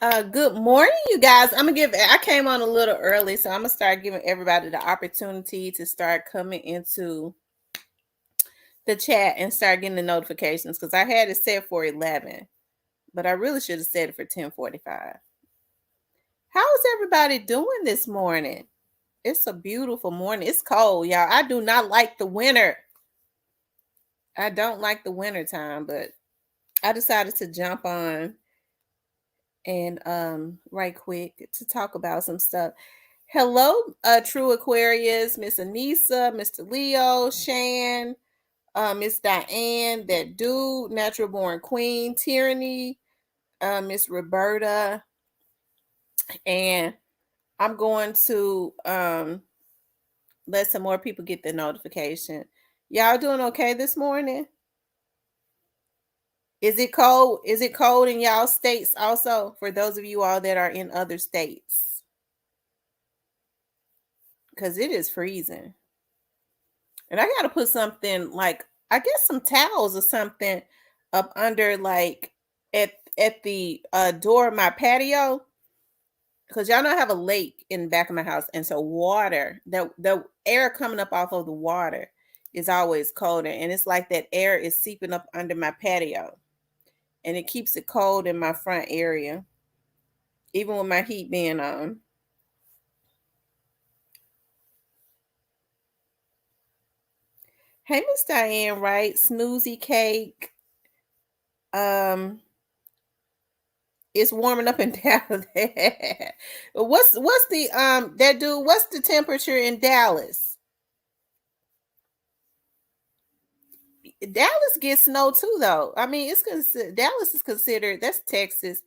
Good morning, you guys. I came on a little early, so I'm gonna start giving everybody the opportunity to start coming into the chat and start getting the notifications because I had it set for 11, but I really should have set it for 10:45. How is everybody doing this morning? It's a beautiful morning. It's cold, y'all. I do not like the winter. I don't like the winter time, but I decided to jump on and right quick to talk about some stuff. Hello, True Aquarius, Miss Anissa, Mr. Leo, Shan, Miss Diane, that dude, Natural Born Queen, Tyranny, Miss Roberta, and I'm going to let some more people get the notification. Y'all doing okay this morning? Is it cold? Is it cold in y'all states also? For those of you all that are in other states, because it is freezing. And I gotta put something like I guess some towels or something up under like at the door of my patio. Because y'all know I have a lake in the back of my house, and so water, the air coming up off of the water is always colder. And it's like that air is seeping up under my patio. And it keeps it cold in my front area, even with my heat being on. Hey, Miss Diane, right? Snoozy cake. It's warming up in Dallas. what's the that dude? What's the temperature in Dallas? Dallas gets snow too, though. I mean, Dallas is considered that's Texas.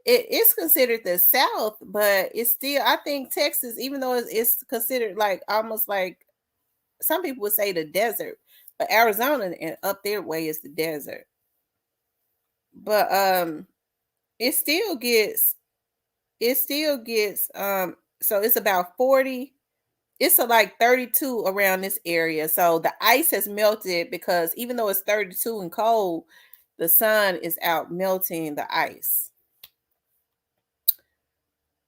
It's considered the South, but it's still I think Texas, even though it's considered like almost like some people would say the desert, but Arizona and up their way is the desert. But it still gets so it's about 40, it's like 32 around this area. So the ice has melted because even though it's 32 and cold, the sun is out melting the ice.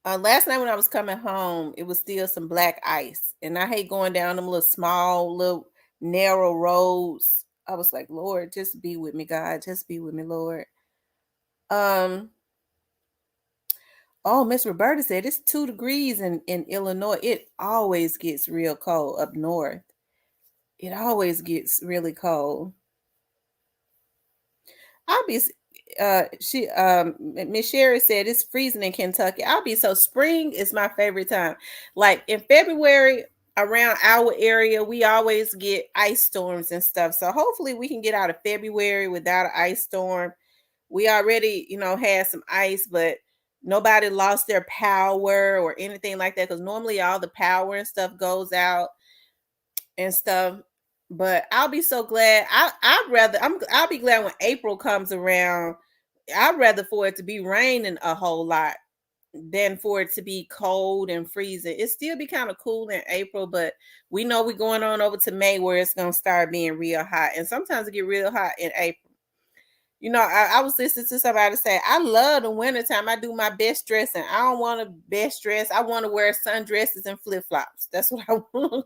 Last night when I was coming home, it was still some black ice, and I hate going down them little narrow roads. I was like, Lord, just be with me, God, just be with me, Lord. Oh, Miss Roberta said it's 2 degrees in Illinois. It always gets real cold up north. It always gets really cold. I'll be Miss Sherry said it's freezing in Kentucky. I'll be so spring is my favorite time. Like in February around our area, we always get ice storms and stuff. So hopefully we can get out of February without an ice storm. We already, had some ice, but nobody lost their power or anything like that because normally all the power and stuff goes out and stuff. But I'll be so glad. I'll be glad when April comes around. I'd rather for it to be raining a whole lot than for it to be cold and freezing. It still be kind of cool in April, but we know we're going on over to May where it's gonna start being real hot. And sometimes it get real hot in April. I was listening to somebody say, I love the wintertime. I do my best dressing. I don't want to best dress. I want to wear sundresses and flip-flops. That's what I want.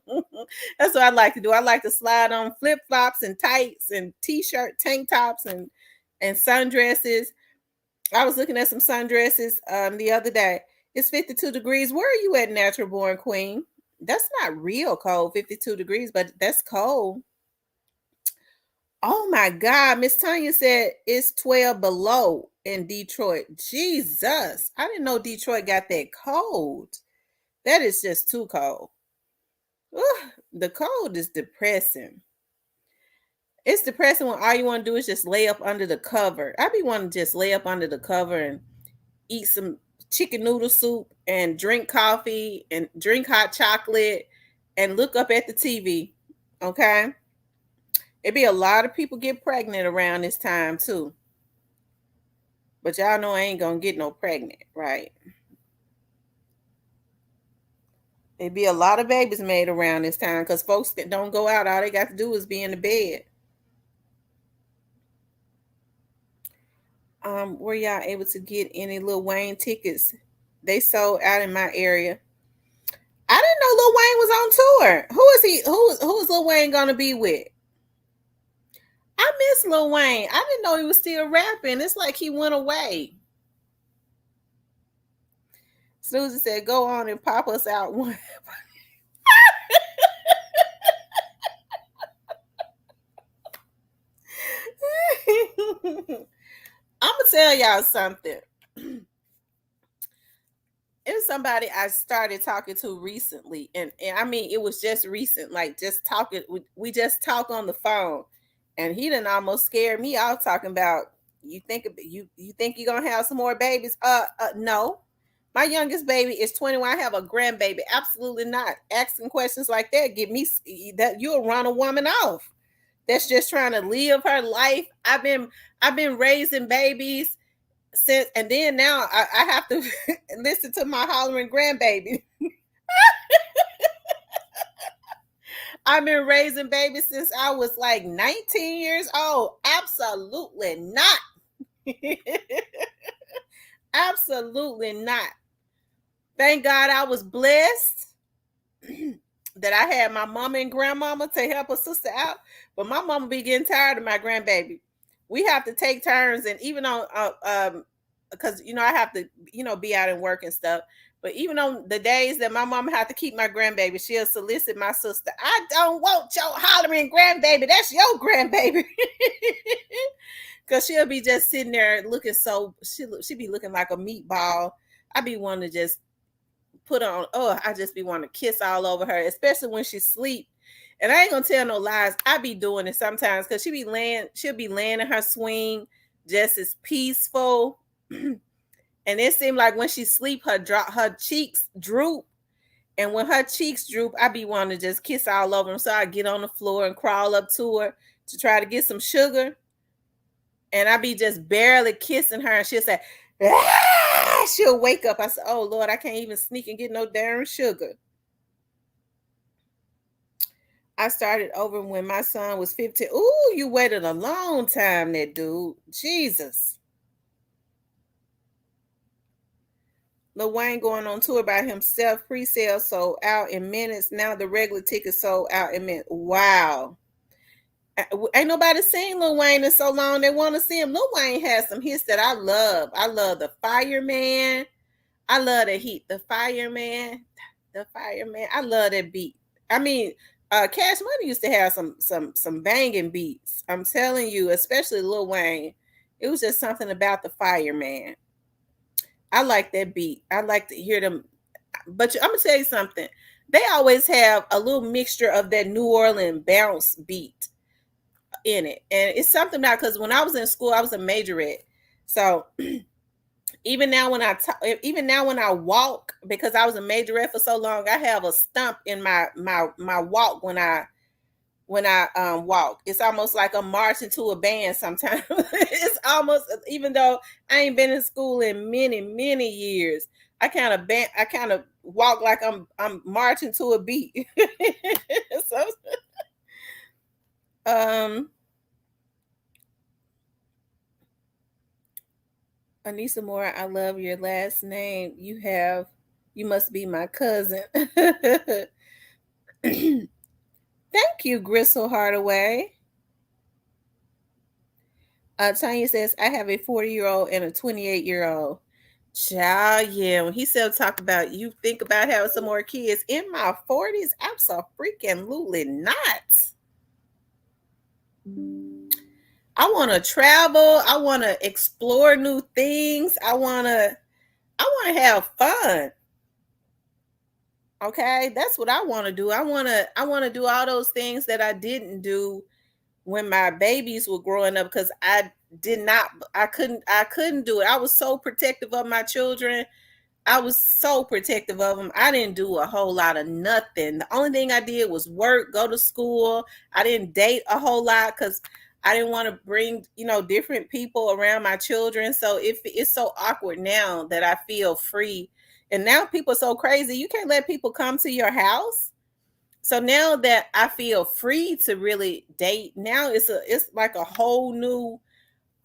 That's what I like to do. I like to slide on flip-flops and tights and t-shirt, tank tops and sundresses. I was looking at some sundresses the other day. It's 52 degrees. Where are you at, Natural Born Queen? That's not real cold, 52 degrees, but that's cold. Oh my God. Miss Tanya said it's 12 below in Detroit. Jesus. I didn't know Detroit got that cold. That is just too cold. Ugh, the cold is depressing. It's depressing when all you want to do is just lay up under the cover. I be wanting to just lay up under the cover and eat some chicken noodle soup and drink coffee and drink hot chocolate and look up at the TV. Okay? It'd be a lot of people get pregnant around this time too. But y'all know I ain't gonna get no pregnant, right? It'd be a lot of babies made around this time because folks that don't go out, all they got to do is be in the bed. Were y'all able to get any Lil Wayne tickets? They sold out in my area. I didn't know Lil Wayne was on tour. Who is he? Who is Lil Wayne gonna be with? I miss Lil Wayne. I didn't know he was still rapping. It's like he went away. Susie said, "Go on and pop us out one." I'm gonna tell y'all something. It was somebody I started talking to recently, and I mean it was just recent, like just talking. We just talk on the phone, and he done almost scared me off talking about you think you're gonna have some more babies? No. My youngest baby is 21. I have a grandbaby. Absolutely not. Asking questions like that get me that you'll run a woman off. That's just trying to live her life. I've been raising babies since, and then now I have to listen to my hollering grandbaby. I've been raising babies since I was like 19 years old. Absolutely not. Absolutely not. Thank God I was blessed that I had my mama and grandmama to help a sister out. But my mama be getting tired of my grandbaby. We have to take turns, and even on because I have to be out and work and stuff. But even on the days that my mama have to keep my grandbaby, she'll solicit my sister. I don't want your hollering grandbaby. That's your grandbaby. Because she'll be just sitting there looking she be looking like a meatball. I be wanting to just put on, I just be wanting to kiss all over her, especially when she sleep. And I ain't gonna tell no lies. I be doing it sometimes because she'll be laying in her swing just as peaceful. And it seemed like when she sleep, her cheeks droop. And when her cheeks droop, I be wanting to just kiss all over them. So I get on the floor and crawl up to her to try to get some sugar. And I be just barely kissing her, and she'll say, ah! She'll wake up. I said, oh Lord, I can't even sneak and get no darn sugar. I started over when my son was 15. Ooh, you waited a long time, that dude. Jesus. Lil Wayne going on tour by himself. Pre-sale sold out in minutes. Now the regular tickets sold out in minutes. Wow. Ain't nobody seen Lil Wayne in so long. They want to see him. Lil Wayne has some hits that I love. I love the Fireman. I love the heat. The Fireman. I love that beat. I mean, Cash Money used to have some banging beats. I'm telling you, especially Lil Wayne. It was just something about the Fireman. I like that beat. I like to hear them. But I'm gonna tell you something. They always have a little mixture of that New Orleans bounce beat in it, and it's something about, because when I was in school, I was a majorette. So even now when I walk, because I was a majorette for so long, I have a stump in my walk when I walk. It's almost like I'm marching to a band sometimes. It's almost, even though I ain't been in school in many years, I kind of walk like I'm marching to a beat. So Anissa Moore, I love your last name. You must be my cousin. Thank you, Gristle Hardaway. Tanya says, I have a 40-year-old and a 28-year-old. Child, yeah. When he said talk about you think about having some more kids in my 40s, absolutely not. I want to travel. I want to explore new things. I want to have fun. Okay, that's what I want to do. I want to do all those things that I didn't do when my babies were growing up, because I couldn't do it. I was so protective of my children. I was so protective of them. I didn't do a whole lot of nothing. The only thing I did was work, go to school. I didn't date a whole lot because I didn't want to bring, different people around my children. So it's so awkward now that I feel free. And now people are so crazy. You can't let people come to your house. So now that I feel free to really date, now it's like a whole new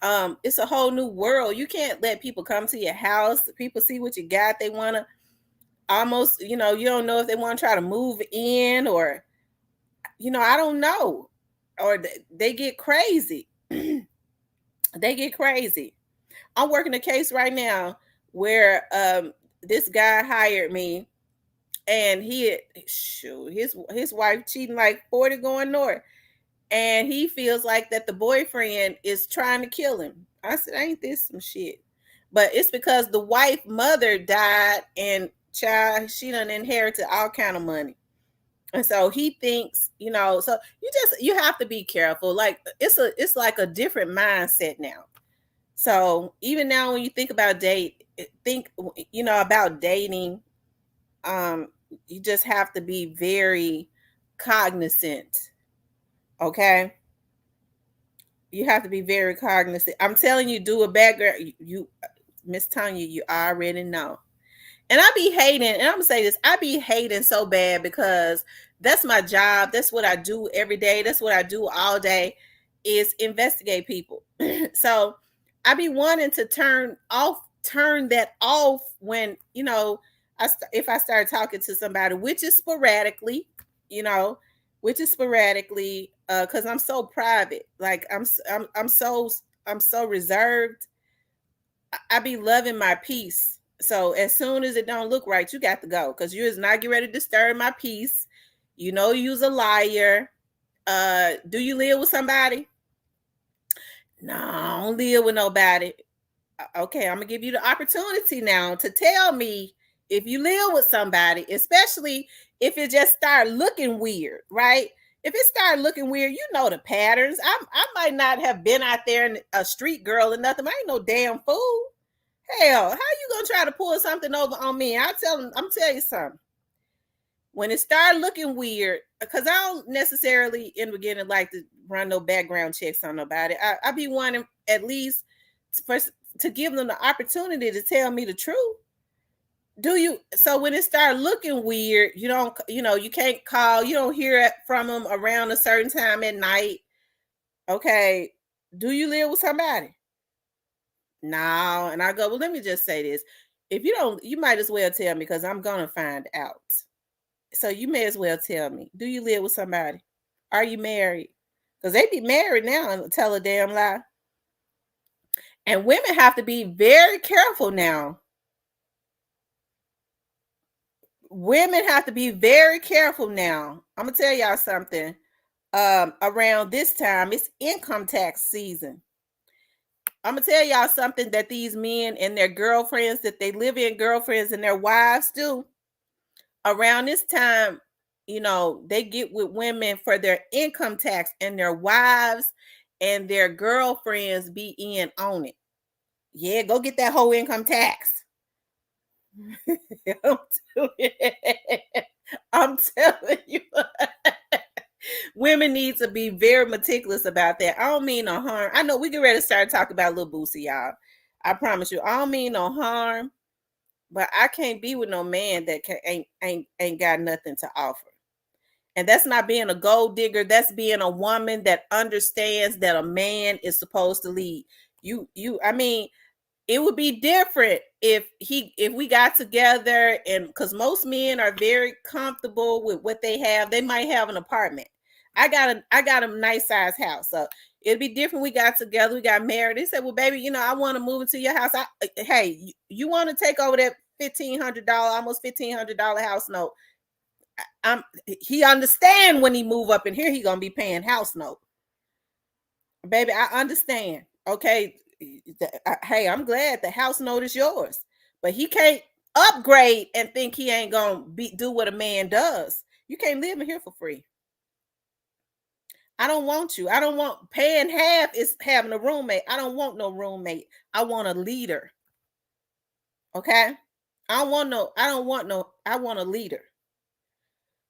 It's a whole new world. You can't let people come to your house. People see what you got. They want to almost, you don't know if they want to try to move in, or, I don't know. Or they get crazy. They get crazy. I'm working a case right now where this guy hired me, and his wife cheating like 40 going north, and he feels like that the boyfriend is trying to kill him. I said, ain't this some shit? But it's because the wife mother died, and child, she done inherited all kind of money. And so he thinks, so you have to be careful. Like it's like a different mindset now. So even now when you think about about dating, um, you just have to be very cognizant. Okay. You have to be very cognizant. I'm telling you, do a background. You Miss Tanya, you already know. And I be hating, and I'm gonna say this, I be hating so bad because that's my job. That's what I do every day. That's what I do all day is investigate people. So I be wanting to turn that off when, if I start talking to somebody, which is sporadically, you know, because I'm so private. Like I'm so reserved. I be loving my peace. So as soon as it don't look right, you got to go because you is not get ready to disturb my peace. You's a liar. Do you live with somebody? No, I don't live with nobody. Okay, I'm gonna give you the opportunity now to tell me if you live with somebody, especially if it just start looking weird, right? If it start looking weird, you know the patterns. I might not have been out there in a street girl or nothing. I ain't no damn fool. Hell, how you gonna try to pull something over on me? I'm tell you something. When it started looking weird, because I don't necessarily in the beginning like to run no background checks on nobody. I be wanting at least first to give them the opportunity to tell me the truth. Do you? So when it started looking weird, you can't call, you don't hear it from them around a certain time at night. Okay, do you live with somebody? No. And I go, well, let me just say this. If you don't, you might as well tell me because I'm going to find out. So you may as well tell me. Do you live with somebody? Are you married? Because they be married now and tell a damn lie. And women have to be very careful now. Women have to be very careful now. I'm going to tell y'all something. Around this time, it's income tax season. I'm gonna tell y'all something that these men and their girlfriends, that they live in girlfriends and their wives do. Around this time, they get with women for their income tax, and their wives and their girlfriends be in on it. Yeah, go get that whole income tax. I'm telling you. Women need to be very meticulous about that. I don't mean no harm. I know we get ready to start talking about Lil Boosie, y'all. I promise you, I don't mean no harm, but I can't be with no man that ain't got nothing to offer. And that's not being a gold digger. That's being a woman that understands that a man is supposed to lead. I mean, it would be different if we got together, and because most men are very comfortable with what they have. They might have an apartment. I got a nice size house, so it'd be different. We got together, we got married. They said, well, baby, I want to move into your house. Hey, you want to take over that $1,500, almost $1,500 house note? He understand when he move up in here, he gonna be paying house note. Baby, I understand. Okay, hey, I'm glad the house note is yours, but he can't upgrade and think he ain't gonna do what a man does. You can't live in here for free. I don't want you. I don't want paying half is having a roommate. I don't want no roommate. I want a leader. Okay. I want a leader.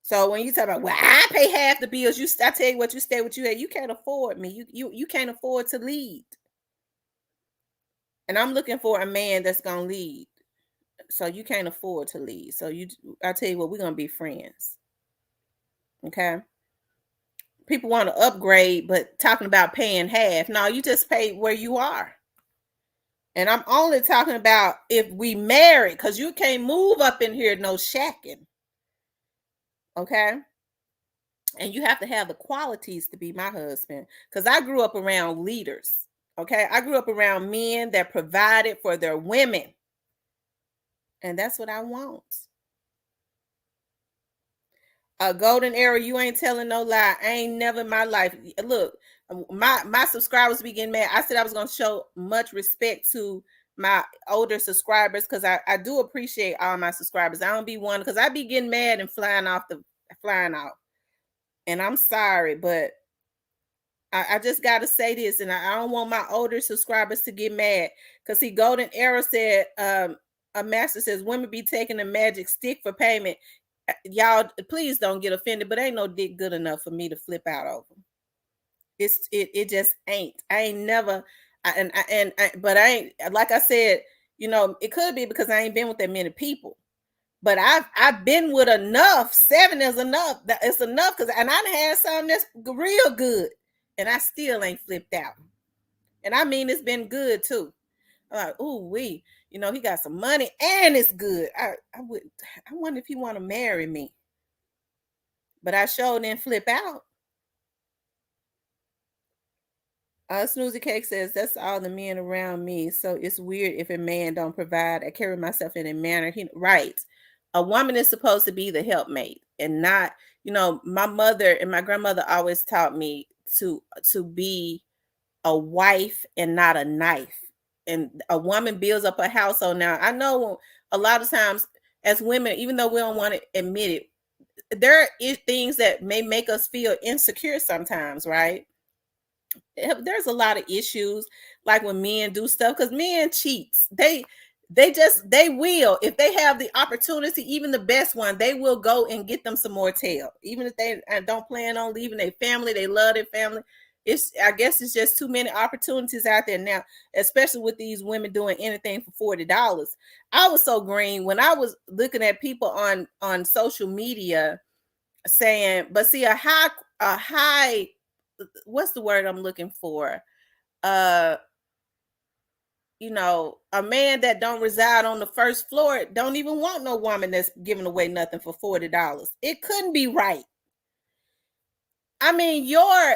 So when you talk about, well, I pay half the bills, I tell you what, you stay with you. You can't afford me. You can't afford to lead. And I'm looking for a man that's gonna lead. So you can't afford to lead. So I tell you what, we're gonna be friends. Okay. people want to upgrade, but talking about paying half. No, you just pay where you are. And I'm only talking about if we married, because you can't move up in here no shacking. Okay. And you have to have the qualities to be my husband. Because I grew up around leaders. Okay. I grew up around men that provided for their women. And that's what I want. A golden era, you ain't telling no lie. I ain't never in my life. Look, my subscribers be getting mad. I said I was gonna show much respect to my older subscribers because I do appreciate all my subscribers. I don't be one because I be getting mad and flying off. And I'm sorry, but I just gotta say this, and I don't want my older subscribers to get mad. Cause see, Golden Era said, a master says women be taking a magic stick for payment. Y'all, please don't get offended, but ain't no dick good enough for me to flip out over. It just ain't. I ain't never. But I ain't, like I said, it could be because I ain't been with that many people. But I've been with enough. 7 is enough. It's enough because I done had something that's real good, and I still ain't flipped out. And I mean, it's been good too. I'm like, ooh, he got some money and it's good. I wonder if he want to marry me. But I sure didn't flip out. Snoozy Cake says that's all the men around me. So it's weird if a man don't provide. I carry myself in a manner. Right. A woman is supposed to be the helpmate and not, my mother and my grandmother always taught me to be a wife and not a knife. And a woman builds up a household. Now, I know a lot of times as women, even though we don't want to admit it, there are things that may make us feel insecure sometimes, right? There's a lot of issues like when men do stuff because men cheats. They will, if they have the opportunity, even the best one, they will go and get them some more tail, even if they don't plan on leaving their family. They love their family. I guess it's just too many opportunities out there now, especially with these women doing anything for $40. I was so green when I was looking at people on social media saying, but see, a high, what's the word I'm looking for? A man that don't reside on the first floor don't even want no woman that's giving away nothing for $40. It couldn't be right. I mean, your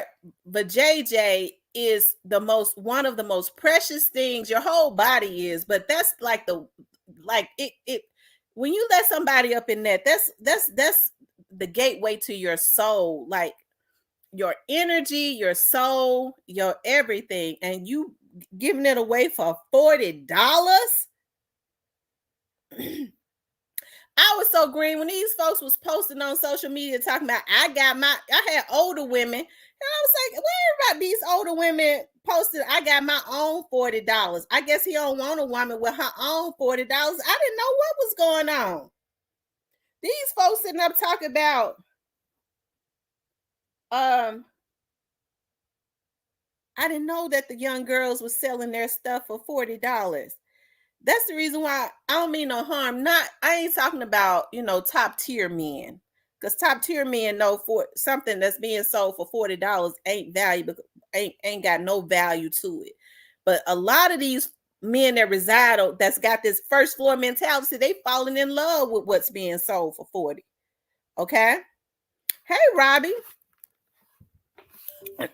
vajayjay is one of the most precious things. Your whole body is, but that's like it when you let somebody up in that's the gateway to your soul, like your energy, your soul, your everything, and you giving it away for $40. I was so green when these folks was posting on social media talking about I had older women, and I was like, where about these older women posted I got my own $40. I guess he don't want a woman with her own $40. I didn't know what was going on. These folks sitting up talking about I didn't know that the young girls were selling their stuff for $40. That's the reason why I don't mean no harm. I ain't talking about, top tier men. Because top tier men know for something that's being sold for $40 ain't valuable, ain't got no value to it. But a lot of these men that reside that's got this first floor mentality, they falling in love with what's being sold for 40. Okay. Hey, Robbie.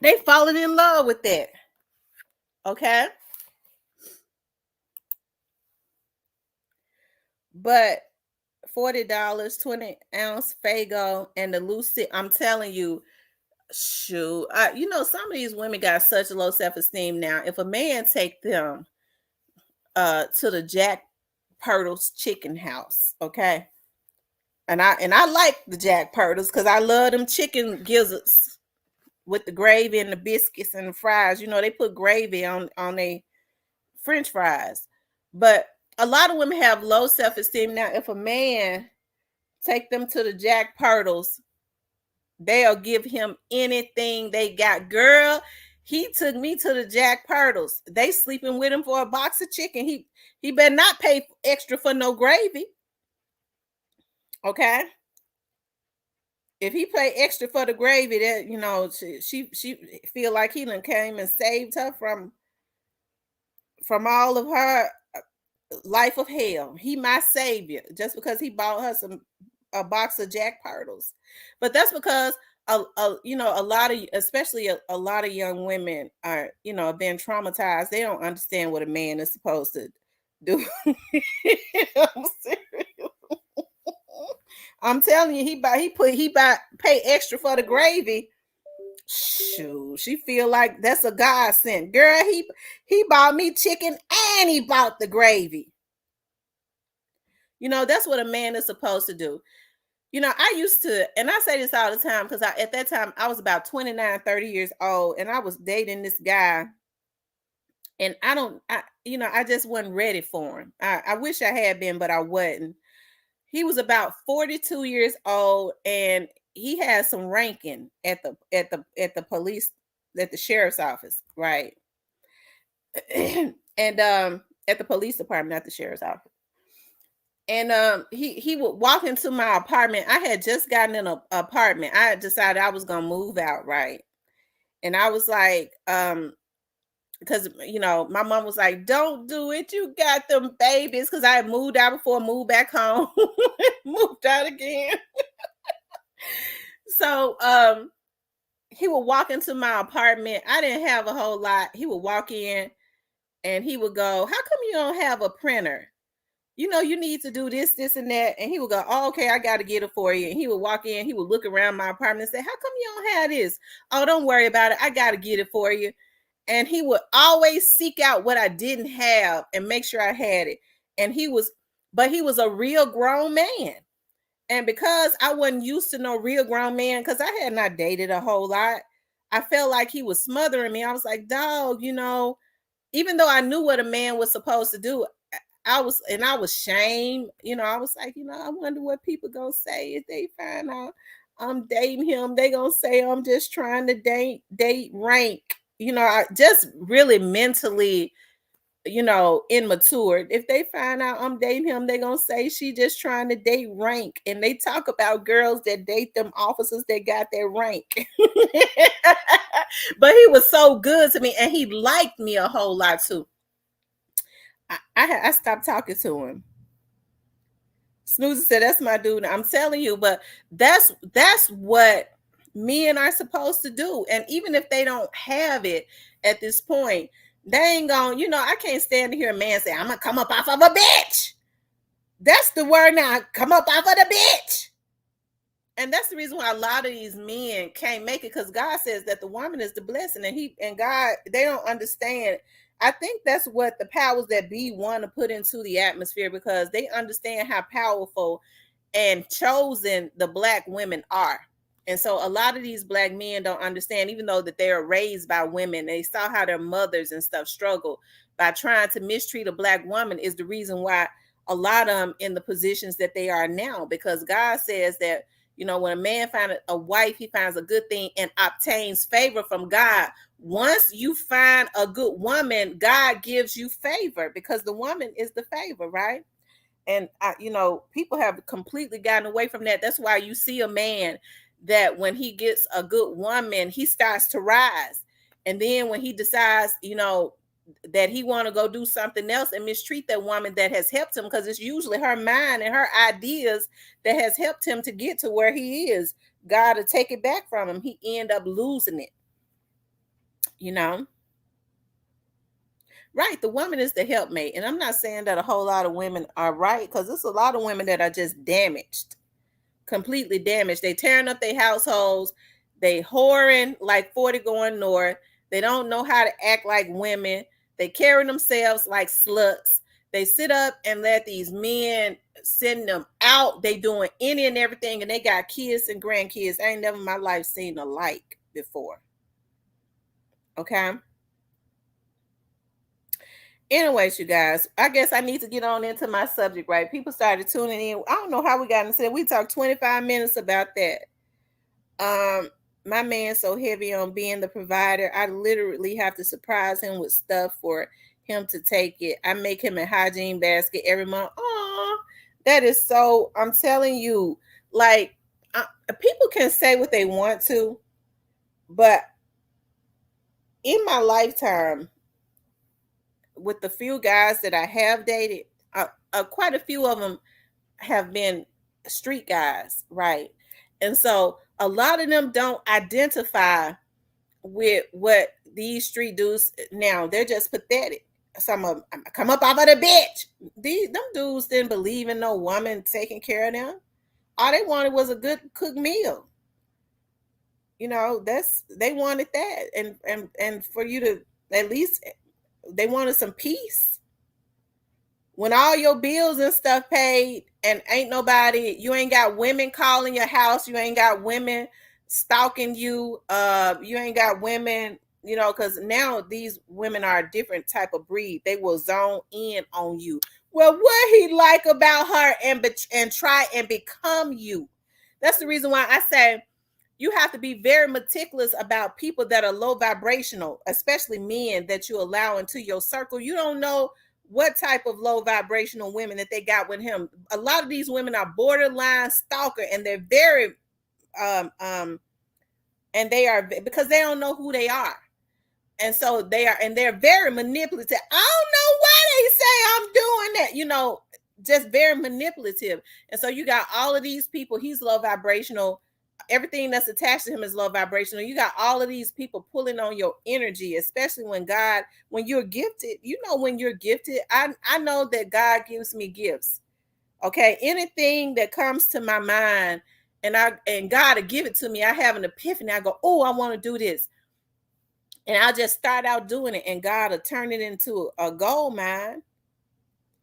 They falling in love with that. Okay. But $40, 20-ounce Fago, and the Lucid, I'm telling you, shoot, some of these women got such low self-esteem now. If a man take them to the Jack Purtle's chicken house, okay, and I like the Jack Purtles because I love them chicken gizzards with the gravy and the biscuits and the fries. They put gravy on a French fries. But a lot of women have low self-esteem now. If a man take them to the Jack Purtles, they'll give him anything they got. Girl, he took me to the Jack Purtles. They sleeping with him for a box of chicken. He better not pay extra for no gravy. Okay. If he pay extra for the gravy, that she feel like he done came and saved her from all of her life of hell. He my savior just because he bought her a box of Jack Purtles. But that's because a lot of, especially a lot of young women are been traumatized. They don't understand what a man is supposed to do. I'm serious. I'm telling you, pay extra for the gravy. Shoot, she feel like that's a godsend. Girl, he bought me chicken and he bought the gravy. That's what a man is supposed to do. I used to, and I say this all the time because at that time I was about 29, 30 years old, and I was dating this guy, and I just wasn't ready for him. I wish I had been, but I wasn't. He was about 42 years old, and he had some ranking at the police, at the sheriff's office, right? And at the police department, not the sheriff's office. And he would walk into my apartment. I had just gotten in an apartment. I had decided I was gonna move out, right? And I was like, because my mom was like, "Don't do it. You got them babies." Because I had moved out before, moved back home, moved out again. So he would walk into my apartment. I didn't have a whole lot. He would walk in and he would go, "How come you don't have a printer? You need to do this, this, and that." And he would go, "Oh, okay, I got to get it for you." And he would walk in, he would look around my apartment and say, "How come you don't have this?" "Oh, don't worry about it. I got to get it for you." And he would always seek out what I didn't have and make sure I had it. And he was a real grown man. And because I wasn't used to no real grown man, because I had not dated a whole lot, I felt like he was smothering me. I was like, "Dog, even though I knew what a man was supposed to do, I was shamed. I was like, I wonder what people gonna say if they find out I'm dating him. They gonna say I'm just trying to date rank. I just really mentally, immature. If they find out I'm dating him, they gonna say she just trying to date rank." And they talk about girls that date them officers that got their rank. But he was so good to me, and he liked me a whole lot too. I stopped talking to him. Snoozy said, "That's my dude." I'm telling you, but that's what men are supposed to do. And even if they don't have it at this point, they ain't gonna, I can't stand to hear a man say, "I'm gonna come up off of a bitch." That's the word now. Come up off of the bitch. And that's the reason why a lot of these men can't make it, because God says that the woman is the blessing, and God, they don't understand. I think that's what the powers that be want to put into the atmosphere, because they understand how powerful and chosen the black women are. And so a lot of these black men don't understand, even though that they are raised by women, they saw how their mothers and stuff struggle by trying to mistreat a black woman, is the reason why a lot of them in the positions that they are now. Because God says that, when a man finds a wife, he finds a good thing and obtains favor from God. Once you find a good woman, God gives you favor, because the woman is the favor, right? And people have completely gotten away from that. That's why you see a man that when he gets a good woman, he starts to rise. And then when he decides, that he want to go do something else and mistreat that woman that has helped him, because it's usually her mind and her ideas that has helped him to get to where he is, God to take it back from him. He end up losing it. Right, the woman is the helpmate. And I'm not saying that a whole lot of women are right, because there's a lot of women that are just damaged, completely damaged. They tearing up their households. They whoring like 40 going north. They don't know how to act like women. They carry themselves like sluts. They sit up and let these men send them out. They doing any and everything, and they got kids and grandkids. I ain't never in my life seen a like before. Okay. Anyways, you guys, I guess I need to get on into my subject, right? People started tuning in. I don't know how we got into it. We talked 25 minutes about that. My man's so heavy on being the provider. I literally have to surprise him with stuff for him to take it. I make him a hygiene basket every month. Oh, that is so, I'm telling you, like, people can say what they want to, but in my lifetime, with the few guys that I have dated, quite a few of them have been street guys, right? And so a lot of them don't identify with what these street dudes now. They're just pathetic. Some of them come up off of the bitch. Them dudes didn't believe in no woman taking care of them. All they wanted was a good cooked meal. You know, they wanted that, and for you to at least they wanted some peace. When all your bills and stuff paid and ain't nobody, you ain't got women calling your house, you ain't got women stalking you, you ain't got women, you know, because now these women are a different type of breed. They will zone in on you. Well, what he like about her and try and become you. That's the reason why I say you have to be very meticulous about people that are low vibrational, especially men that you allow into your circle. You don't know what type of low vibrational women that they got with him. A lot of these women are borderline stalker, and they're very and they are, because they don't know who they are. And so they're very manipulative. I don't know why they say I'm doing that, you know, just very manipulative. And so you got all of these people, he's low vibrational. Everything that's attached to him is low vibrational. You got all of these people pulling on your energy, especially when you're gifted. You know, when you're gifted, I know that God gives me gifts. Okay, anything that comes to my mind and God will give it to me. I have an epiphany. I go, oh, I want to do this. And I'll just start out doing it, and God will turn it into a gold mine.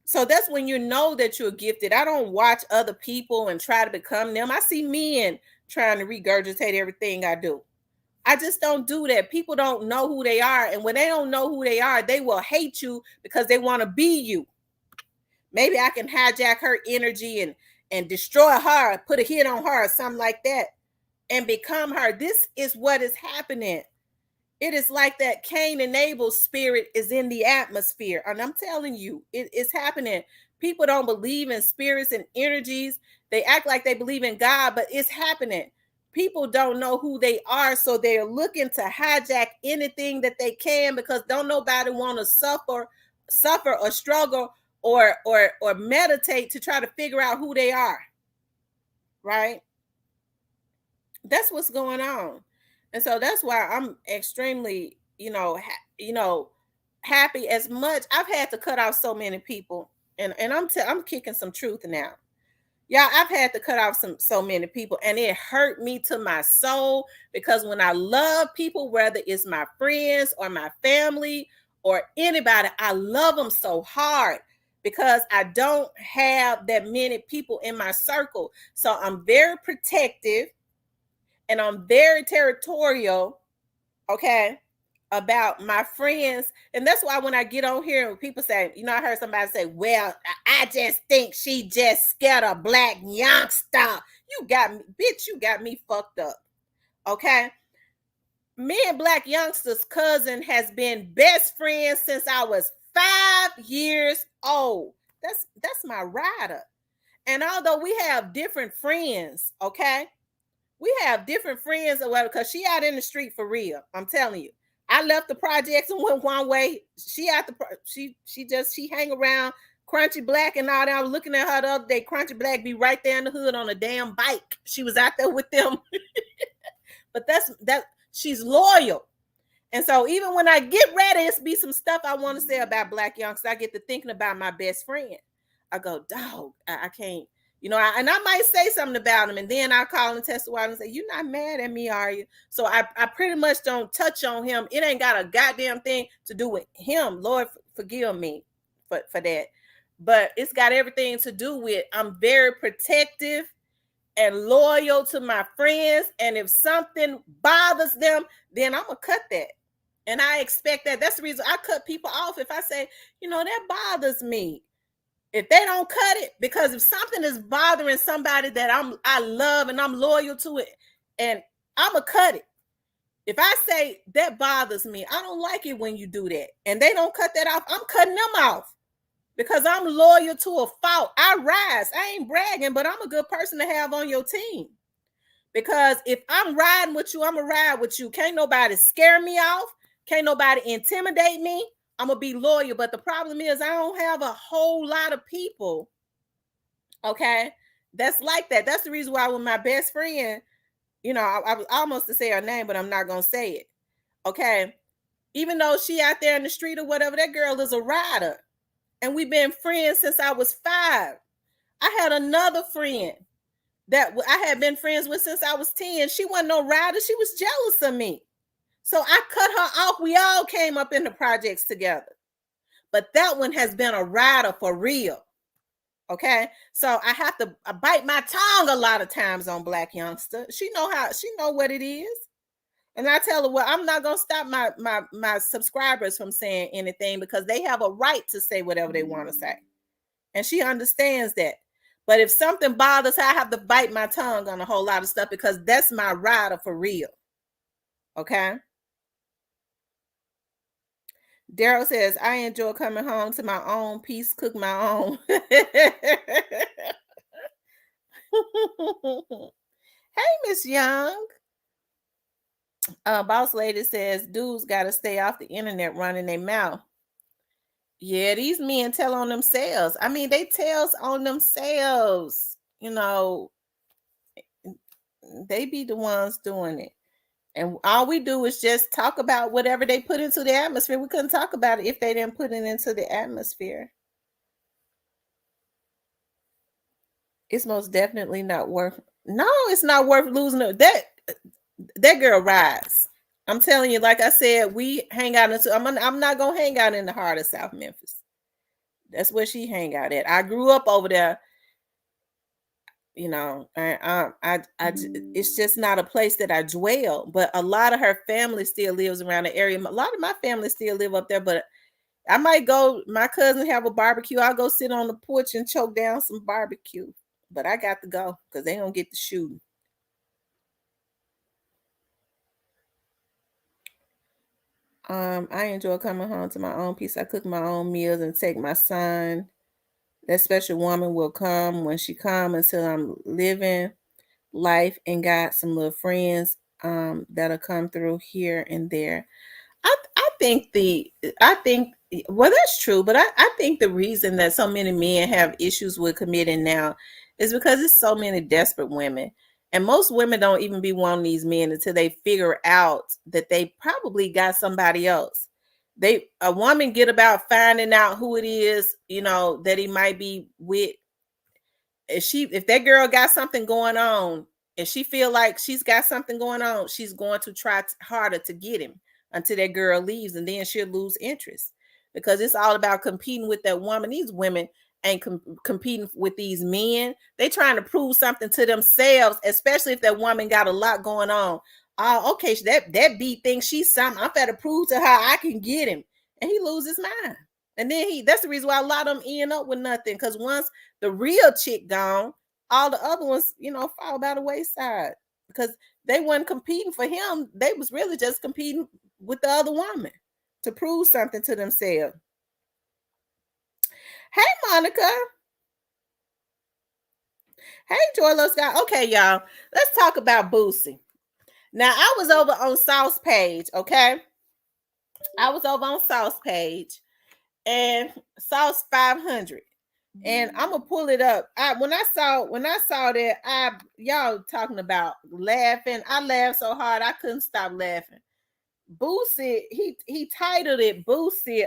So that's when you know that you're gifted. I don't watch other people and try to become them. I see men trying to regurgitate everything I do. I just don't do that. People don't know who they are. And when they don't know who they are, they will hate you because they want to be you. Maybe I can hijack her energy and destroy her, put a hit on her or something like that, and become her. This is what is happening. It is like that Cain and Abel spirit is in the atmosphere. And I'm telling you, it is happening. People don't believe in spirits and energies. They act like they believe in God, but it's happening. People don't know who they are, so they're looking to hijack anything that they can because don't nobody want to suffer or struggle or meditate to try to figure out who they are. Right? That's what's going on. And so that's why I'm extremely, happy. As much I've had to cut off so many people, and I'm kicking some truth now. Yeah, I've had to cut off so many people, and it hurt me to my soul because when I love people, whether it's my friends or my family or anybody, I love them so hard because I don't have that many people in my circle. So I'm very protective and I'm very territorial, okay, about my friends. And that's why when I get on here and people say, I heard somebody say, well, I just think she just scared a black youngster. You got me fucked up. Okay. Me and black youngster's cousin has been best friends since I was 5 years old. That's my rider. And although we have different friends, okay, we have different friends or whatever, because she out in the street for real. I'm telling you. I left the projects and went one way. She hang around Crunchy Black and all that. I was looking at her the other day. Crunchy Black be right there in the hood on a damn bike. She was out there with them. But she's loyal. And so even when I get ready, it's be some stuff I want to say about black youngsters. I get to thinking about my best friend. I go, dog, I can't. And I might say something about him, and then I call and testify and say, "You're not mad at me, are you?" So I pretty much don't touch on him. It ain't got a goddamn thing to do with him. Lord, forgive me for that. But it's got everything to do with I'm very protective and loyal to my friends. And if something bothers them, then I'm going to cut that. And I expect that. That's the reason I cut people off. If I say, that bothers me. If they don't cut it, because if something is bothering somebody that I love and I'm loyal to it, and I'm going to cut it. If I say that bothers me, I don't like it when you do that, and they don't cut that off, I'm cutting them off because I'm loyal to a fault. I rise. I ain't bragging, but I'm a good person to have on your team. Because if I'm riding with you, I'm gonna ride with you. Can't nobody scare me off. Can't nobody intimidate me. I'm gonna be loyal. But the problem is, I don't have a whole lot of people. Okay, that's like that. That's the reason why with my best friend, I was almost to say her name, but I'm not gonna say it. Okay, even though she out there in the street or whatever, that girl is a rider, and we've been friends since I was 5. I had another friend that I had been friends with since I was 10. She wasn't no rider. She was jealous of me. So I cut her off. We all came up in the projects together. But that one has been a rider for real. Okay. So I have to bite my tongue a lot of times on Black Youngster. She know what it is. And I tell her, well, I'm not gonna stop my subscribers from saying anything because they have a right to say whatever they want to say. And she understands that. But if something bothers her, I have to bite my tongue on a whole lot of stuff because that's my rider for real. Okay. Daryl says, I enjoy coming home to my own peace, cook my own. Hey, Miss Young. Boss lady says, dudes got to stay off the internet running their mouth. Yeah, these men tell on themselves. I mean, they tells on themselves. They be the ones doing it. And all we do is just talk about whatever they put into the atmosphere. We couldn't talk about it if they didn't put it into the atmosphere. It's most definitely not worth. No, it's not worth losing it. That girl rides. I'm telling you, like I said, we hang out into. I'm not gonna hang out in the heart of South Memphis. That's where she hang out at. I grew up over there. It's just not a place that I dwell. But a lot of her family still lives around the area. A lot of my family still live up there. But I might go. My cousin have a barbecue. I'll go sit on the porch and choke down some barbecue. But I got to go because they don't get to shoot. I enjoy coming home to my own peace. I cook my own meals and take my son. That special woman will come when she come until I'm living life and got some little friends that'll come through here and there. I think well, that's true, but I think the reason that so many men have issues with committing now is because it's so many desperate women. And most women don't even be wanting these men until they figure out that they probably got somebody else. A woman get about finding out who it is, that he might be with. If that girl got something going on and she feel like she's got something going on, she's going to try harder to get him until that girl leaves, and then she'll lose interest because it's all about competing with that woman. These women ain't competing with these men. They trying to prove something to themselves, especially if that woman got a lot going on. Oh, okay, that B thinks she's something. I'm better prove to her I can get him, and he loses mind. And then that's the reason why a lot of them end up with nothing. Because once the real chick gone, all the other ones, fall by the wayside. Because they weren't competing for him. They was really just competing with the other woman to prove something to themselves. Hey, Monica. Hey, Joy Love Scott. Okay, y'all. Let's talk about Boosie. Now, I was over on Sauce Page, okay? I was over on Sauce Page. And Sauce 500. And I'm gonna pull it up. When I saw that, y'all talking about laughing. I laughed so hard I couldn't stop laughing. Boosie, he titled it Boosie.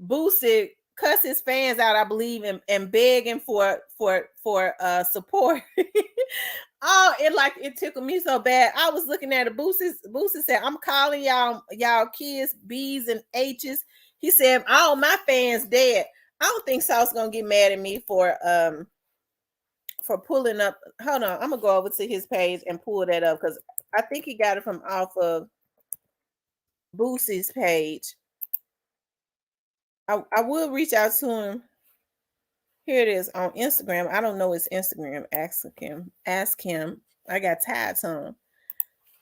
Boosie cuss his fans out, I believe, and begging for support. Oh, it tickled me so bad. I was looking at it. Boosie said, "I'm calling y'all kids B's and H's." He said, "All my fans dead." I don't think Sauce gonna get mad at me for pulling up. Hold on, I'm gonna go over to his page and pull that up because I think he got it from off of Boosie's page. I will reach out to him. Here it is on Instagram. I don't know his Instagram. Ask him. I got tags on him.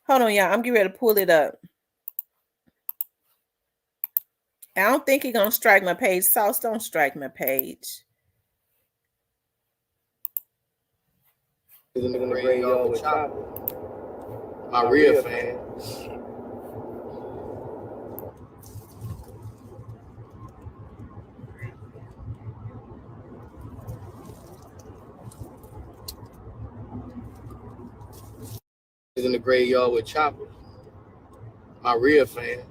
Hold on, y'all. I'm getting ready to pull it up. I don't think he's gonna strike my page. Sauce, don't strike my page. In the graveyard with Chopper. My real fan. In the graveyard with Chopper. My real fan.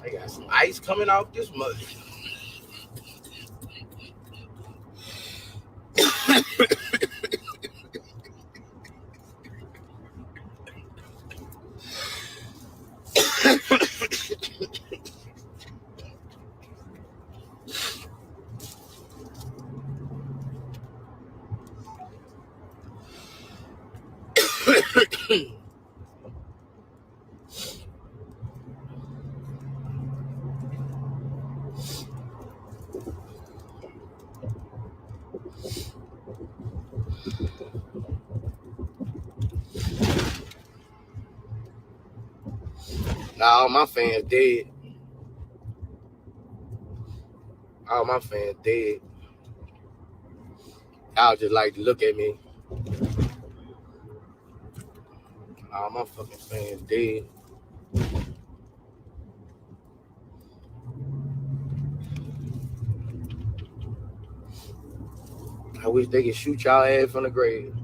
I got some ice coming off this mud. Now all my fans dead. All my fans dead. Y'all just like to look at me. All my fucking fans dead. I wish they could shoot y'all ass from the grave.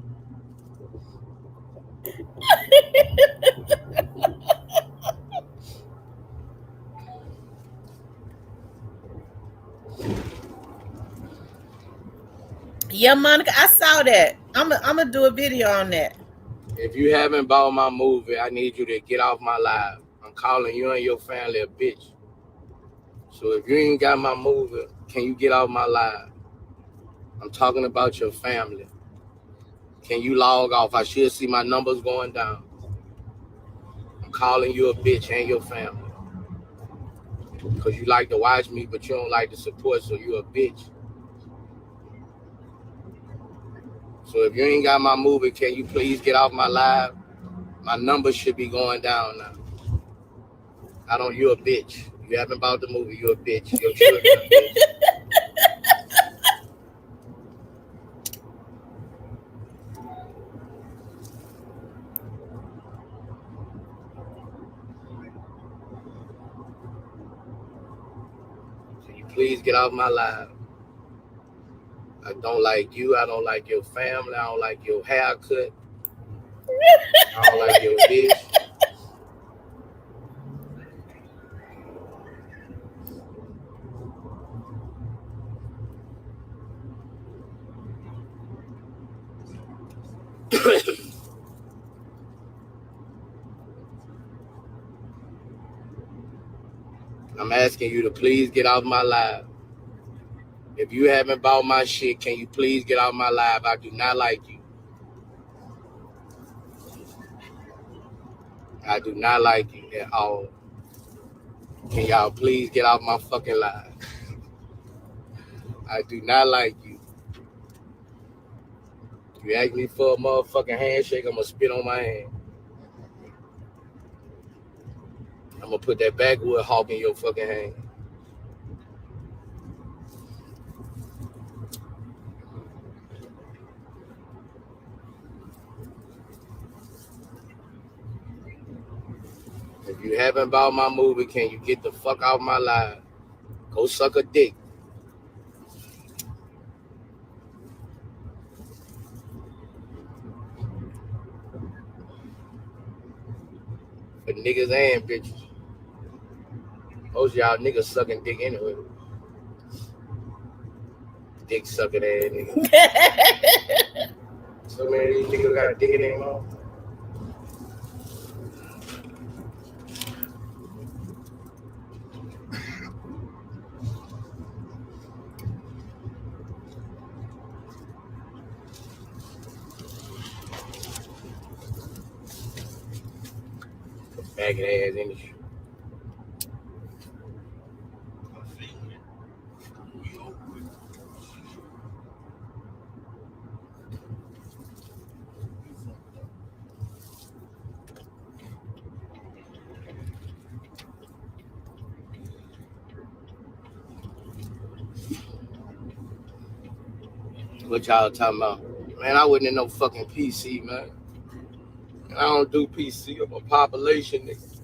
Yeah, Monica, I saw that. I'm gonna do a video on that. If you haven't bought my movie, I need you to get off my live. I'm calling you and your family a bitch. So if you ain't got my movie, can you get off my live? I'm talking about your family. Can you log off? I should see my numbers going down. I'm calling you a bitch and your family. Because you like to watch me, but you don't like to support, so you a bitch. So if you ain't got my movie, can you please get off my live? My numbers should be going down now. You a bitch. You haven't bought the movie, you a bitch. Your children a bitch. Can you please get off my live? I don't like you. I don't like your family. I don't like your haircut. I don't like your bitch. I'm asking you to please get off my live. If you haven't bought my shit, can you please get off my live? I do not like you. I do not like you at all. Can y'all please get off my fucking live? I do not like you. You ask me for a motherfucking handshake, I'm gonna spit on my hand. I'm gonna put that backwood hawk in your fucking hand. If you haven't bought my movie, can you get the fuck out my live? Go suck a dick. For niggas and bitches. Most of y'all niggas sucking dick anyway. Dick sucking ass niggas. So many of these niggas got dick in their mouth. Bagging ass industry. What y'all talking about? Man, I wasn't in no fucking PC, man. I don't do PC. I'm a population nigga.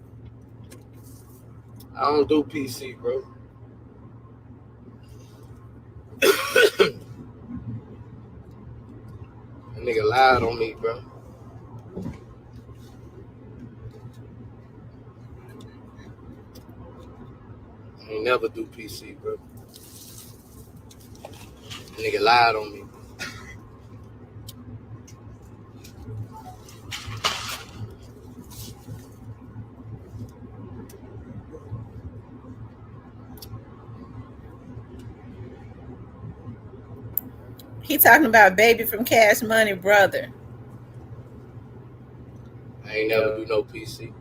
I don't do PC, bro. That nigga lied on me, bro. I ain't never do PC, bro. That nigga lied on me. He talking about Baby from Cash Money, brother. I ain't never do no PC.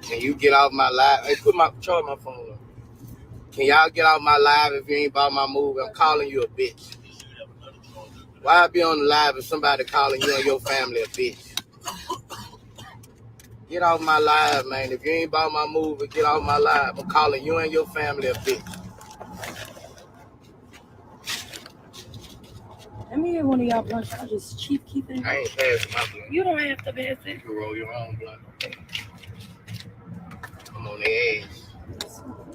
Can you get off my live? Hey, charge my phone up. Can y'all get off my live if you ain't bought my movie? I'm calling you a bitch. Why I be on the live if somebody calling you and your family a bitch? Get off my live, man. If you ain't bought my movie, get off my live. I'm calling you and your family a bitch. Let me hear one of y'all blunts. I'll just keep it. I ain't passing my blunt. You don't have to pass it. You can roll your own blunt. I'm on the edge.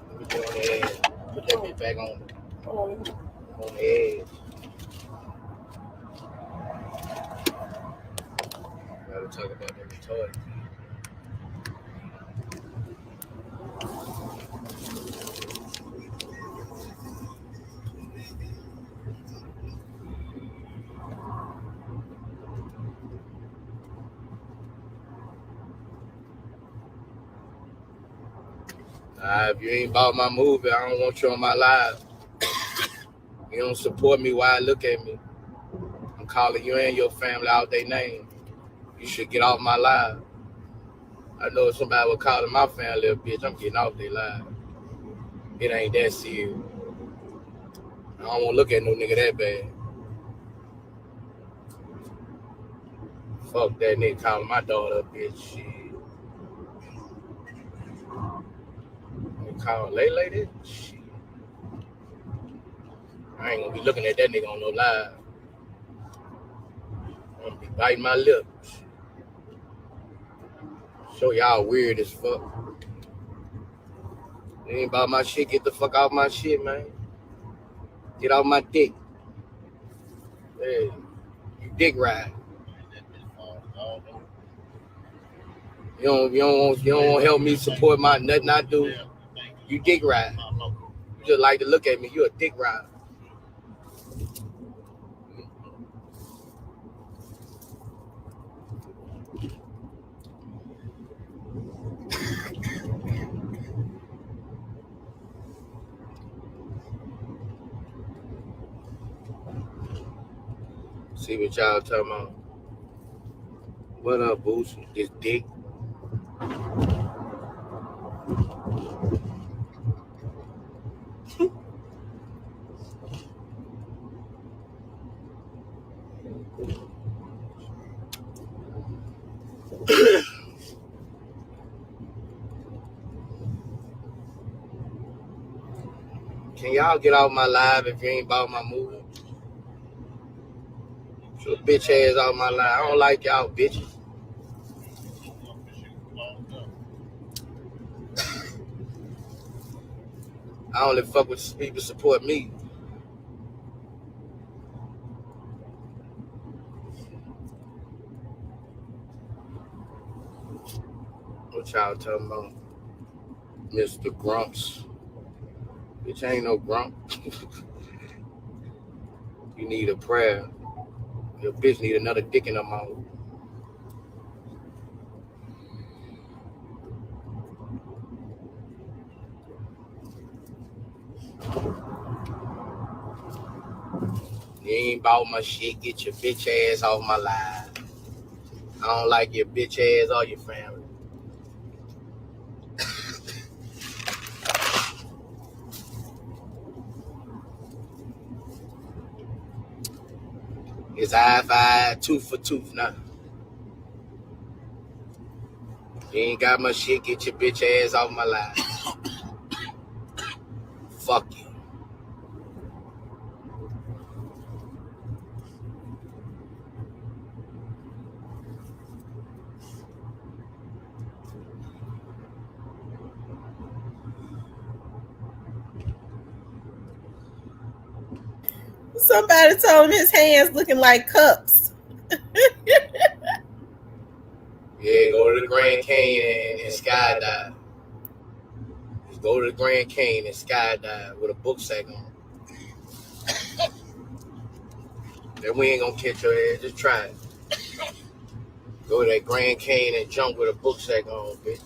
Let me get on the edge. Put that bitch back on. Hold on. I'm on the edge. Gotta talk about that retarded. If you ain't bought my movie, I don't want you on my live. You don't support me, why look at me? I'm calling you and your family out their name. You should get off my live. I know if somebody was calling my family a bitch, I'm getting off their live. It ain't that serious. I don't want to look at no nigga that bad. Fuck that nigga calling my daughter a bitch. Shit. Call Lele this? Shit. I ain't gonna be looking at that nigga on no live. I'm gonna be biting my lips. Show y'all weird as fuck. You ain't about my shit, get the fuck off my shit, man. Get off my dick. Hey, you dick ride. You don't want to help me support my nothing I do. You dick ride. You just like to look at me. You a dick ride. See what y'all talking about. What up, Boosie? This dick. Can y'all get off my live if you ain't bought my movie? So bitch ass off my live. I don't like y'all bitches. I only fuck with people support me. What y'all talking about? Mr. Grumps. Bitch, ain't no grump. You need a prayer. Your bitch need another dick in her mouth. You ain't bought my shit. Get your bitch ass off my live. I don't like your bitch ass or your family. It's eye for eye, tooth for tooth now. You ain't got my shit, get your bitch ass off my life. Fuck you. Somebody told him his hands looking like cups. Yeah, go to the Grand Canyon and skydive. Just go to the Grand Canyon and skydive with a book sack on. Then we ain't gonna catch your ass. Just try it. Go to that Grand Canyon and jump with a book sack on, bitch.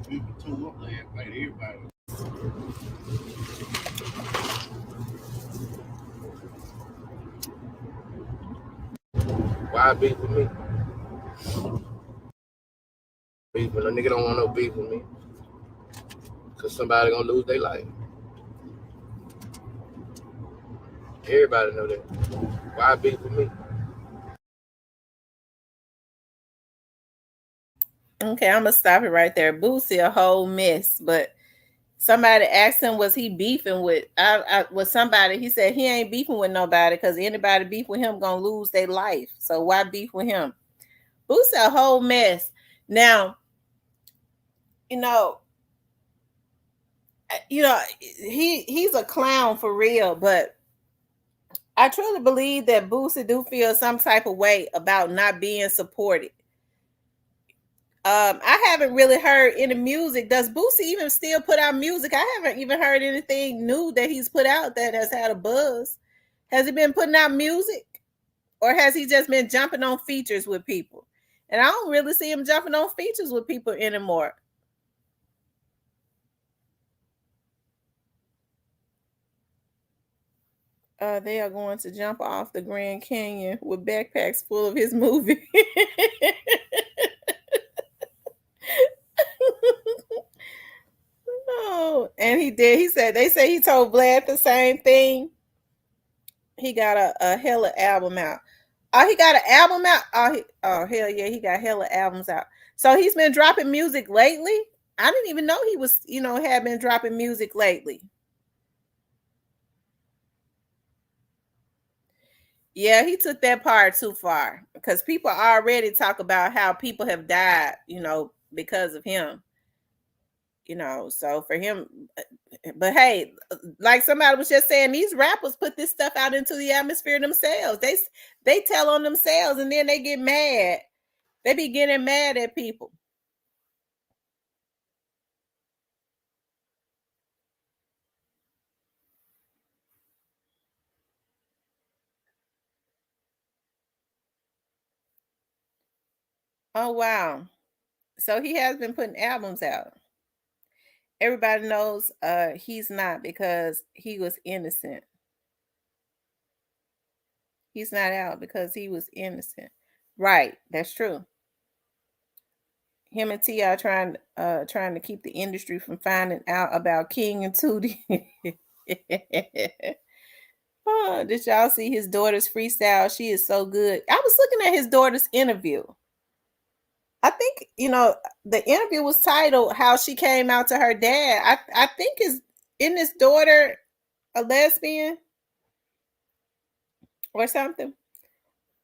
People tune up last night, everybody. Why beef with me? Beef with a nigga don't want no beef with me. Cause somebody gonna lose their life. Everybody know that. Why beef with me? Okay, I'm gonna stop it right there. Boosie a whole mess, but somebody asked him, was he beefing with with somebody? He said he ain't beefing with nobody because anybody beef with him gonna lose their life. So why beef with him? Boosie a whole mess. Now, you know, he's a clown for real, but I truly believe that Boosie do feel some type of way about not being supported. I haven't really heard any music. Does Boosie even still put out music? I haven't even heard anything new that he's put out that has had a buzz. Has he been putting out music, or has he just been jumping on features with people? And I don't really see him jumping on features with people anymore. They are going to jump off the Grand Canyon with backpacks full of his movie. Oh, and he did. He said they say he told Vlad the same thing. He got a hella album out. Oh, he got an album out. Oh hell yeah, he got hella albums out. So he's been dropping music lately. I didn't even know he was, had been dropping music lately. Yeah, he took that part too far because people already talk about how people have died, because of him. So for him, but hey, like somebody was just saying, these rappers put this stuff out into the atmosphere themselves. They tell on themselves and then they get mad. They be getting mad at people. Oh wow. So he has been putting albums out. Everybody knows he's not because he was innocent. He's not out because he was innocent. Right, that's true. Him and T are trying to keep the industry from finding out about King and Tootie. Oh, did y'all see his daughter's freestyle? She is so good. I was looking at his daughter's interview. I think, the interview was titled How She Came Out to Her Dad. I think isn't his daughter a lesbian or something?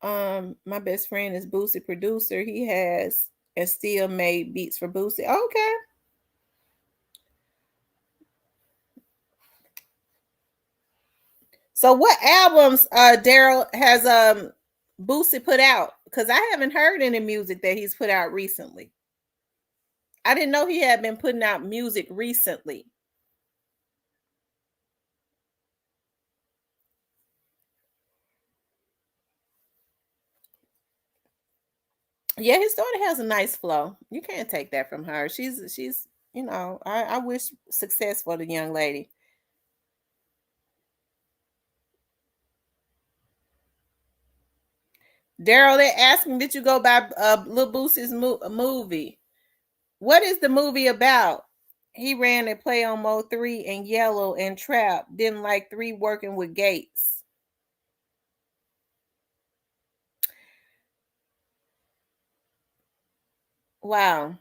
My best friend is Boosie producer. He has and still made beats for Boosie. Okay. So what albums Daryl has Boosie put out? Because I haven't heard any music that he's put out recently. I didn't know he had been putting out music recently. Yeah, his daughter has a nice flow. You can't take that from her. She's you know, I wish success for the young lady. Daryl, they asked me, did you go by Lil Boosie's movie? What is the movie about? He ran a play on Mo 3 and Yellow and Trap. Didn't like 3 working with Gates. Wow.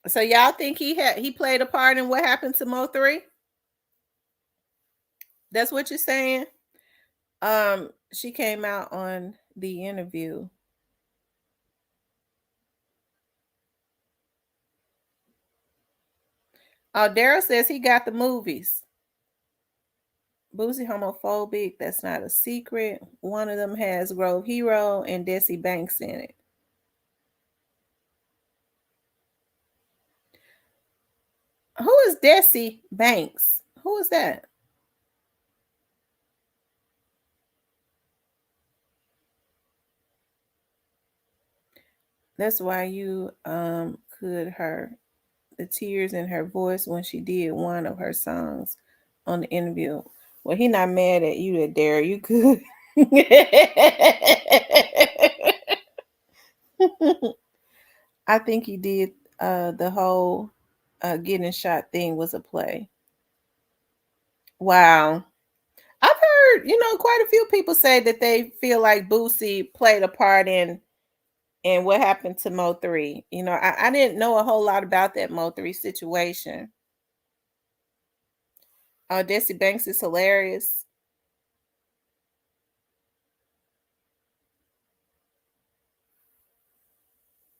So y'all think he played a part in what happened to Mo 3? That's what you're saying? She came out on the interview. Oh, Daryl says he got the movies. Boosie homophobic. That's not a secret. One of them has Grove Hero and Desi Banks in it. Who is Desi Banks? Who is that? That's why you could hear the tears in her voice when she did one of her songs on the interview. Well, he not mad at you, that Dare. You could. I think he did the whole getting shot thing was a play. Wow. I've heard, quite a few people say that they feel like Boosie played a part in what happened to Mo 3. I didn't know a whole lot about that Mo 3 situation. Oh, Desi Banks is hilarious.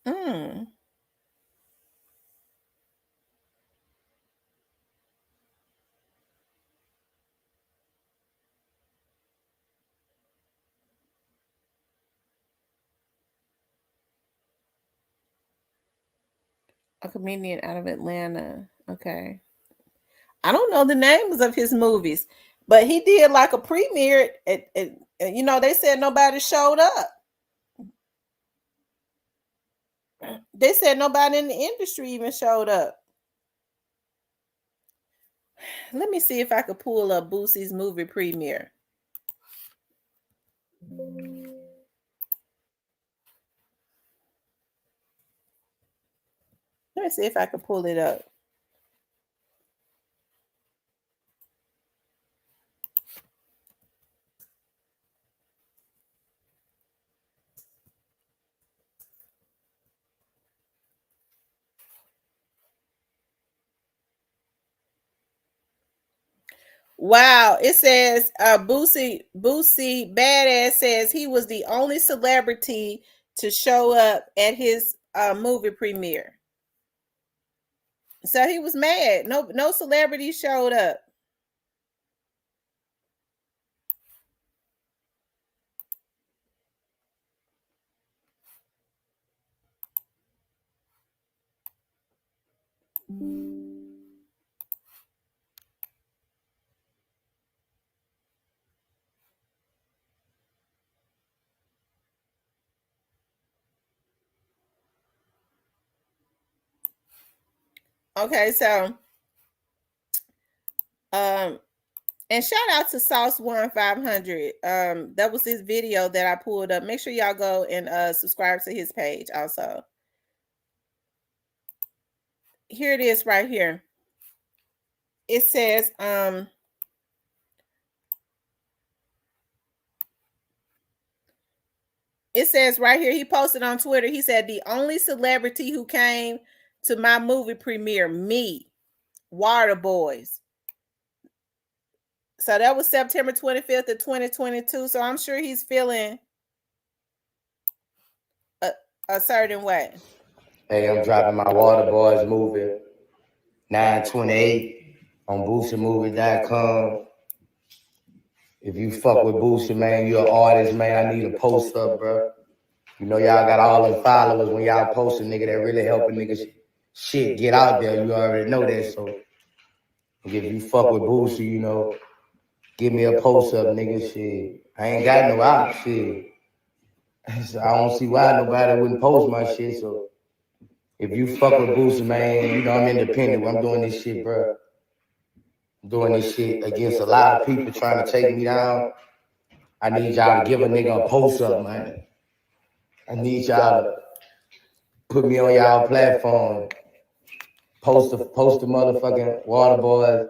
Mm. A comedian out of Atlanta. Okay. I don't know the names of his movies, but he did like a premiere. They said nobody showed up. They said nobody in the industry even showed up. Let me see if I could pull up Boosie's movie premiere. Let me see if I can pull it up. Wow, it says Boosie Badass says he was the only celebrity to show up at his movie premiere. So he was mad. No celebrity showed up. Okay, so and shout out to Sauce 1500. That was his video that I pulled up. Make sure y'all go and subscribe to his page also. Here it is right here. It says it says right here, he posted on Twitter, he said, the only celebrity who came to my movie premiere, me, Water Boys. So that was September 25th of 2022. So I'm sure he's feeling a certain way. Hey, I'm dropping my Water Boys movie 9/28 on BoosieMovie.com. If you fuck with Boosie, man, you an artist, man, I need a post up, bro. You know, y'all got all them followers when y'all post a nigga that really helping niggas shit get out there. You already know that. So if you fuck with Boosie, Give me a post up, nigga. Shit, I ain't got no op shit. So I don't see why nobody wouldn't post my shit. So if you fuck with Boosie, man, you know I'm independent. I'm doing this shit, bro. I'm doing this shit against a lot of people trying to take me down. I need y'all to give a nigga a post up, man. I need y'all to put me on y'all platform. Post the motherfucking water boys.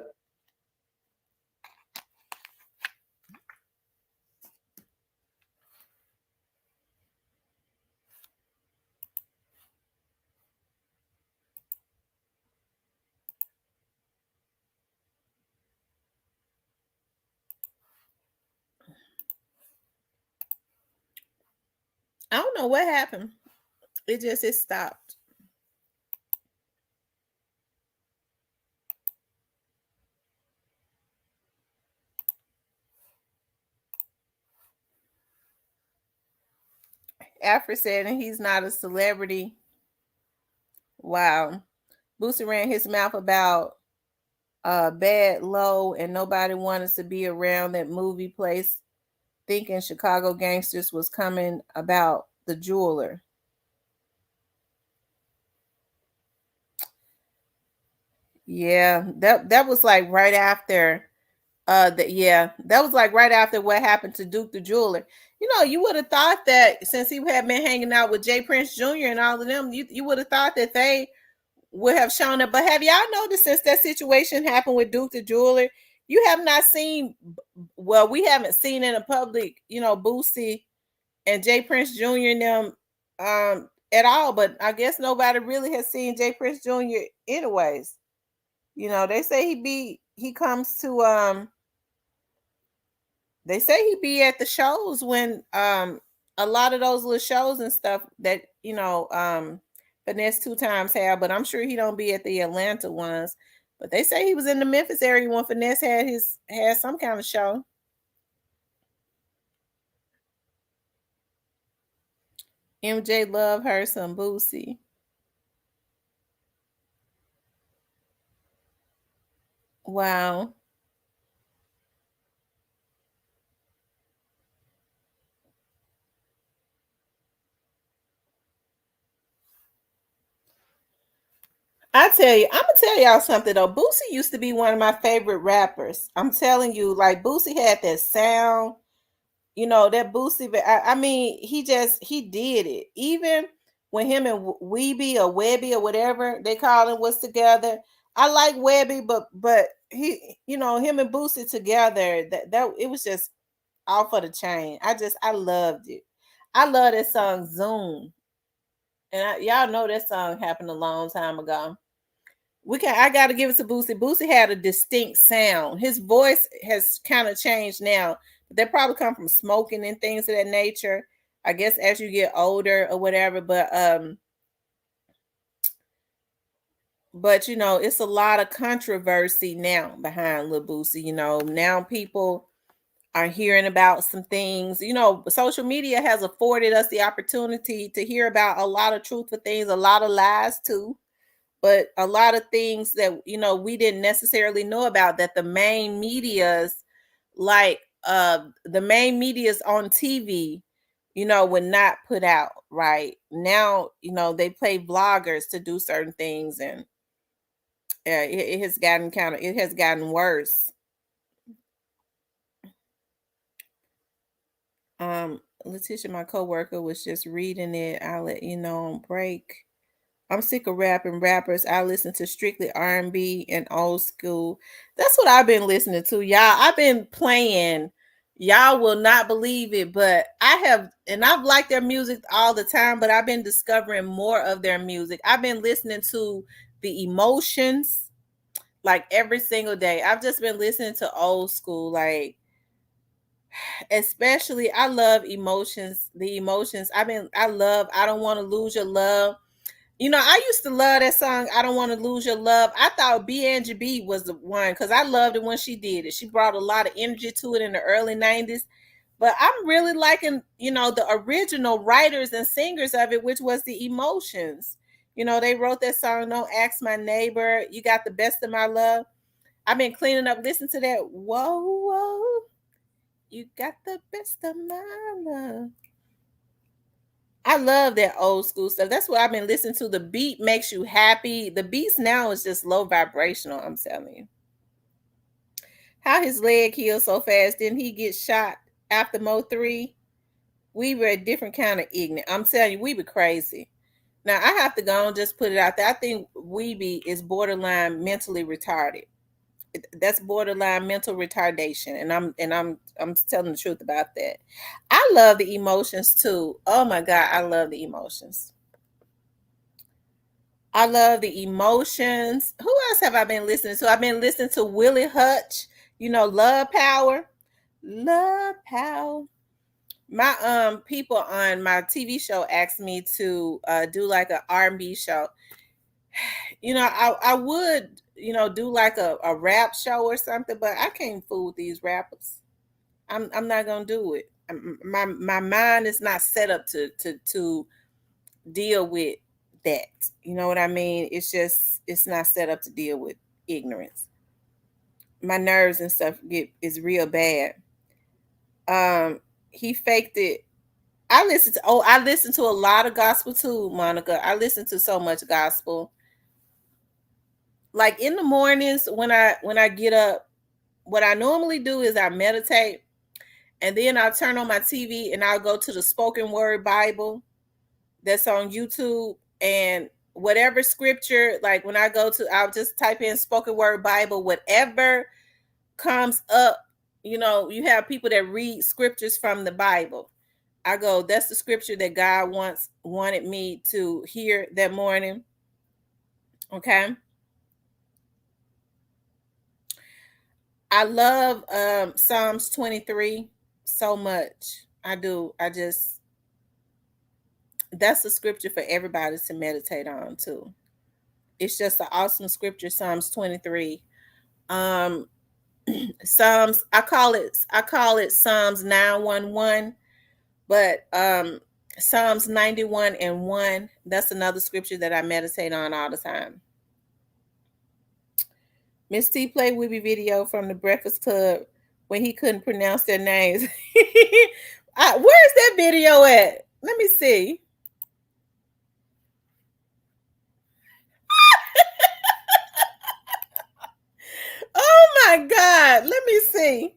I don't know what happened. It stopped. Alfred said, and he's not a celebrity. Wow. Boosie ran his mouth about Bad Low, and nobody wanted to be around that movie place thinking Chicago Gangsters was coming about the jeweler. Yeah, that was like right after that was like right after what happened to Duke the Jeweler. You know, you would have thought that since he had been hanging out with Jay Prince Jr. and all of them, you would have thought that they would have shown up. But have y'all noticed since that situation happened with Duke the Jeweler, you have not seen, well, we haven't seen in the public, you know, Boosie and Jay Prince Jr. and them at all. But I guess nobody really has seen Jay Prince Jr. anyways. You know, they say he comes to they say he be at the shows when a lot of those little shows and stuff that, you know, Finesse two times have, but I'm sure he don't be at the Atlanta ones. But they say he was in the Memphis area when Finesse had some kind of show. MJ love her some Boosie. Wow. I tell you, I'm gonna tell y'all something though. Boosie used to be one of my favorite rappers. I'm telling you, like Boosie had that sound, you know, that Boosie. But I mean, he did it. Even when him and Weeby or Webby or whatever they call him was together. I like Webby, but he, you know, him and Boosie together, that it was just off of the chain. I loved it. I love that song Zoom, and y'all know that song happened a long time ago. I gotta give it to Boosie. Boosie had a distinct sound. His voice has kind of changed now. They probably come from smoking and things of that nature. I guess as you get older or whatever, but you know, it's a lot of controversy now behind Lil Boosie. You know, now people are hearing about some things. You know, social media has afforded us the opportunity to hear about a lot of truthful things, a lot of lies too, but a lot of things that, you know, we didn't necessarily know about, that the main medias, like the main medias on TV, you know, would not put out. Right now, you know, they play vloggers to do certain things, and it has gotten worse. Letitia, my coworker, was just reading it. I'll let you know on break. I'm sick of rapping rappers. I listen to strictly R&B and old school. That's what I've been listening to, y'all. I've been playing. Y'all will not believe it, but I've liked their music all the time, but I've been discovering more of their music. I've been listening to the Emotions like every single day. I've just been listening to old school, like especially I love Emotions. The Emotions. I Don't Want to Lose Your Love. You know, I used to love that song, I Don't Want to Lose Your Love. I thought B. was the one because I loved it when she did it. She brought a lot of energy to it in the early 90s. But I'm really liking, you know, the original writers and singers of it, which was the Emotions. You know, they wrote that song, Don't Ask My Neighbor, You Got the Best of My Love. I've been cleaning up, listen to that. Whoa, whoa, You got the best of my love. I love that old school stuff. That's what I've been listening to. The beat makes you happy. The beats now is just low vibrational, I'm telling you. How his leg healed so fast. Didn't he get shot after Mo 3? We were a different kind of ignorant. I'm telling you, we were crazy. Now I have to go and just put it out there. I think Weeby is borderline mentally retarded. That's borderline mental retardation, and I'm telling the truth about that. I love the emotions too. Oh my god, I love the emotions. I love the emotions. Who else have I been listening to? I've been listening to Willie Hutch. You know, Love Power. Love Power. My people on my TV show asked me to do like an R&B show. You know, I would, you know, do like a rap show or something, but I can't fool with these rappers. I'm not gonna do it. My mind is not set up to deal with that. You know what I mean? It's not set up to deal with ignorance. My nerves and stuff is real bad. He faked it. I listen to a lot of gospel too, Monica. I listen to so much gospel. Like in the mornings when I get up, what I normally do is I meditate, and then I'll turn on my TV and I'll go to the spoken word Bible that's on YouTube, and whatever scripture, like when I go to, I'll just type in spoken word Bible, whatever comes up. You know, you have people that read scriptures from the Bible. I go, that's the scripture that God wanted me to hear that morning. Okay. I love Psalms 23 so much. I do. That's a scripture for everybody to meditate on too. It's just an awesome scripture, Psalms 23. Um Psalms, I call it Psalms 911, but Psalms 91 and 1, that's another scripture that I meditate on all the time. Miss T played with me video from the Breakfast Club when he couldn't pronounce their names. Where's that video at? Let me see. Oh my God. Let me see.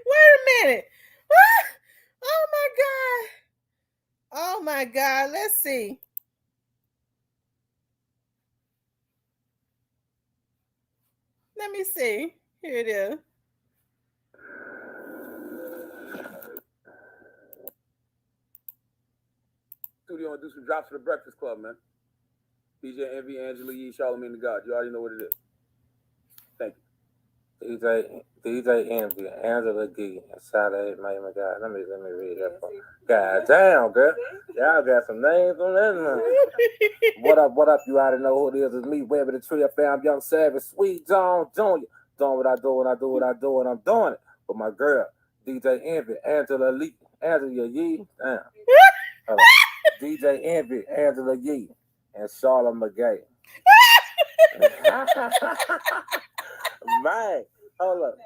Wait a minute. Oh my God. Oh my God. Let's see. Let me see. Here it is. Studio and do some drops for the Breakfast Club, man. DJ Envy, Angela Yee, Charlamagne the God. You already know what it is. Thank you. DJ Envy, Angela Yee, and Saturday, my God. Let me read that. God damn, girl. Y'all got some names on that. What up? You already know who it is. It's me, Webby the Tree. I found Young Savage, Sweet John Jr. Doing what I do, and I'm doing it. But my girl, DJ Envy, Angela Yee, damn. DJ Envy, Angela Yee, and Charlotte McGay. Man, hold up.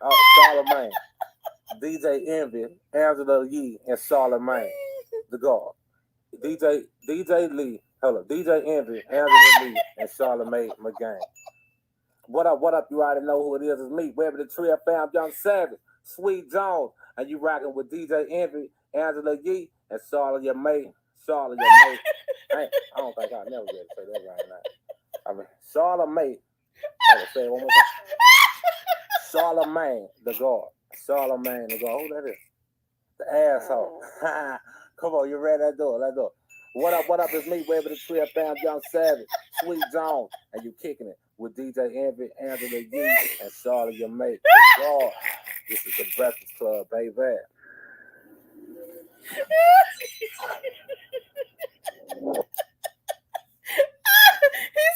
Oh, Charlamagne. DJ Envy, Angela Yee, and Charlamagne, the God. DJ Lee, hold up. DJ Envy, Angela Lee, and Charlamagne McGay. What up? You already know who it is. It's me, Webby the Tree. I found Young Savage, Sweet Jones, and you rocking with DJ Envy, Angela Yee, and Charlamagne. I don't think I'll never be able to say that right now. I mean, Charlamagne. I will say it one more time. Charlamagne, the God. Charlamagne, the God. Who that is? The asshole. Come on, you ready? Let's do it. What up? It's me, Webby the Tree. I found Young Savage, Sweet Jones, and you kicking it with DJ Envy, Angela Yee, and Charlamagne, the God. This is the Breakfast Club, baby. He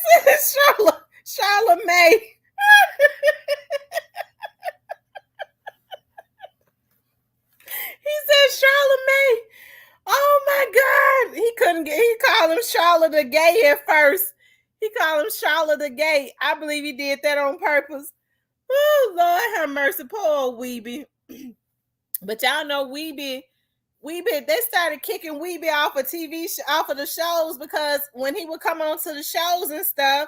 said Charlamagne. He said Charlamagne. Oh my God. He couldn't get. He called him Charlotte the Gay at first. He called him Charlotte the Gay. I believe he did that on purpose. Oh Lord have mercy, poor old Weeby. But y'all know Weeby, they started kicking Weeby off of off of the shows, because when he would come on to the shows and stuff,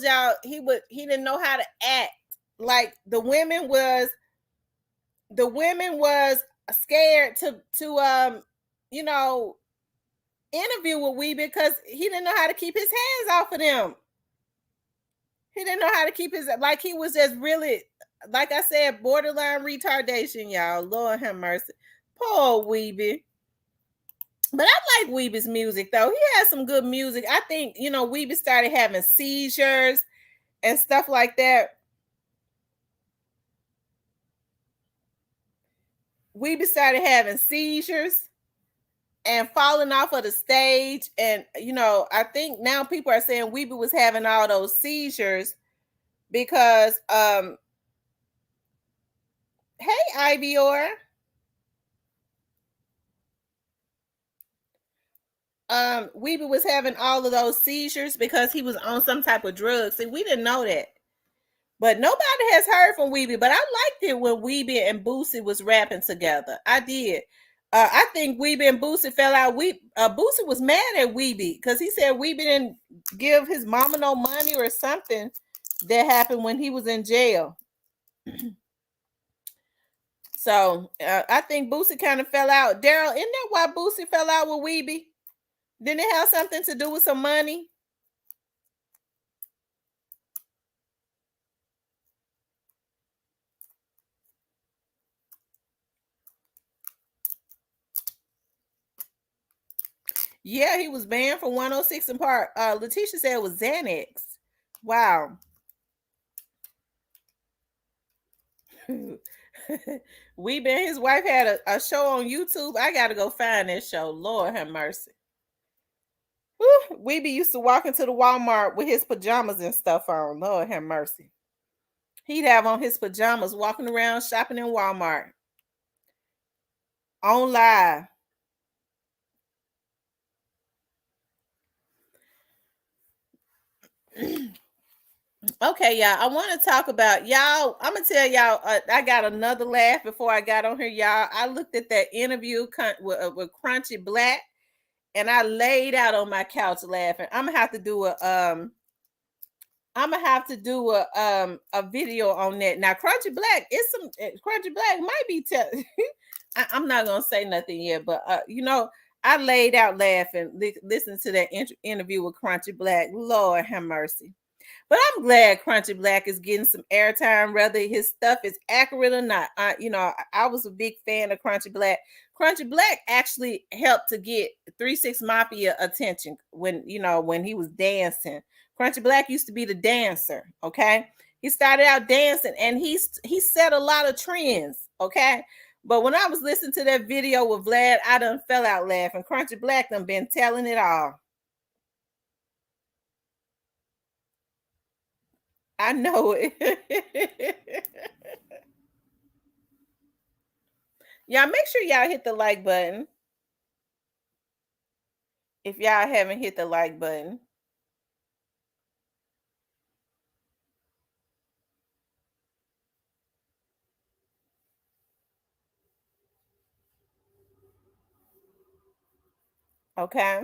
y'all, he didn't know how to act. Like the women was scared to interview with Weeby, because he didn't know how to keep his hands off of them. He didn't know how to keep he was just really, like I said, borderline retardation, y'all. Lord have mercy. Poor Weeby. But I like Weeby's music, though. He has some good music. I think, Weeby started having seizures and stuff like that. Weeby started having seizures and falling off of the stage. And, I think now people are saying Weeby was having all those seizures because, hey, Ivior. Weeby was having all of those seizures because he was on some type of drug. See, we didn't know that. But nobody has heard from Weeby. But I liked it when Weeby and Boosie was rapping together. I did. I think Weeby and Boosie fell out. Boosie was mad at Weeby because he said Weeby didn't give his mama no money or something that happened when he was in jail. So I think Boosie kind of fell out. Daryl, isn't that why Boosie fell out with Weeby? Didn't it have something to do with some money? Yeah, he was banned from 106 in Park. Letitia said it was Xanax. Wow. Weeby and his wife had a show on YouTube. I got to go find that show. Lord have mercy. Weeby used to walk into the Walmart with his pajamas and stuff on. Lord have mercy. He'd have on his pajamas walking around shopping in Walmart. On live. Okay, y'all. I want to talk about y'all. I'm gonna tell y'all. I got another laugh before I got on here, y'all. I looked at that interview with Crunchy Black, and I laid out on my couch laughing. I'm gonna have to do a video on that. Now, Crunchy Black might be I'm not gonna say nothing yet, but I laid out laughing, listen to that interview with Crunchy Black. Lord have mercy. But I'm glad Crunchy Black is getting some airtime, whether his stuff is accurate or not. I was a big fan of Crunchy Black. Crunchy Black actually helped to get 3 6 Mafia attention when he was dancing. Crunchy Black used to be the dancer, okay? He started out dancing, and he set a lot of trends, okay? But when I was listening to that video with Vlad, I done fell out laughing. Crunchy Black done been telling it all. I know it. Y'all make sure y'all hit the like button. If y'all haven't hit the like button. Okay.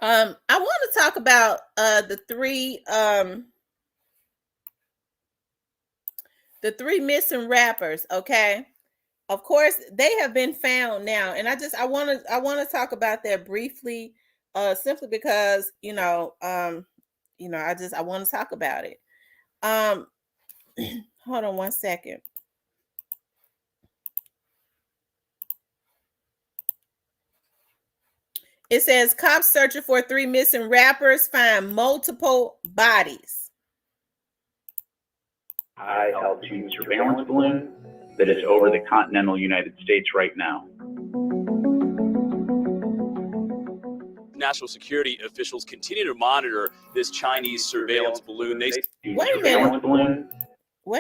I want to talk about the three missing rappers, okay? Of course, they have been found now, and I want to talk about that briefly, simply because I want to talk about it. Hold on one second. It says cops searching for 3 missing rappers find multiple bodies. High-altitude surveillance balloon that is over the continental United States right now. National security officials continue to monitor this Chinese surveillance balloon. Wait a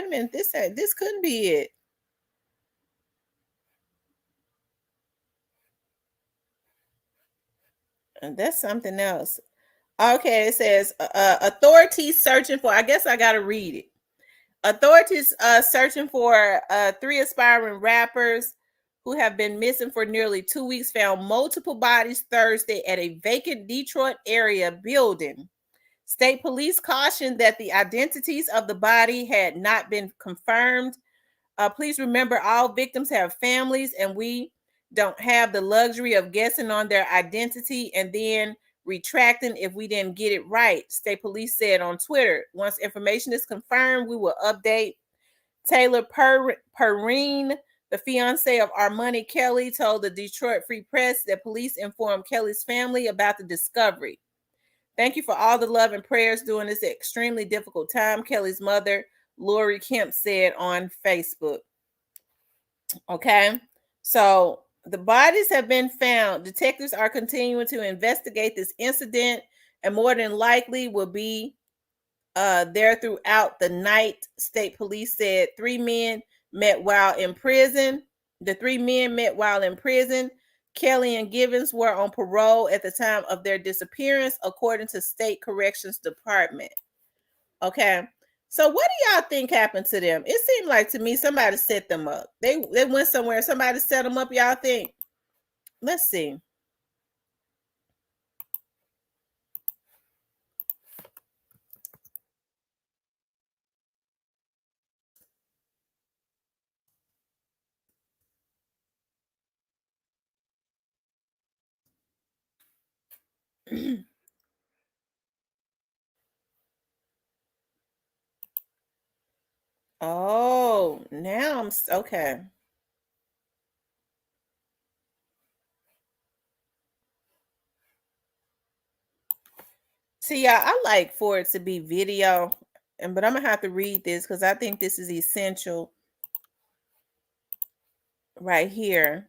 minute. This couldn't be it. And that's something else. Okay, it says authorities searching for. I guess I gotta read it. Authorities searching for 3 aspiring rappers who have been missing for nearly 2 weeks found multiple bodies Thursday at a vacant Detroit area building. State police cautioned that the identities of the body had not been confirmed. Please remember, all victims have families, and we don't have the luxury of guessing on their identity and then retracting if we didn't get it right, state police said on Twitter. Once information is confirmed, we will update. Taylor Perrine, the fiance of Armani Kelly, told the Detroit Free Press that police informed Kelly's family about the discovery. Thank you for all the love and prayers during this extremely difficult time, Kelly's mother, Lori Kemp, said on Facebook. Okay, so the bodies have been found. Detectives are continuing to investigate this incident and more than likely will be there throughout the night, state police said. 3 men met while in prison. The 3 men met while in prison. Kelly and Givens were on parole at the time of their disappearance, according to State Corrections Department. Okay. So what do y'all think happened to them? It seemed like to me somebody set them up. They went somewhere. Somebody set them up, y'all think? Let's see. Oh, now I'm okay. See, y'all, I like for it to be video, but I'm gonna have to read this because I think this is essential right here.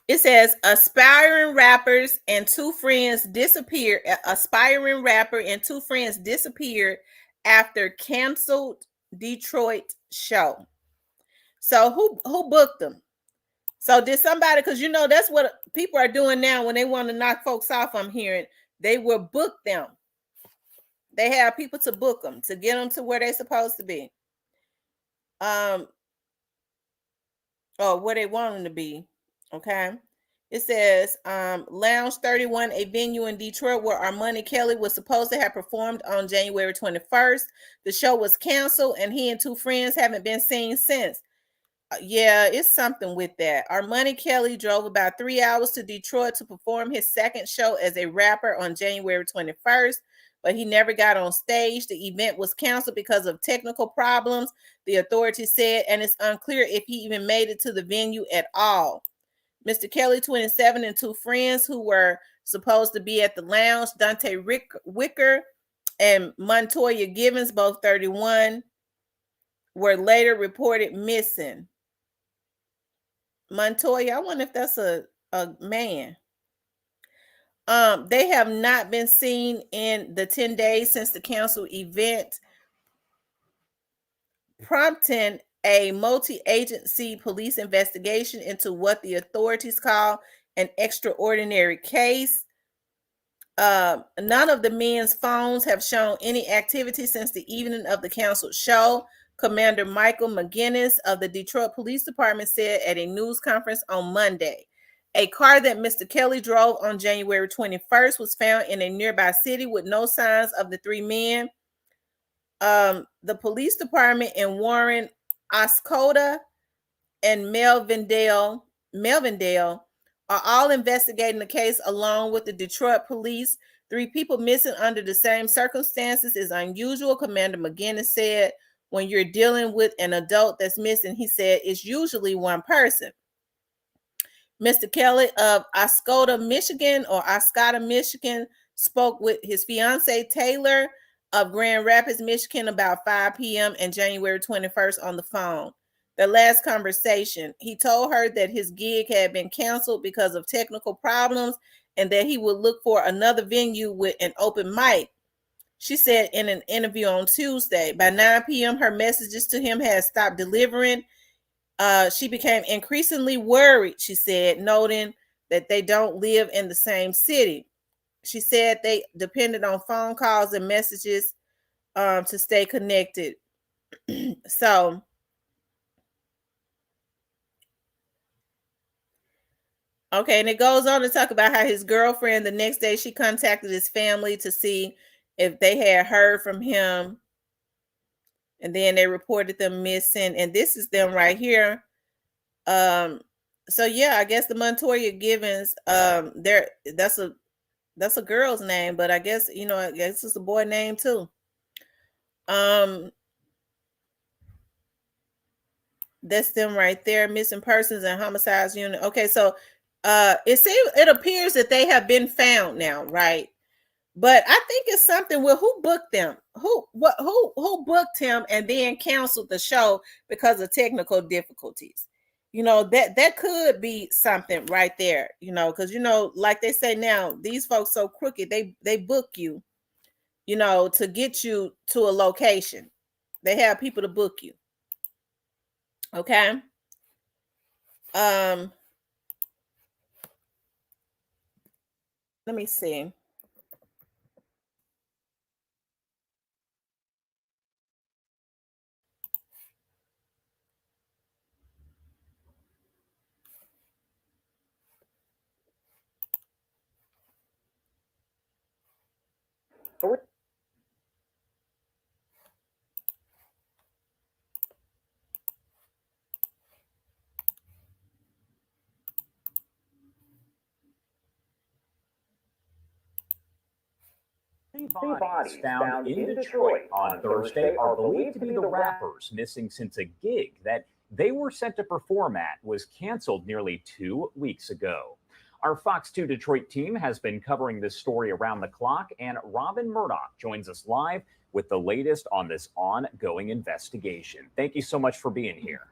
It says aspiring rappers and 2 friends disappeared. Aspiring rapper and 2 friends disappeared after canceled Detroit show. So who booked them? So did somebody, because you know that's what people are doing now when they want to knock folks off, I'm hearing. They will book them. They have people to book them to get them to where they're supposed to be. Or where they want them to be. Okay. It says Lounge 31, a venue in Detroit where Armani Kelly was supposed to have performed on January 21st. The show was canceled and he and 2 friends haven't been seen since. Yeah, it's something with that. Armani Kelly drove about 3 hours to Detroit to perform his second show as a rapper on January 21st, but he never got on stage. The event was canceled because of technical problems, the authorities said, and it's unclear if he even made it to the venue at all. Mr. Kelly, 27, and 2 friends who were supposed to be at the lounge, Dante Wicker and Montoya Givens, both 31, were later reported missing. Montoya, I wonder if that's a man. They have not been seen in the 10 days since the canceled event, prompting a multi-agency police investigation into what the authorities call an extraordinary case. None of the men's phones have shown any activity since the evening of the canceled show. Commander Michael McGinnis of the Detroit Police Department said at a news conference on Monday. A car that Mr. Kelly drove on January 21st was found in a nearby city with no signs of the 3 men. The police department in Warren, Oscoda, and Melvindale are all investigating the case along with the Detroit police. 3 people missing under the same circumstances is unusual, Commander McGinnis said. When you're dealing with an adult that's missing, he said, it's usually one person. Mr. Kelly of Oscoda, Michigan, spoke with his fiancee Taylor of Grand Rapids, Michigan, about 5 p.m. and January 21st on the phone. Their last conversation, he told her that his gig had been canceled because of technical problems and that he would look for another venue with an open mic. She said in an interview on Tuesday, by 9 p.m., her messages to him had stopped delivering. She became increasingly worried, she said, noting that they don't live in the same city. She said they depended on phone calls and messages to stay connected. So, okay, and it goes on to talk about how his girlfriend, the next day, she contacted his family to see if they had heard from him. And then they reported them missing. And this is them right here. So yeah, I guess the Montoya Givens, that's a girl's name, but I guess, I guess it's a boy name too. That's them right there, missing persons and homicides unit. Okay, so it appears that they have been found now, right? But I think it's something with who booked them, who booked him and then canceled the show because of technical difficulties. That could be something right there. Because like they say now, these folks so crooked, they book you, to get you to a location. They have people to book you. Okay. Let me see. Three bodies found in Detroit on Thursday are believed to be the rappers missing since a gig that they were set to perform at was canceled nearly 2 weeks ago. Our Fox 2 Detroit team has been covering this story around the clock, and Robin Murdoch joins us live with the latest on this ongoing investigation. Thank you so much for being here.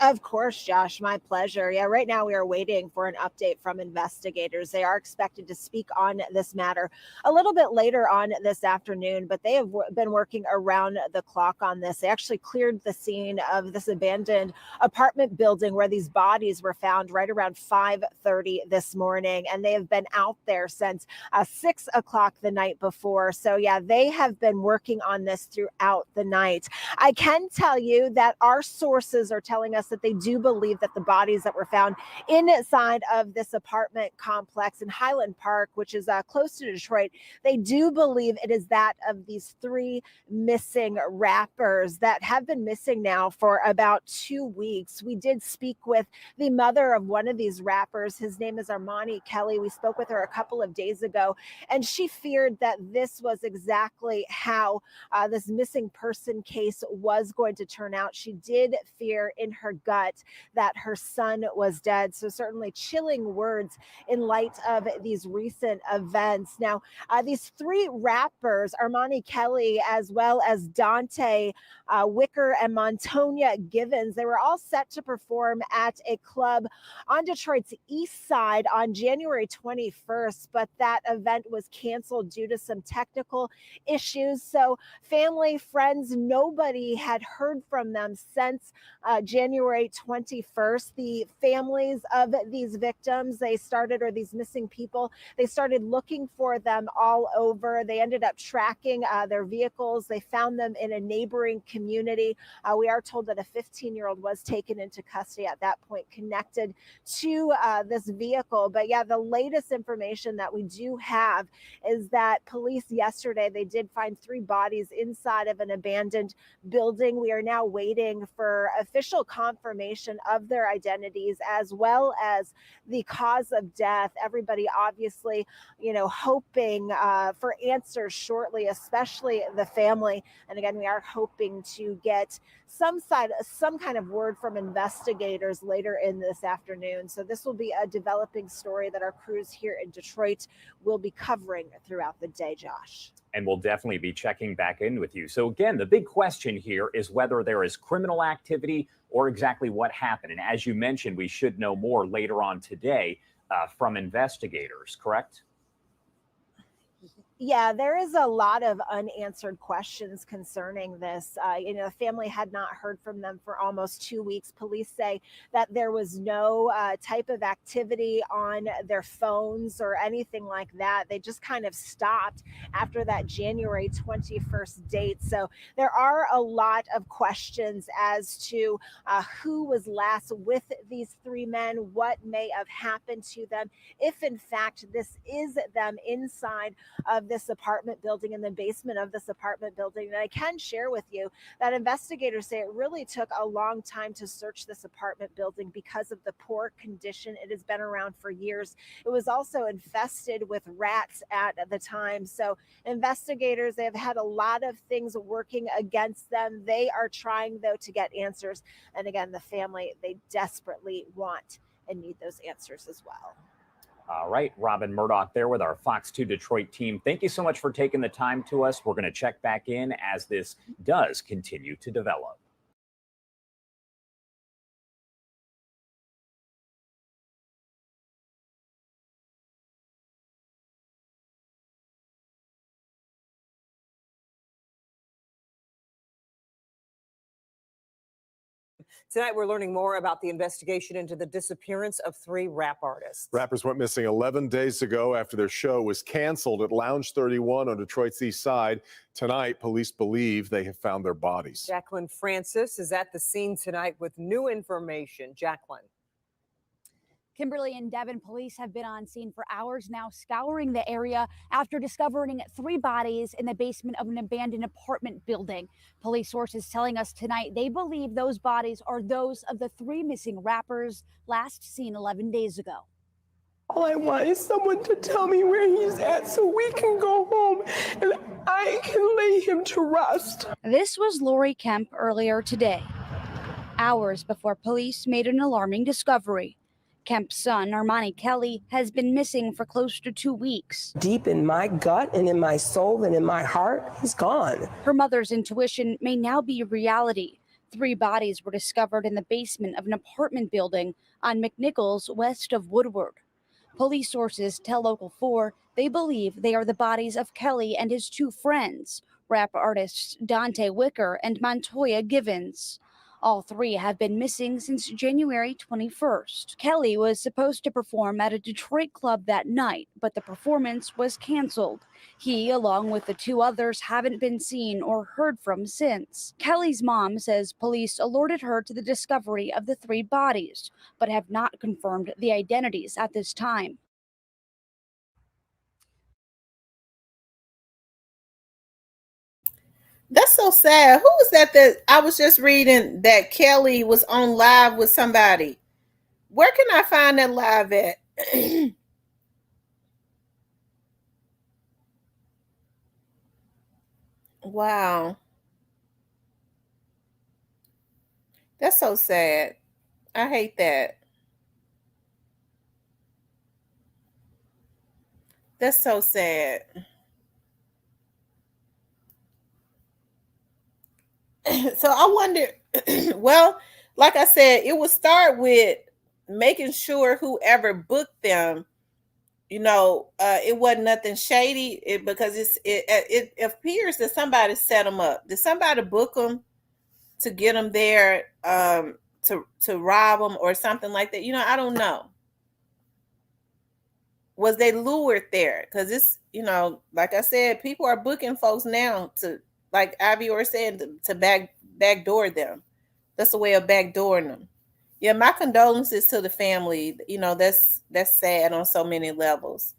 Of course, Josh, my pleasure. Yeah, right now we are waiting for an update from investigators. They are expected to speak on this matter a little bit later on this afternoon, but they have been working around the clock on this. They actually cleared the scene of this abandoned apartment building where these bodies were found right around 5:30 this morning, and they have been out there since 6 o'clock the night before. So yeah, they have been working on this throughout the night. I can tell you that our sources are telling us that they do believe that the bodies that were found inside of this apartment complex in Highland Park, which is close to Detroit, they do believe it is that of these 3 missing rappers that have been missing now for about 2 weeks. We did speak with the mother of one of these rappers. His name is Armani Kelly. We spoke with her a couple of days ago, and she feared that this was exactly how this missing person case was going to turn out. She did fear in her gut that her son was dead. So certainly chilling words in light of these recent events. Now, these 3 rappers, Armani Kelly, as well as Dante Wicker and Montoya Givens, they were all set to perform at a club on Detroit's east side on January 21st, but that event was canceled due to some technical issues. So family, friends, nobody had heard from them since January 21st. The families of these victims, these missing people, they started looking for them all over. They ended up tracking their vehicles. They found them in a neighboring community. We are told that a 15-year-old was taken into custody at that point, connected to this vehicle. But yeah, the latest information that we do have is that police yesterday, they did find 3 bodies inside of an abandoned building. We are now waiting for official confirmation of their identities as well as the cause of death. Everybody obviously, hoping for answers shortly, especially the family. And again, we are hoping to get some kind of word from investigators later in this afternoon. So this will be a developing story that our crews here in Detroit will be covering throughout the day, Josh. And we'll definitely be checking back in with you. So again, the big question here is whether there is criminal activity or exactly what happened. And as you mentioned, we should know more later on today from investigators, correct? Yeah, there is a lot of unanswered questions concerning this. The family had not heard from them for almost 2 weeks. Police say that there was no type of activity on their phones or anything like that. They just kind of stopped after that January 21st date. So there are a lot of questions as to who was last with these three men, what may have happened to them, if in fact this is them inside of this apartment building, in the basement of this apartment building. And I can share with you that investigators say it really took a long time to search this apartment building because of the poor condition. It has been around for years. It was also infested with rats at the time. So investigators, they have had a lot of things working against them. They are trying, though, to get answers. And again, the family, they desperately want and need those answers as well. All right, Robin Murdoch there with our Fox 2 Detroit team. Thank you so much for taking the time to us. We're going to check back in as this does continue to develop. Tonight, we're learning more about the investigation into the disappearance of 3 rap artists. Rappers went missing 11 days ago after their show was canceled at Lounge 31 on Detroit's east side. Tonight, police believe they have found their bodies. Jacqueline Francis is at the scene tonight with new information. Jacqueline. Kimberly and Devon police have been on scene for hours now, scouring the area after discovering 3 bodies in the basement of an abandoned apartment building. Police sources telling us tonight they believe those bodies are those of the 3 missing rappers last seen 11 days ago. All I want is someone to tell me where he's at so we can go home and I can lay him to rest. This was Lori Kemp earlier today, hours before police made an alarming discovery. Kemp's son, Armani Kelly, has been missing for close to 2 weeks. Deep in my gut and in my soul and in my heart, he's gone. Her mother's intuition may now be reality. 3 bodies were discovered in the basement of an apartment building on McNichols west of Woodward. Police sources tell Local 4 they believe they are the bodies of Kelly and his 2 friends, rap artists Dante Wicker and Montoya Givens. All 3 have been missing since January 21st. Kelly was supposed to perform at a Detroit club that night, but the performance was canceled. He, along with the 2 others, haven't been seen or heard from since. Kelly's mom says police alerted her to the discovery of the 3 bodies, but have not confirmed the identities at this time. That's so sad. Who was that I was just reading that Kelly was on live with somebody? Where can I find that live at? Wow. That's so sad. I hate that. That's so sad. So I wonder, well, like I said, it would start with making sure whoever booked them, it wasn't nothing shady, because it appears that somebody set them up. Did somebody book them to get them there, to rob them or something like that? I don't know. Was they lured there? Because it's, like I said, people are booking folks now to, like Avior said, to backdoor them. That's a way of backdooring them. Yeah, my condolences to the family. That's sad on so many levels.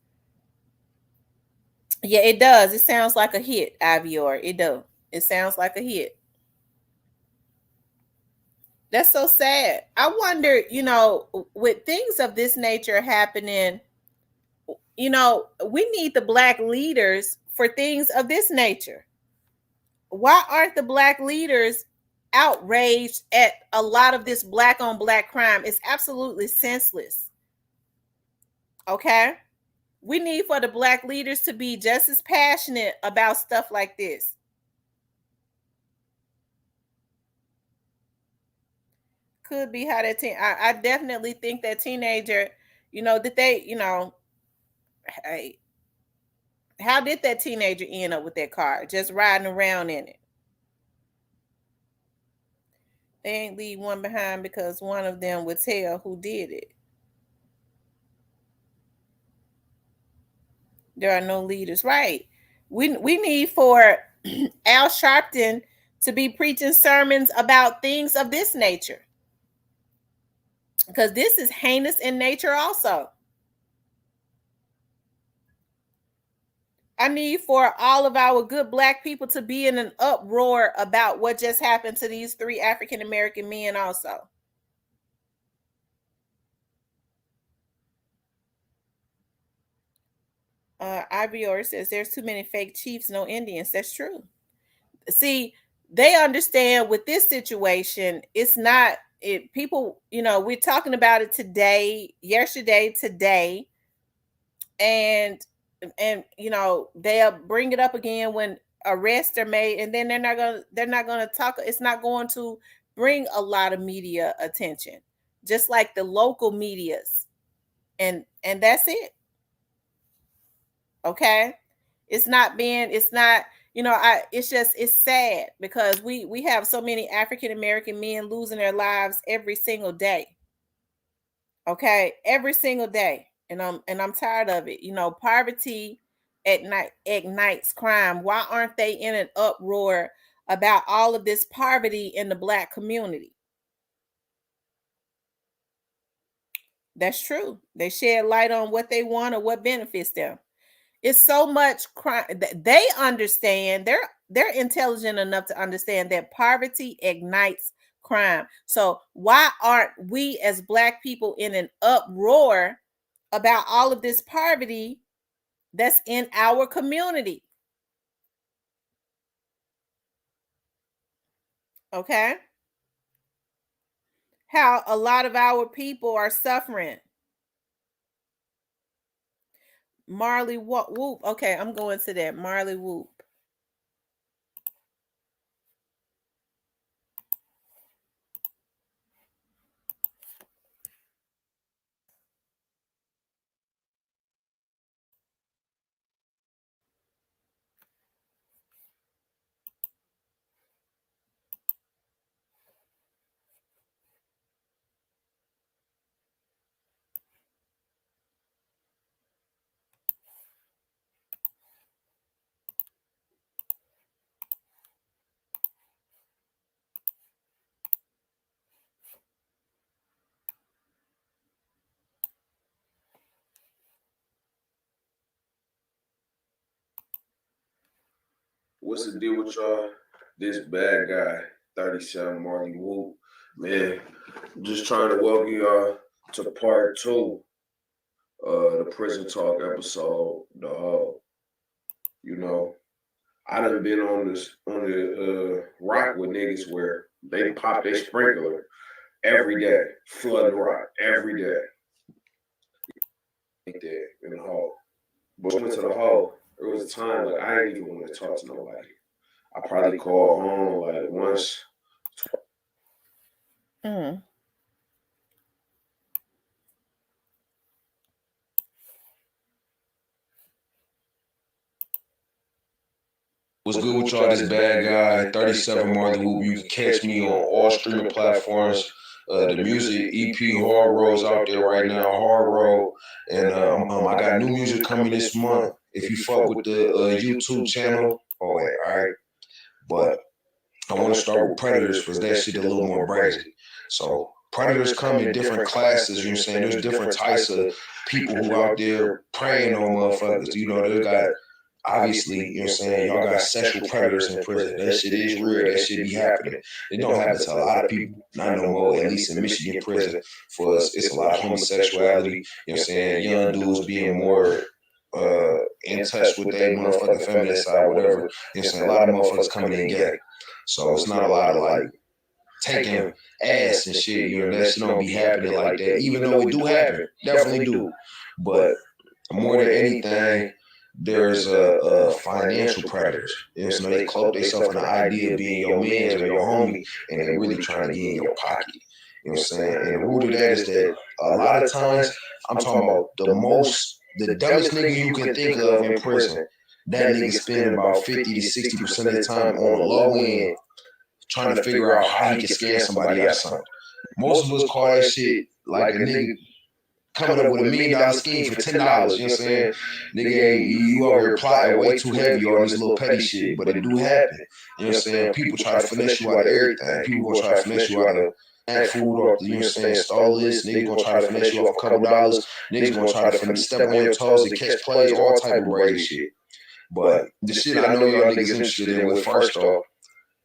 Yeah, it does. It sounds like a hit, Avior. It does. It sounds like a hit. That's so sad. I wonder, with things of this nature happening, we need the Black leaders for things of this nature. Why aren't the Black leaders outraged at a lot of this Black on Black crime? It's absolutely senseless. Okay? We need for the Black leaders to be just as passionate about stuff like this. Could be how that I definitely think that teenager, that they, hey, How did that teenager end up with that car? Just riding around in it. They ain't leave one behind because one of them would tell who did it. There are no leaders, right? We need for Al Sharpton to be preaching sermons about things of this nature, because this is heinous in nature also. I need for all of our good Black people to be in an uproar about what just happened to these 3 African American men also. IBR says there's too many fake chiefs, no Indians. That's true. See, they understand with this situation, it's not it. People, we're talking about it today, yesterday, today, and they'll bring it up again when arrests are made, and then they're not gonna talk. It's not going to bring a lot of media attention, just like the local medias, and that's it. Okay, it's not, it's sad because we have so many African American men losing their lives every single day. Okay, every single day, and I'm tired of it. Poverty ignites crime. Why aren't they in an uproar about all of this poverty in the Black community? That's true. They shed light on what they want or what benefits them. It's so much crime. They understand. They're intelligent enough to understand that poverty ignites crime. So why aren't we as Black people in an uproar about all of this poverty that's in our community? Okay. How a lot of our people are suffering. Marley Whoop. Okay, I'm going to that. Marley Whoop. What's the deal with y'all? This bad guy, 37 Marley Woo. Man, just trying to welcome y'all to part 2 the prison talk episode, the whole. I done been on the rock with niggas where they pop their sprinkler every day, flood the rock every day. Like that in the hole. But went to the hole. There was a time like I ain't even want to talk to nobody. I probably called home like once. What's good with y'all? This bad guy, 37 Marley Whoop. You can catch me on all streaming platforms. The music EP Hard Road's out there right now, Hard Road. And I got new music coming this month. If you fuck with the YouTube channel, all right. But I want to start with Predators because that shit a little more brazy. So Predators come in different classes, you know what I'm saying? There's different types of people who out there preying on motherfuckers. They got, obviously, you know what I'm saying, y'all got sexual predators in prison. That shit is real. That shit be happening. It don't happen to a lot of people, not no more, at least in Michigan prison. For us, it's a lot of homosexuality, you know what I'm saying, young dudes being more in touch with their motherfucking feminine side, whatever. You know what I'm saying, a lot of motherfuckers coming in gay. So it's not a lot of like taking ass and shit, that shit don't be happening like that. Even though it do happen, definitely do. But more than anything, there's financial predators. So they cloak themselves in the idea of being your man or your homie, and they really trying to get in your pocket. You know what I'm saying? And the root of that is that a lot of times, I'm talking about the dumbest nigga you can think of in prison that nigga spend about 50 to 60% of the time on the low end trying to figure out how he can scam somebody out of something. Most of us call that shit like a nigga coming up with $1 million scheme for $10. You know what I'm saying? Nigga, ain't you over here plotting way too heavy on this little petty shit, but it do happen. You know what I'm saying? People try to finesse you out of everything. People gonna try to finesse you out of snack food off the, you know what I'm saying, stole list. Niggas gonna try to finesse you off a couple dollars. Niggas gonna try to step on your toes and catch plays, all type of crazy shit. But the shit I know y'all niggas interested in was first off,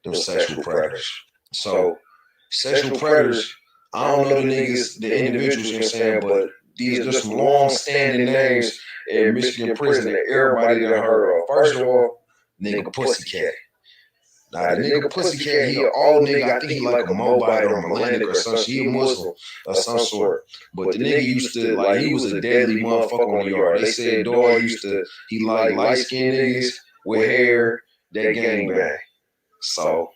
them sexual predators. So sexual predators, I don't know the niggas, the individuals, you know what I'm saying, but there's some long-standing names in Michigan prison that everybody done heard of. First of all, nigga Pussycat. Now, the nigga Pussycat, he an old nigga. I think he like a Moabite or Melanic or something. He a Muslim of some sort. But the nigga used to, like, he was a deadly motherfucker on the yard. They said dog used to, he like light-skinned niggas with hair that gangbang. So,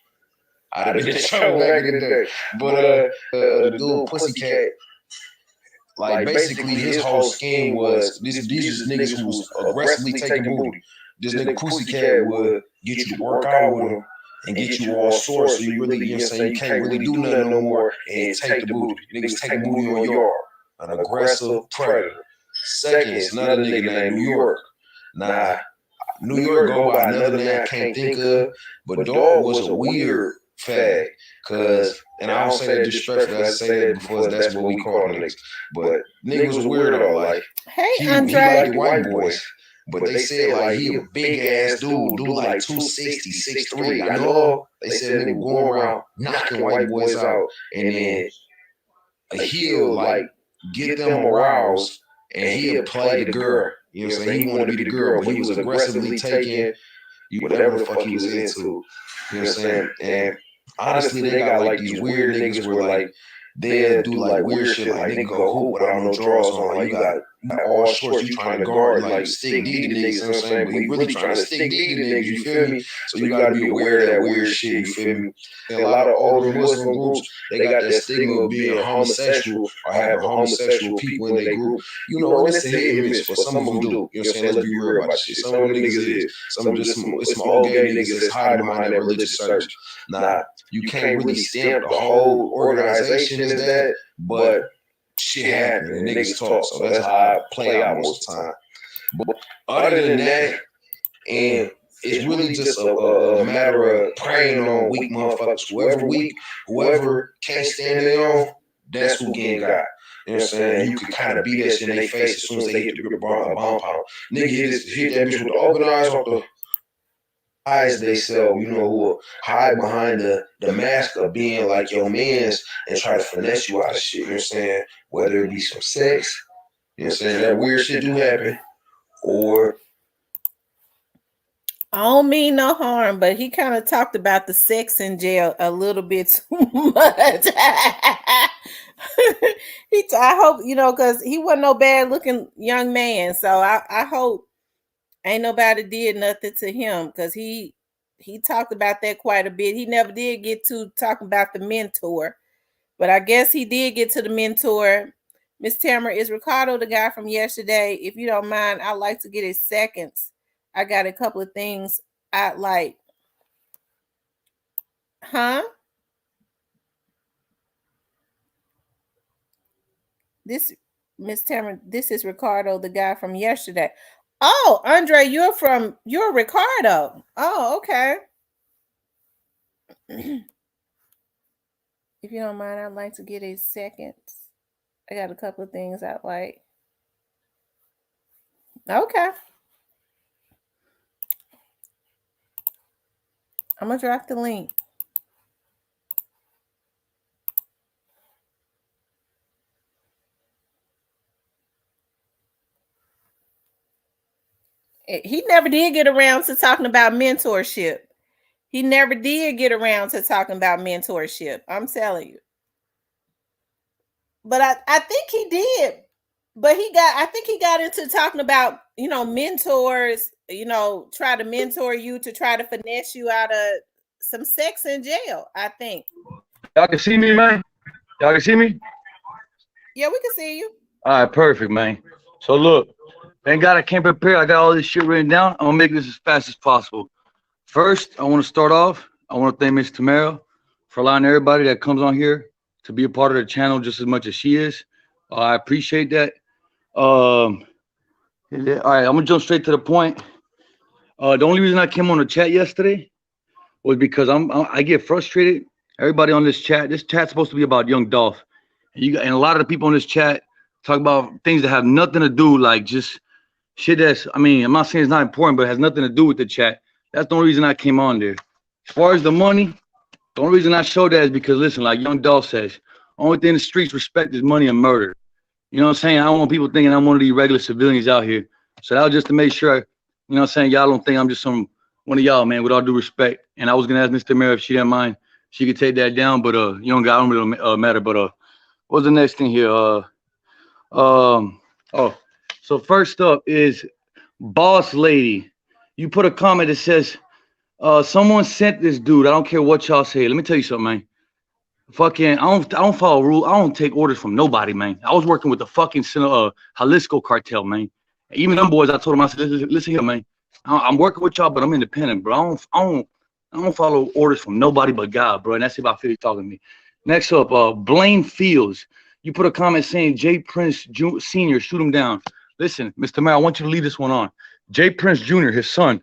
I'd have been in trouble back in the day. But the dude Pussycat, like basically his whole scheme was these niggas who was aggressively taking booty. This nigga Pussycat would get you to work out with him and get you all sore so you really, you know what I'm saying, you can't really do nothing no more and take the booty. Niggas take booty on yard. An aggressive predator. Second is another nigga named New York. Now, New York go by another name I can't think of, but dog was a weird fag. Cause, and I don't say that disrespectfully, I say that because that's what we call niggas. But niggas was weirdo, like he liked the white boys. But they said like he a big ass dude like 260, 6'3". I know they said nigga going around knocking white boys out, and then he'll like get them aroused and he'll play the girl. You know what I'm saying? He wanted to be the girl, but he was aggressively taking whatever the fuck he was into. You know what I'm saying? And honestly, they got like these weird niggas where like they'll do like weird shit, like nigga go hoop without no drawers on. Like you got all shorts, you trying to guard, like stick D to niggas, you know what I'm saying? But he really trying to stick D to niggas, you feel me? So you gotta be aware of that weird shit, you feel me? And a lot of older Muslim groups, they got that stigma of being homosexual or having homosexual people in their group. You know, and it's a hit and miss, but some of them do. You know what I'm saying? Let's be real about this shit. Some of them niggas is. Some just it's some old gay niggas that's hiding behind that religious surge. Nah, you can't really stamp the whole organization as that, but shit happen and niggas talk. So that's how I play out most of the time. But other than that, and it's really just a matter of preying on weak motherfuckers. Whoever can't stand their own, that's who getting got. You know what I'm saying? You can kind of beat that shit in their face as soon as they hit the bomb pound. Nigga hit that bitch with the open eyes off the eyes they sell, you know, who will hide behind the mask of being like your mans and try to finesse you out of shit, you know what I'm saying? Whether it be some sex, you know what I'm saying, that weird shit do happen, or I don't mean no harm, but he kind of talked about the sex in jail a little bit too much. I hope, you know, because he wasn't no bad looking young man. So I hope ain't nobody did nothing to him, because he talked about that quite a bit. He never did get to talking about the mentor, but I guess he did get to the mentor. Miss Tamara, is Ricardo the guy from yesterday? If you don't mind, I'd like to get his seconds. I got a couple of things I'd like. Huh? This, Miss Tamara, this is Ricardo, the guy from yesterday. Oh, Andre, you're Ricardo. Oh, okay. If you don't mind, I'd like to get a second. I got a couple of things I'd like. Okay. I'm going to drop the link. He never did get around to talking about mentorship. He never did get around to talking about mentorship. I'm telling you. But I think he did. But I think he got into talking about, you know, mentors, you know, try to mentor you to try to finesse you out of some sex in jail, I think. Y'all can see me, man? Y'all can see me? Yeah, we can see you. All right, perfect, man. So look, Thank God I came prepared. I got all this shit written down. I'm gonna make this as fast as possible. First, I want to start off. I want to thank Miss Tamara for allowing everybody that comes on here to be a part of the channel just as much as she is. I appreciate that. All right, I'm gonna jump straight to the point. The only reason I came on the chat yesterday was because I get frustrated. Everybody on this chat's supposed to be about Young Dolph. And a lot of the people on this chat talk about things that have nothing to do, like just shit that's, I mean, I'm not saying it's not important, but it has nothing to do with the chat. That's the only reason I came on there. As far as the money, the only reason I showed that is because, listen, like Young Dolph says, only thing the streets respect is money and murder. You know what I'm saying? I don't want people thinking I'm one of these regular civilians out here. So that was just to make sure, you know what I'm saying, y'all don't think I'm just one of y'all, man, with all due respect. And I was going to ask Mr. Mayor if she didn't mind, she could take that down, but you don't got, I don't really matter. But what's the next thing here? So first up is Boss Lady. You put a comment that says, someone sent this dude. I don't care what y'all say. Let me tell you something, man. Fucking, I don't follow rules. I don't take orders from nobody, man. I was working with the fucking Jalisco cartel, man. Even them boys, I told them, I said, listen here, man. I'm working with y'all, but I'm independent, bro. I don't follow orders from nobody but God, bro. And that's about 50 talking to me. Next up, Blaine Fields. You put a comment saying Jay Prince Sr. shoot him down. Listen, Mr. Mayor, I want you to leave this one on. Jay Prince Jr., his son.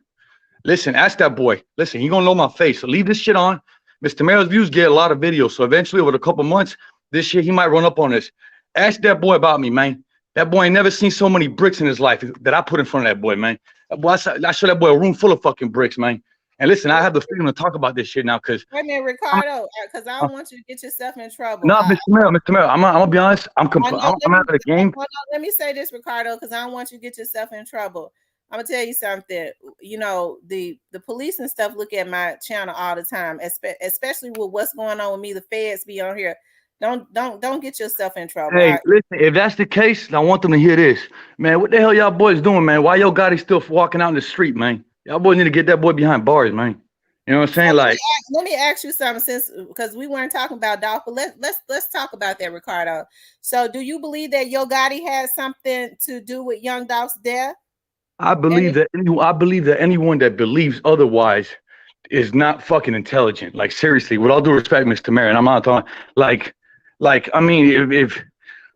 Listen, ask that boy. Listen, he gonna know my face. So leave this shit on. Mr. Mayor's views get a lot of videos. So eventually, over a couple months, this year, he might run up on this. Ask that boy about me, man. That boy ain't never seen so many bricks in his life that I put in front of that boy, man. That boy, I show that boy a room full of fucking bricks, man. And listen, I have the freedom to talk about this shit now, because wait a minute, Ricardo, because I don't want you to get yourself in trouble. No, Mr. Mayor, I'm gonna be honest. I'm out of the game. Let me say this, Ricardo, because I don't want you to get yourself in trouble. I'm gonna tell you something. You know, the police and stuff look at my channel all the time, especially with what's going on with me. The feds be on here. Don't get yourself in trouble. Hey, listen, if that's the case, I want them to hear this, man. What the hell y'all boys doing, man? Why your Gotti still walking out in the street, man? Y'all boys need to get that boy behind bars, man. You know what I'm saying? So let me ask you something, since because we weren't talking about Dolph, but let's talk about that, Ricardo. So, do you believe that Yo Gotti had something to do with Young Dolph's death? I believe that anyone that believes otherwise is not fucking intelligent. Like, seriously, with all due respect, Mr. Mayor, and I'm not talking like I mean, if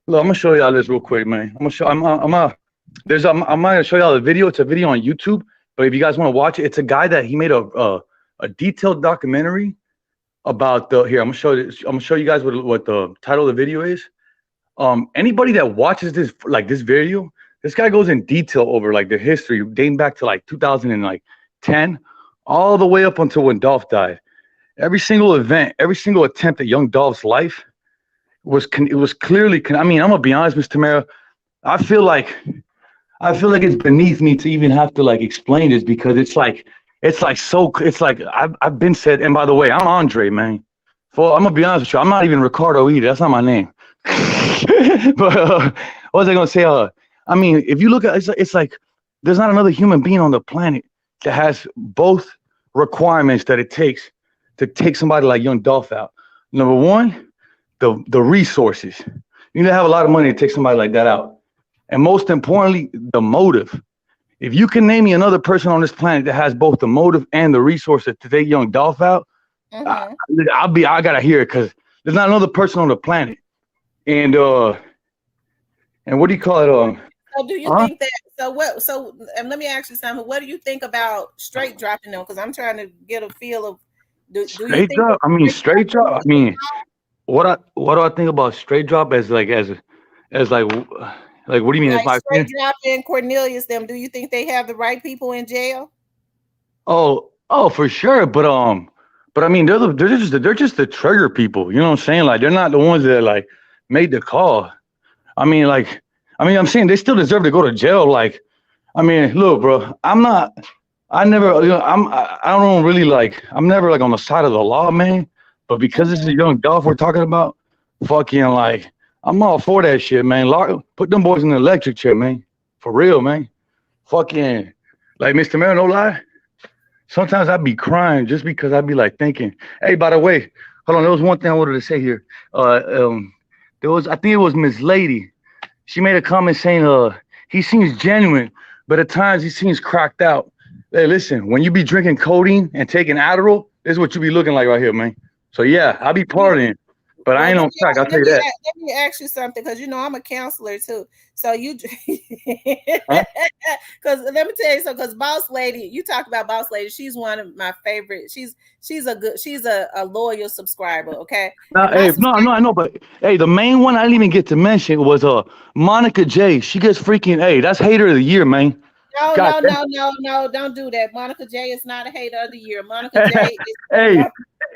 look, I'm gonna show y'all this real quick, man. I'm gonna show y'all the video. It's a video on YouTube, but if you guys want to watch it, it's a guy that he made a detailed documentary about here. I'm gonna show you guys what the title of the video is. Anybody that watches this video, this guy goes in detail over like the history dating back to like 2010 all the way up until when Dolph died. Every single event, every single attempt at Young Dolph's life was clearly. I mean, I'm gonna be honest, Mr. Mayor. I feel like it's beneath me to even have to like explain this, because it's like I've been said. And by the way, I'm Andre, man. I'm gonna be honest with you. I'm not even Ricardo either. That's not my name. But what was I gonna say? I mean, if you look at it's like there's not another human being on the planet that has both requirements that it takes to take somebody like Young Dolph out. Number one, the resources. You need to have a lot of money to take somebody like that out. And most importantly, the motive. If you can name me another person on this planet that has both the motive and the resources to take Young Dolph out, I gotta hear it, because there's not another person on the planet. And what do you call it? So do you think that? So let me ask you something. What do you think about straight dropping them? Because I'm trying to get a feel of. Straight drop. I mean, straight drop. I mean, what do I think about straight drop as like what do you mean? Like straight dropping Cornelius them. Do you think they have the right people in jail? Oh, for sure. But I mean, they're just the trigger people. You know what I'm saying? Like, they're not the ones that like made the call. I'm saying they still deserve to go to jail. Like, I mean, look, bro, I'm never like on the side of the law, man. But because this is Young Dolph we're talking about, fucking like, I'm all for that shit, man. Put them boys in the electric chair, man. For real, man. Fucking, like, Mr. Mayor, no lie. Sometimes I'd be crying just because I'd be like thinking, hey, by the way, hold on, there was one thing I wanted to say here. I think it was Miss Lady. She made a comment saying, he seems genuine, but at times he seems cracked out. Hey, listen, when you be drinking codeine and taking Adderall, this is what you be looking like right here, man. So yeah, I be partying, but I ain't on crack. I'll tell you that. Let me ask you something, because you know I'm a counselor too. So you, Huh? because let me tell you something. Because Boss Lady, you talk about Boss Lady. She's one of my favorite. She's a loyal subscriber. Okay. No, And my hey, no, I know, but hey, the main one I didn't even get to mention was Monica J. She gets freaking that's hater of the year, man. No, God no, don't do that. Monica J is not a hater of the year. Monica J is hey,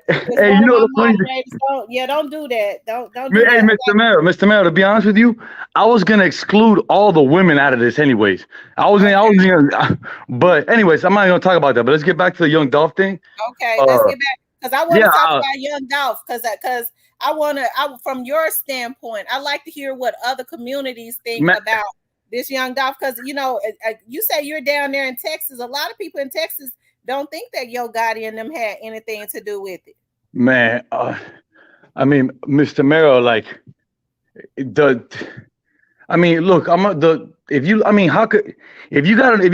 hey, one you of know my the funny thing? moderators. Don't do that. Don't do Hey, that. Mr. Mayor, to be honest with you, I was gonna exclude all the women out of this, anyways. I was gonna, but anyways, I'm not gonna talk about that. But let's get back to the Young Dolph thing. Okay, let's get back, because I want to talk Yeah, about Young Dolph, because from your standpoint, I like to hear what other communities think man, about this Young Dolph, because you say you're down there in Texas. A lot of people in Texas don't think that Yo Gotti and them had anything to do with it. man. I mean, Mr. Mayor, like I mean, look, if you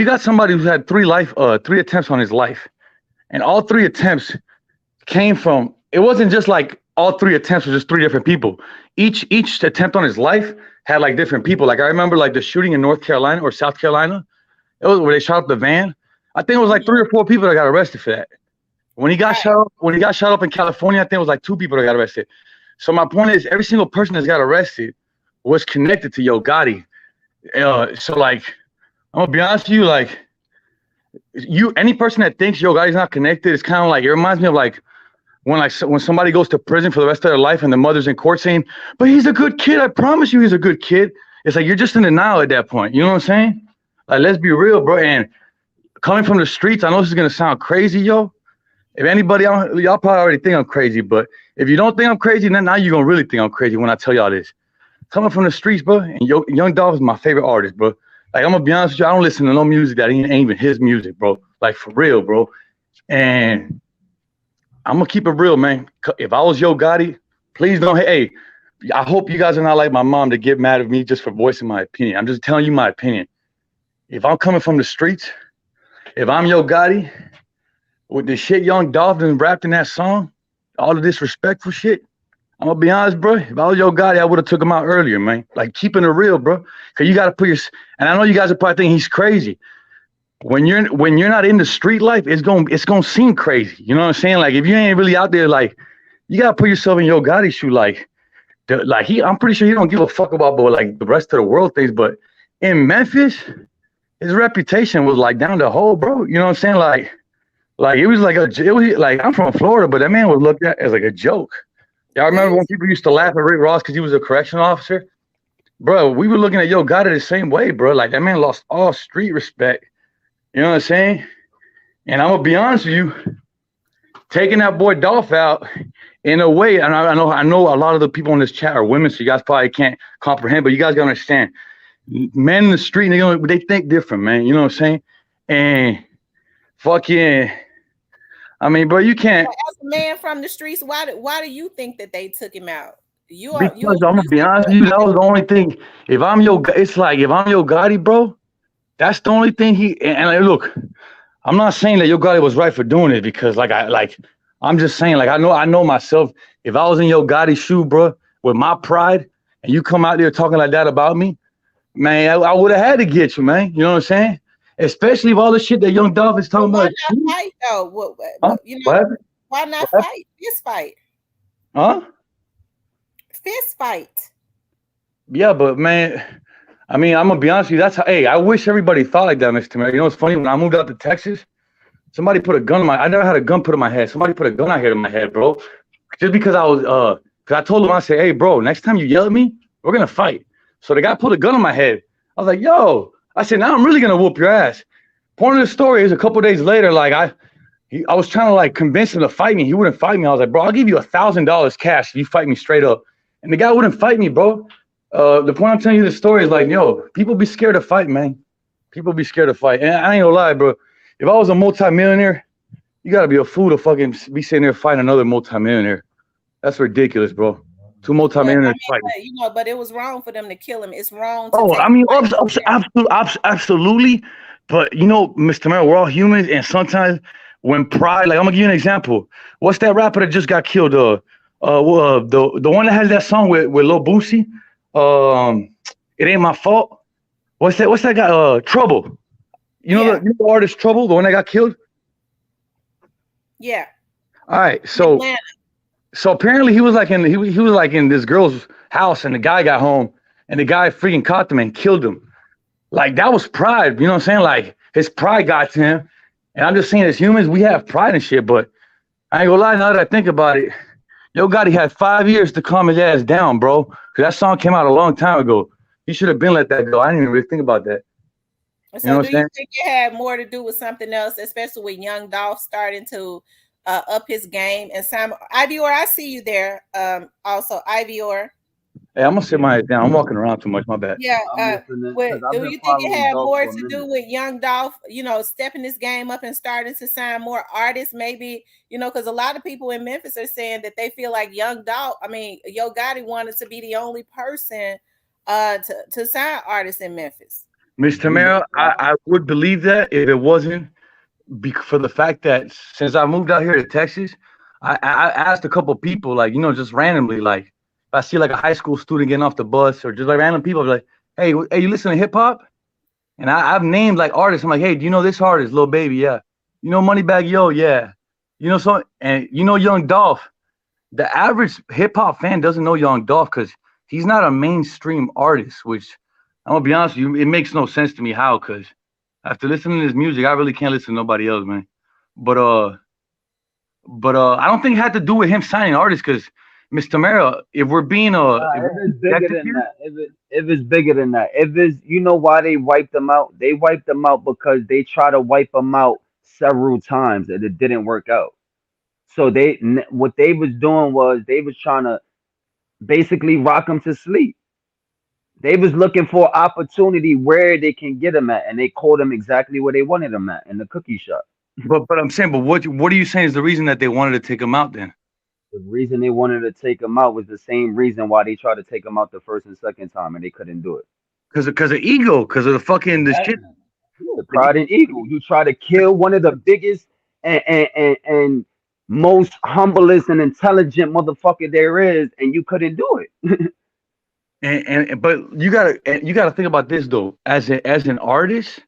got somebody who's had three attempts on his life, and all three attempts came from, it wasn't just like all three attempts were just three different people. Each attempt on his life had like different people. Like I remember like the shooting in North Carolina or South Carolina. It was where they shot up the van. I think it was like 3 or 4 people that got arrested for that. When he got shot up in California, I think it was like 2 people that got arrested. So my point is, every single person that's got arrested was connected to Yo Gotti. So like, I'm gonna be honest with you, like any person that thinks Yo Gotti's not connected, it's kind of like, it reminds me of like when somebody goes to prison for the rest of their life and the mother's in court saying, but he's a good kid. I promise you he's a good kid. It's like, you're just in denial at that point. You know what I'm saying? Like, let's be real, bro. And coming from the streets, I know this is going to sound crazy, yo. If anybody, y'all probably already think I'm crazy, but if you don't think I'm crazy, then now you're going to really think I'm crazy when I tell y'all this. Coming from the streets, bro, and Young Dolph is my favorite artist, bro. Like, I'm going to be honest with you, I don't listen to no music that ain't even his music, bro. Like, for real, bro. And I'm gonna keep it real, man. If I was Yo Gotti, please don't. Hey, I hope you guys are not like my mom to get mad at me just for voicing my opinion. I'm just telling you my opinion. If I'm coming from the streets, if I'm Yo Gotti, with the shit Young Dolph and rapped in that song, all the disrespectful shit, I'm gonna be honest, bro. If I was Yo Gotti, I would have took him out earlier, man. Like, keeping it real, bro. Cause you gotta put your. And I know you guys are probably thinking he's crazy. When you're not in the street life, it's gonna seem crazy. You know what I'm saying? Like, if you ain't really out there, like, you gotta put yourself in Yo Gotti's shoe. I'm pretty sure he don't give a fuck about like the rest of the world things. But in Memphis, his reputation was like down the hole, bro. You know what I'm saying? Like it was like I'm from Florida, but that man was looked at as like a joke. Y'all remember when people used to laugh at Rick Ross because he was a correctional officer? Bro, we were looking at Yo Gotti the same way, bro. Like, that man lost all street respect. You know what I'm saying? And I'm gonna be honest with you, taking that boy Dolph out in a way, and I know a lot of the people in this chat are women, so you guys probably can't comprehend, but you guys gotta understand. Men in the street, they think different, man. You know what I'm saying? And fucking, I mean, bro, you can't. As a man from the streets, why do you think that they took him out? Because I'm gonna be honest with you, that was the only thing. It's like if I'm Yo Gotti, bro, that's the only thing and look, I'm not saying that Yo Gotti was right for doing it, because I'm just saying, like, I know myself. If I was in Yo Gotti's shoe, bro, with my pride, and you come out there talking like that about me, man, I would have had to get you, man. You know what I'm saying? Especially if all the shit that Young Dolph is talking about. Why not fight though? Why not fight? Fist fight. Huh? Fist fight. Yeah, but man, I mean, I'm gonna be honest with you. Hey, I wish everybody thought like that, Mr. Mayor. You know what's funny? When I moved out to Texas, somebody put a gun I never had a gun put in my head. Somebody put a gun out here in my head, bro. Just because because I told him, I said, hey, bro, next time you yell at me, we're gonna fight. So the guy put a gun in my head. I was like, yo, I said, now I'm really gonna whoop your ass. Point of the story is, a couple days later, like I was trying to like convince him to fight me. He wouldn't fight me. I was like, bro, I'll give you $1,000 cash if you fight me straight up. And the guy wouldn't fight me, bro. The point I'm telling you this story is like, yo, people be scared to fight, man. People be scared to fight. And I ain't gonna lie, bro. If I was a multimillionaire, you gotta be a fool to fucking be sitting there fighting another multimillionaire. That's ridiculous, bro. Two But I multimillionaires mean, fighting. but, you know, but it was wrong for them to kill him. It's wrong to Oh, take I mean, his life away. absolutely. But you know, Mr. Merrill, we're all humans, and sometimes when pride, like I'm gonna give you an example. What's that rapper that just got killed? The one that has that song with Lil Boosie. It ain't my fault. What's that guy? Trouble. You know the artist Trouble, the one that got killed. Yeah. All right, In so Atlanta. apparently he was like in this girl's house, and the guy got home, and the guy freaking caught them and killed him. Like that was pride, you know what I'm saying? Like his pride got to him. And I'm just saying, as humans, we have pride and shit. But I ain't gonna lie, now that I think about it, Yo Gotti had 5 years to calm his ass down, bro. Because that song came out a long time ago. He should have been let that go. I didn't even really think about that. So You know what do I'm you saying? think it had more to do with something else, especially with Young Dolph starting to up his game? And Sam Ivior, I see you there. Also, Ivior. Hey, I'm gonna sit my head down. I'm walking around too much. My bad. Yeah. I'm listening because I've Do been you think it following had Dolph more for a to do minute. with Young Dolph, you know, stepping his game up and starting to sign more artists? Maybe, you know, because a lot of people in Memphis are saying that they feel like Young Dolph, Yo Gotti wanted to be the only person to sign artists in Memphis. Mr. Mayor, I would believe that if it wasn't for the fact that since I moved out here to Texas, I asked a couple people, like, you know, just randomly, like, if I see like a high school student getting off the bus or just like random people, I'll be like, hey, you listen to hip hop? And I've named like artists. I'm like, hey, do you know this artist, Lil Baby? Yeah. You know Moneybagg Yo? Yeah. You know, so, and you know Young Dolph. The average hip hop fan doesn't know Young Dolph because he's not a mainstream artist, which I'm gonna be honest with you, it makes no sense to me how, because after listening to his music, I really can't listen to nobody else, man. But I don't think it had to do with him signing artists, because Mr. Mera, if we're being Nah, if it's bigger than that. If it's bigger than that. If it's, you know why they wiped them out? They wiped them out because they tried to wipe them out several times and it didn't work out. So what they was doing was they was trying to basically rock them to sleep. They was looking for opportunity where they can get them at, and they called them exactly where they wanted them at, in the cookie shop. But I'm saying, but what are you saying is the reason that they wanted to take him out then? The reason they wanted to take him out was the same reason why they tried to take him out the first and second time, and they couldn't do it. Because of ego, because of the fucking the shit. Yeah, pride and ego. You try to kill one of the biggest and most humblest and intelligent motherfucker there is, and you couldn't do it. But you gotta think about this though. As an artist,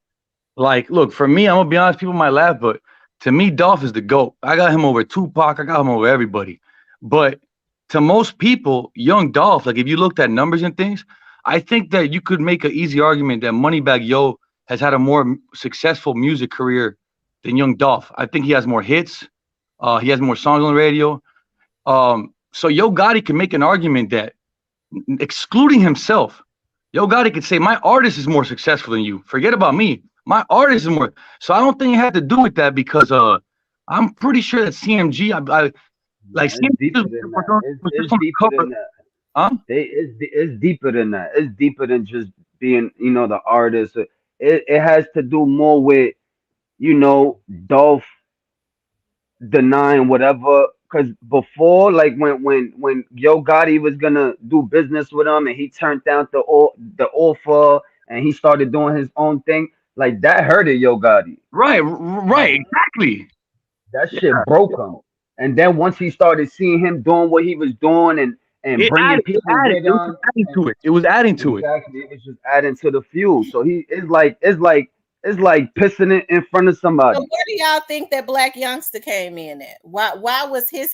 like, look, for me, I'm gonna be honest, people might laugh, but to me, Dolph is the GOAT. I got him over Tupac, I got him over everybody. But to most people, Young Dolph, like if you looked at numbers and things, I think that you could make an easy argument that Moneybagg Yo has had a more successful music career than Young Dolph. I think he has more hits. He has more songs on the radio. So Yo Gotti can make an argument that, excluding himself, Yo Gotti could say, my artist is more successful than you. Forget about me. My artist is more. So I don't think it had to do with that, because I'm pretty sure that CMG, like It's CMG deeper was than was that. just It's on the deeper cover. than that. Huh? It's deeper than that. It's deeper than just being, you know, the artist. It has to do more with, you know, Dolph denying whatever. Because before, like when Yo Gotti was gonna do business with him, and he turned down the offer, and he started doing his own thing, like that hurted Yo Gotti. Right, exactly. That shit broke him. And then once he started seeing him doing what he was doing and It bringing added, it people added, with it was him, adding to it. It was adding to it. exactly, it was just adding to the fuel. So it's like pissing it in front of So somebody. where do y'all think that Black Youngster came in at? Why was he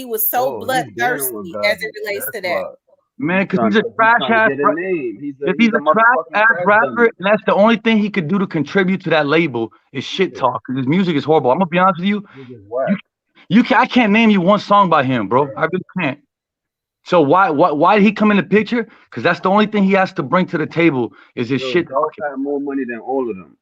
was so Oh, he's dealing with bloodthirsty as it God. relates That's to that? why. Man, He's because trying he's a to he's trash trying to ass. get a name. If He's he's a a trash motherfucking ass crash rapper, dummy. and that's the only thing he could do to contribute to that label is shit Yeah, talk. Because his music is horrible. I'm gonna be honest with you. he's just whack. I can't name you one song by him, bro. I really can't. So why did he come in the picture? Because that's the only thing he has to bring to the table is his Yo, shit Dolph talking. had more money than all of them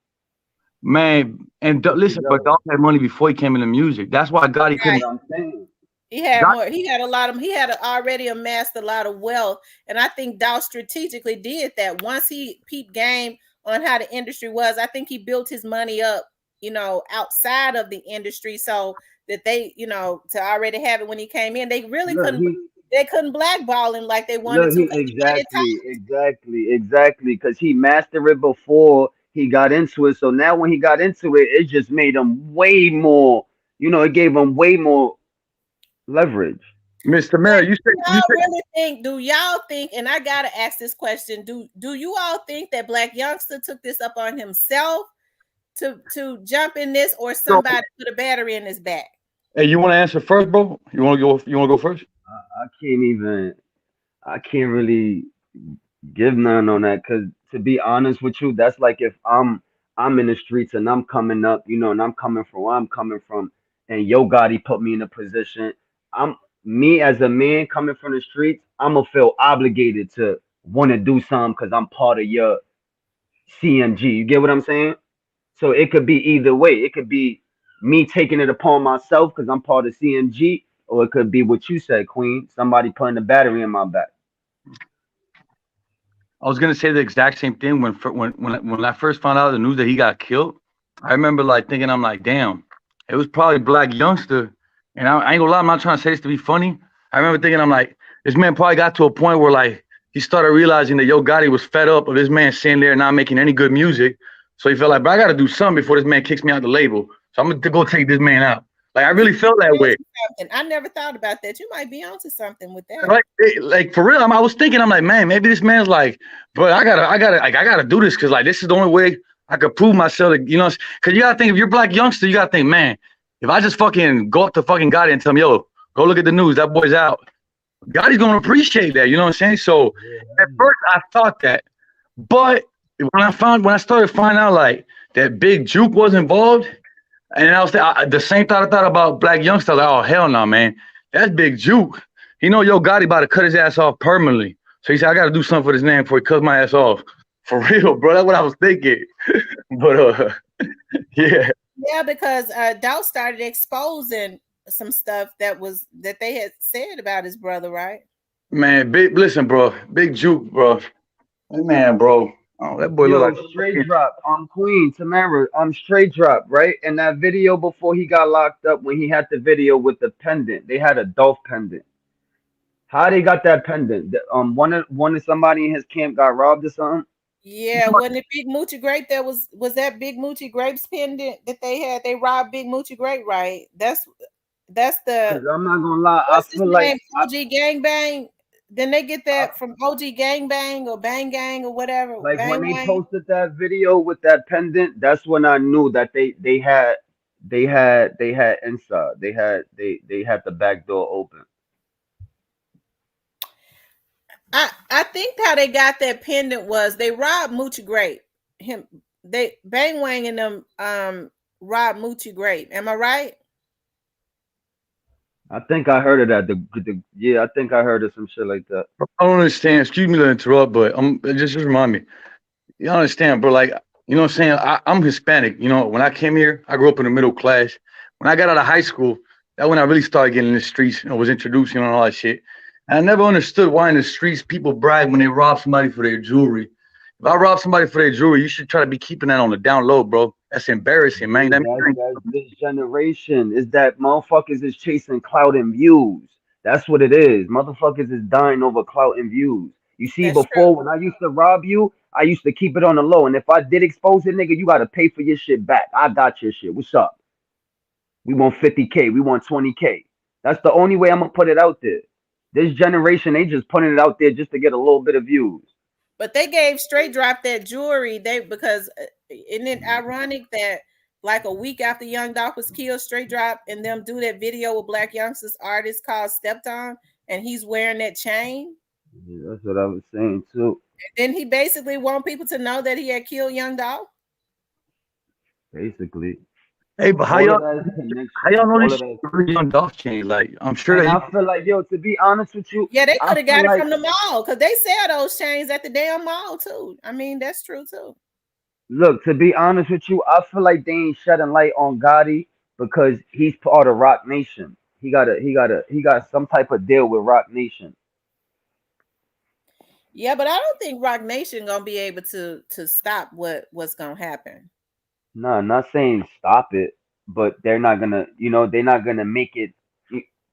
Man, and put listen, but together. Dolph had money before he came into music. That's why Gotti Right. couldn't. I'm saying. He had God, more. He had already amassed a lot of wealth, and I think Dow strategically did that. Once he peeped game on how the industry was, I think he built his money up, you know, outside of the industry, so that they, you know, to already have it when he came in. They really Look, couldn't. they couldn't blackball him like they wanted Look, to he because he wanted exactly, because he mastered it before he got into it. So now when he got into it, it just made him way more. It gave him way more leverage. Mr. Mayor, Do y'all think, and I gotta ask this question, do you all think that Black Youngster took this up on himself to jump in this, or somebody put a battery in his back? Hey, you want to answer first, bro? You want to go? You want to go first? I can't really give none on that, because to be honest with you, that's like if I'm in the streets and I'm coming up, and I'm coming from where I'm coming from, and Yo Gotti put me in a position. I'm Me as a man coming from the streets, I'm gonna feel obligated to want to do something because I'm part of your CMG. You get what I'm saying? So it could be either way. It could be me taking it upon myself because I'm part of CMG, or it could be what you said, Queen. Somebody putting a battery in my back. I was gonna say the exact same thing when I first found out the news that he got killed. I remember like thinking, I'm like, damn, it was probably Black Youngster. And I ain't gonna lie, I'm not trying to say this to be funny. I remember thinking, I'm like, this man probably got to a point where like he started realizing that Yo Gotti was fed up of this man sitting there not making any good music. So he felt like, but I gotta do something before this man kicks me out the label. So I'm gonna go take this man out. Like I really felt that way. I never thought about that. You might be onto something with that. Like for real, I was thinking, I'm like, man, maybe this man's like, but I gotta do this because like this is the only way I could prove myself. Because you gotta think, if you're Black Youngster, you gotta think, man, if I just fucking go up to fucking Gotti and tell him, yo, go look at the news, that boy's out. Gotti's gonna appreciate that, you know what I'm saying? So at first I thought that, but when I started finding out like that Big Juke was involved. And I was the same thought I thought about Black Youngster. Like, oh hell no, man, that's Big Juke. Yo Gotti about to cut his ass off permanently. So he said, I got to do something for this man before he cuts my ass off. For real, bro. That's what I was thinking. But yeah. Yeah, because Dow started exposing some stuff that they had said about his brother, right? Man, listen, bro, Big Juke, bro. Hey, man, bro. Oh, that boy look like straight drop. Queen Tamara. Straight drop, right? And that video before he got locked up, when he had the video with the pendant, they had a Dolph pendant. How they got that pendant? One of somebody in his camp got robbed or something. Yeah, wasn't it Big Moochie Grape that was that Big Moochie Grape's pendant that they had? They robbed Big Moochie Grape, right? That's the. I'm not gonna lie. What's his name? OG Gangbang. Then they get that from OG Gangbang or Bang Gang or whatever. Like Bang when they Wang. posted that video with that pendant, that's when I knew that they had inside. They had the back door open. I think how they got that pendant was they robbed Moochie Grape. They Bang Wang and them robbed Moochie Grape. Am I right? I think I heard of that. Yeah, I think I heard of some shit like that. I don't understand. Excuse me to interrupt, but just remind me. You understand, bro? Like, you know what I'm saying? I'm Hispanic. When I came here, I grew up in the middle class. When I got out of high school, that's when I really started getting in the streets and was introduced, and all that shit. And I never understood why in the streets people brag when they rob somebody for their jewelry. If I rob somebody for their jewelry, you should try to be keeping that on the down low, bro. That's embarrassing, man. That's this generation is that motherfuckers is chasing clout and views. That's what it is. Motherfuckers is dying over clout and views. You see, before when I used to rob you, I used to keep it on the low. And if I did expose it, nigga, you gotta pay for your shit back. I got your shit. What's up? We want 50K. We want 20K. That's the only way I'm gonna put it out there. This generation, they just putting it out there just to get a little bit of views. But they gave Straight Drop that jewelry. Because isn't it ironic that like a week after Young Dolph was killed, Straight Drop and them do that video with Black Youngsters artist called Stepped On, and he's wearing that chain? Yeah, that's what I was saying too. Then he basically want people to know that he had killed Young Dolph. Basically. Hey, but how y'all know this Young Dolph chain? Like, I'm sure that I feel like, yo, to be honest with you, yeah, they could have got it from the mall because they sell those chains at the damn mall too. I mean, that's true too. Look, to be honest with you, I feel like they ain't shedding light on Gotti because he's part of Rock Nation. He got some type of deal with Rock Nation. Yeah, but I don't think Rock Nation gonna be able to stop what's gonna happen. No, I'm not saying stop it, but they're not gonna, they're not gonna make it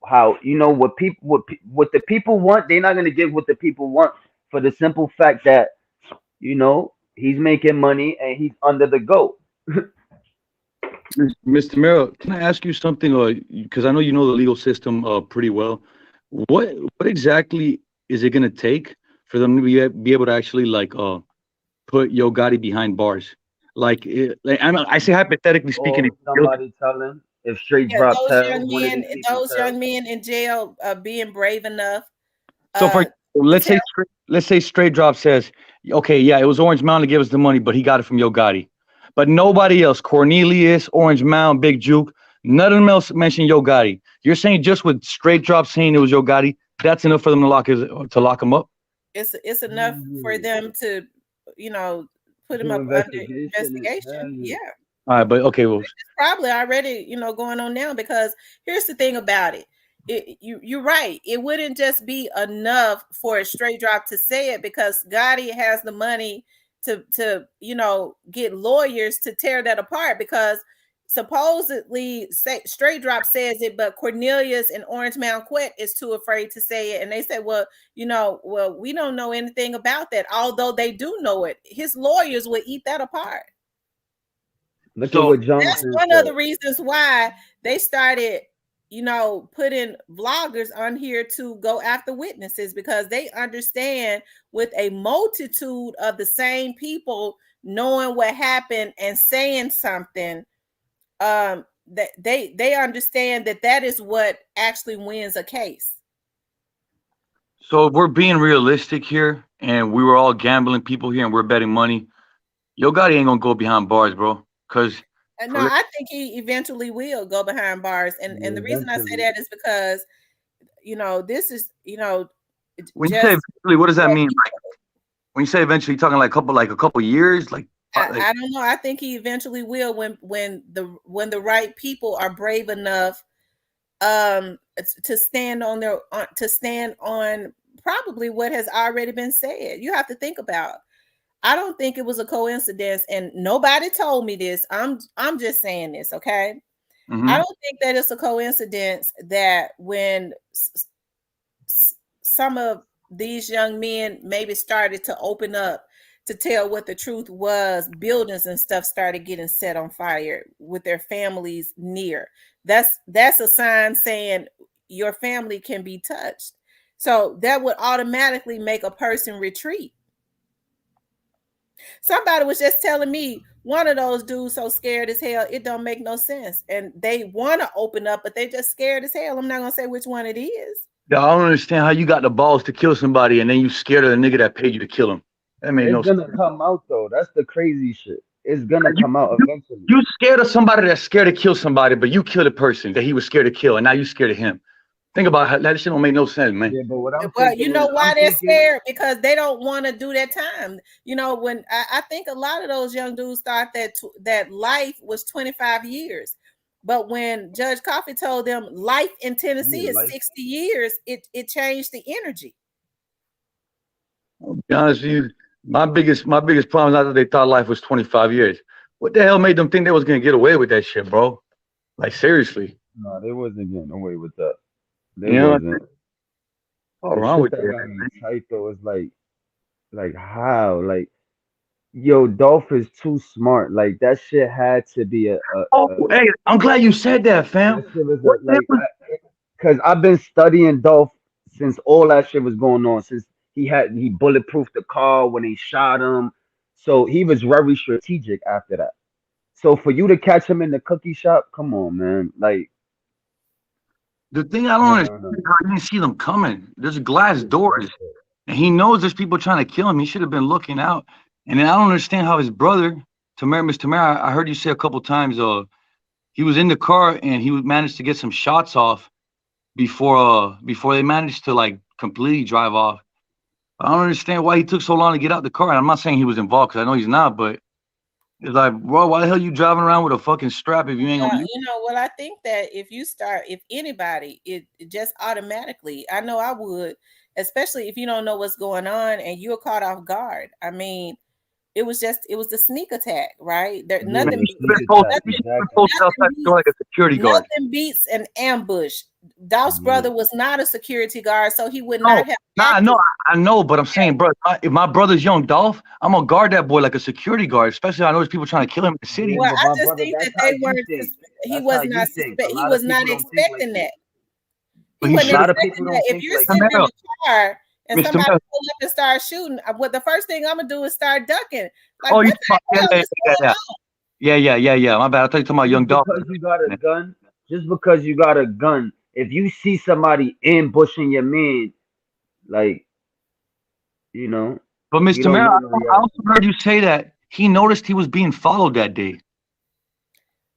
how you know what the people want. They're not gonna give what the people want for the simple fact that he's making money and he's under the goat. Mr. Merrill, can I ask you something? Because I know you know the legal system pretty well. What exactly is it gonna take for them to be able to actually like put Yo Gotti behind bars? I say hypothetically speaking, Or if somebody tell him if Straight Yeah, Drop tell one of these people those tell. young men in jail being brave enough so for to let's tell. say Straight Drop says, okay, yeah, it was Orange Mountain to give us the money, but he got it from Yo Gotti. But nobody else, Cornelius, Orange Mountain, Big Juke, none of them else mentioned Yo Gotti. You're saying just with Straight Drop saying it was Yo Gotti, that's enough for them to lock him up? It's enough for them to, put him Do up under investigation investigation. Yeah. All right, but okay, well, It's probably already, going on now because here's the thing about it. You're right. It wouldn't just be enough for a Straight Drop to say it because Gotti has the money to get lawyers to tear that apart because supposedly Straight Drop says it, but Cornelius and Orange Mound Quet is too afraid to say it. And they said, well, we don't know anything about that. Although they do know it. His lawyers would eat that apart. Look at what That's Jonathan one said. of the reasons why they started, putting vloggers on here to go after witnesses because they understand with a multitude of the same people knowing what happened and saying something, that they understand that is what actually wins a case. so if we're being realistic here, and we were all gambling people here, and we're betting money, Yo Gotti ain't gonna go behind bars, bro. Because No, I think he eventually will go behind bars, and the reason I say that is because this is when you say just eventually, what does that mean? Like when you say eventually, you talking like a couple years, like I don't know. I think he eventually will when the right people are brave enough to stand on probably what has already been said. You have to think about. I don't think it was a coincidence, and nobody told me this. I'm just saying this, okay? I don't think that it's a coincidence that when some of these young men maybe started to open up to tell what the truth was, buildings and stuff started getting set on fire with their families near. That's a sign saying your family can be touched. So that would automatically make a person retreat. Somebody was just telling me one of those dudes so scared as hell, it don't make no sense. And they want to open up, but they just scared as hell. I'm not going to say which one it is. I don't understand how you got the balls to kill somebody and then you scared of the nigga that paid you to kill him. That made no It's sense. gonna come out though. That's the crazy shit. It's gonna come out eventually. You scared of somebody that's scared to kill somebody, but you killed a person that he was scared to kill, and now you scared of him. Think about how that shit don't make no sense, man. Yeah, but what I'm Well, thinking you know is, why I'm they're thinking, scared? Because they don't want to do that time. When I think a lot of those young dudes thought that life was 25 years. But when Judge Coffey told them life in Tennessee is 60 years, it changed the energy. I'll be honest with you, my biggest problem is not that they thought life was 25 years. What the hell made them think they was gonna get away with that shit, bro? Like seriously. no, they wasn't getting away with that. They You know, wasn't. what's The wrong shit with that that? got me tight though is like how? Like, yo, Dolph is too smart. Like that shit had to be a Oh, hey, I'm glad you said that, fam. that shit was What the hell? cause I've been studying Dolph since all that shit was going on. Since he bulletproofed the car when he shot him. So he was very strategic after that. So for you to catch him in the cookie shop, come on, man. Like, The thing I don't understand is how he didn't see them coming. There's glass doors, and he knows there's people trying to kill him. He should have been looking out. And then I don't understand how his brother, Miss Tamara, I heard you say a couple times, he was in the car and he managed to get some shots off before they managed to like completely drive off. I don't understand why he took so long to get out the car. And I'm not saying he was involved because I know he's not, but it's like, bro, why the hell you driving around with a fucking strap if you ain't gonna use it? What I think that if anybody, it just automatically, I know I would, especially if you don't know what's going on and you're caught off guard. I mean, it was the sneak attack, right? Nothing beats an ambush. Dolph's brother was not a security guard, so he would No, not have I acted. know, but I'm saying, bro, if my brother's young Dolph, I'm gonna guard that boy like a security guard. Especially I know there's people trying to kill him in the city. Well, but I my just brother, think that's that how they you weren't. think. He That's was how not. you think. A He lot was of not people don't think like expecting that. that. He But he wasn't shot A lot of expecting people that. don't If think you're like sitting that. in the car and Mr. somebody Mel. pull up and start shooting, what the first thing I'm gonna do is start ducking. Like, Oh, you what the hell is going on? yeah. My bad. I thought you were talking about young Dolph. Because you got a gun, just because you got a gun, if you see somebody ambushing your man, like, you know, But you Mr. don't Mel, know the I reaction. also heard you say that he noticed he was being followed that day.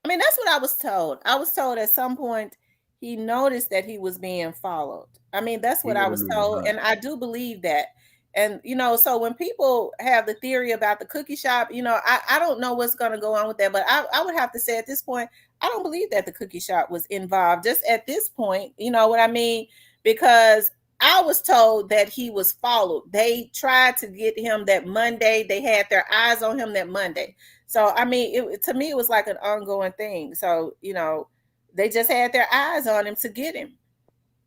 I mean, that's what I was told. I was told at some point he noticed that he was being followed. I mean, that's He what I would have was knew told, that. and I do believe that. And so when people have the theory about the cookie shop, I don't know what's going to go on with that, but I would have to say at this point, I don't believe that the cookie shop was involved. Just at this point, you know what I mean? Because I was told that he was followed. They tried to get him that Monday. They had their eyes on him that Monday. So I mean, to me, it was like an ongoing thing. So they just had their eyes on him to get him.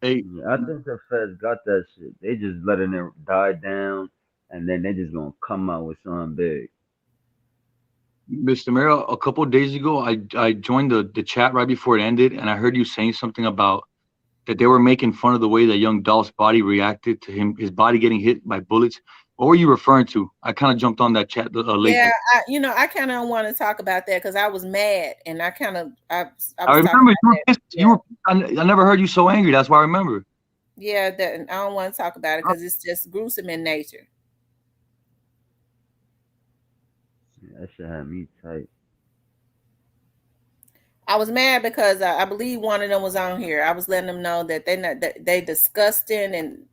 Hey, Yeah, I think the feds got that shit. They just letting it die down, and then they just gonna come out with something big. Mr. Mel, a couple of days ago, I joined the chat right before it ended, and I heard you saying something about that they were making fun of the way that young Dolph's body reacted to his body getting hit by bullets. What were you referring to? I kind of jumped on that chat late. Yeah, I kind of don't want to talk about that because I was mad, and I was I talking remember about that. I never heard you so angry. That's why I remember. Yeah, that I don't want to talk about it because it's just gruesome in nature. Yeah, that shit had me tight. I was mad because I believe one of them was on here. I was letting them know that they disgusting, and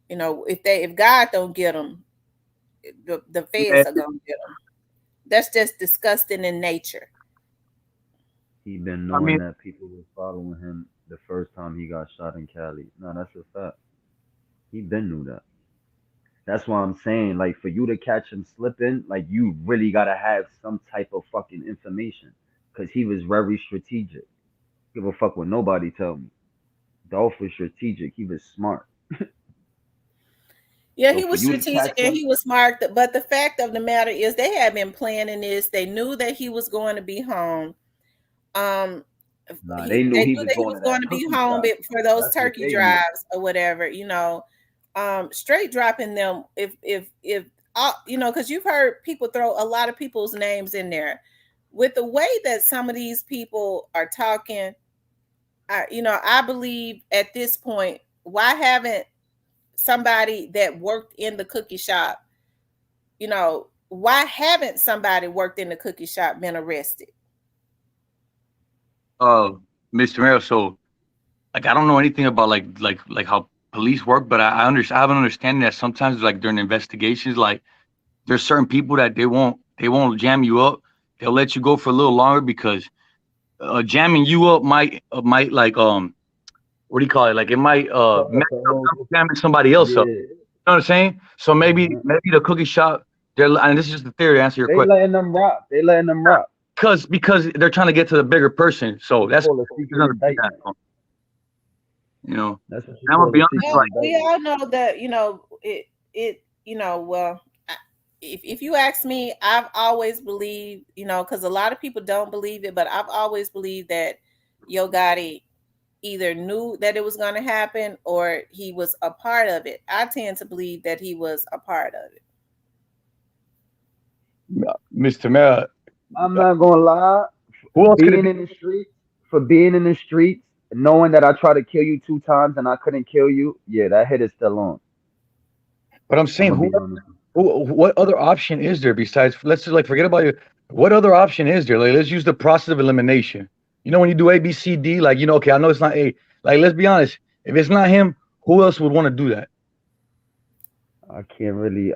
if God don't get them, the Yeah. feds are gonna get them. That's just disgusting in nature. He been I knowing mean, that people was following him the first time he got shot in Cali. No, that's a fact. He been knew that. That's why I'm saying, like, for you to catch him slipping, like, you really gotta have some type of fucking information, cause he was very strategic. Give a fuck what nobody tell me. Dolph was strategic. He was smart. Yeah, So he for was you to strategic catch and him, he was smart. But the fact of the matter is, they had been planning this. They knew that he was going to be home. nah, They they knew he knew was that he going was to going that to be cookie home shop. for those That's what turkey they knew. drives or whatever. Straight dropping them. If because you've heard people throw a lot of people's names in there. With the way that some of these people are talking, I believe at this point, why haven't somebody that worked in the cookie shop, why haven't somebody worked in the cookie shop been arrested? Mr. Mel, so like I don't know anything about like how police work, but I understand. I have an understanding that sometimes like during investigations, like there's certain people that they won't jam you up. They'll let you go for a little longer because jamming you up might like what do you call it? Like it might Fuck mess up the up whole. jamming somebody else up. Yeah. You know what I'm saying? So maybe the cookie shop, and this is just a theory to answer your They question. letting them rock. They letting them rock. Because they're trying to get to the bigger person. So It's that's called a secret indictment. You know, That's what you I'm gonna call be a honest. secret Like We indictment. all know that well, if you ask me, I've always believed, because a lot of people don't believe it, but I've always believed that Yo Gotti either knew that it was going to happen or he was a part of it. I tend to believe that he was a part of it. Mr. Mayor, I'm not gonna lie. who else could it be? For being in the streets, knowing that I tried to kill you 2 times and I couldn't kill you, yeah, that hit is still on. But I'm I'm saying gonna be honest. what other option is there besides let's just like forget about you. What other option is there? Like let's use the process of elimination. You know when you do A, B, C, D, like okay, I know it's not A. Like let's be honest. If it's not him, who else would want to do that? I can't really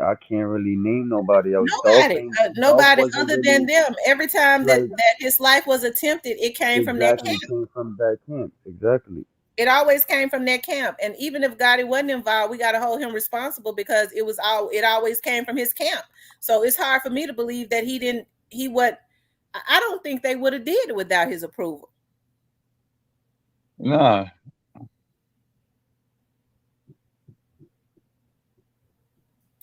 name nobody else. Dolph Nobody wasn't other than really them. Every time that like his life was attempted, it came from that exactly camp. came from that camp. Exactly. It always came from that camp. And even if Gotti wasn't involved, we got to hold him responsible because it always came from his camp. So it's hard for me to believe that I don't think they would have did it without his approval. Nah.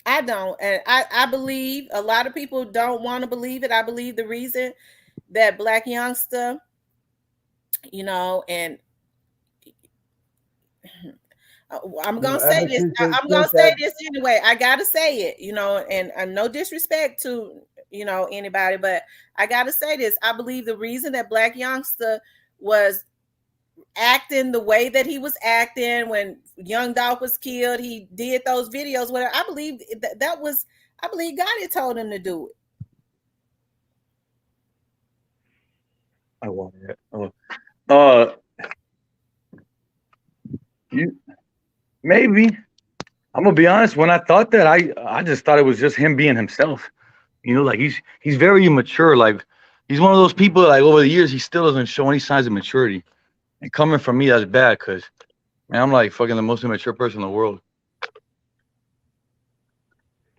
I don't. And I believe a lot of people don't want to believe it. I believe the reason that Black youngster, and I'm gonna say Ever this. since I'm gonna since say that this anyway. I gotta say it, and no disrespect to anybody, but I gotta say this. I believe the reason that Black youngster was acting the way that he was acting when Young Dolph was killed, he did those videos. Whatever. I believe that was. I believe God had told him to do it. I want it. Uh, you maybe. I'm gonna be honest. When I thought that, I just thought it was just him being himself. Like he's very immature. Like he's one of those people. Like over the years, he still doesn't show any signs of maturity. And coming from me, that's bad. Cause man, I'm like fucking the most immature person in the world.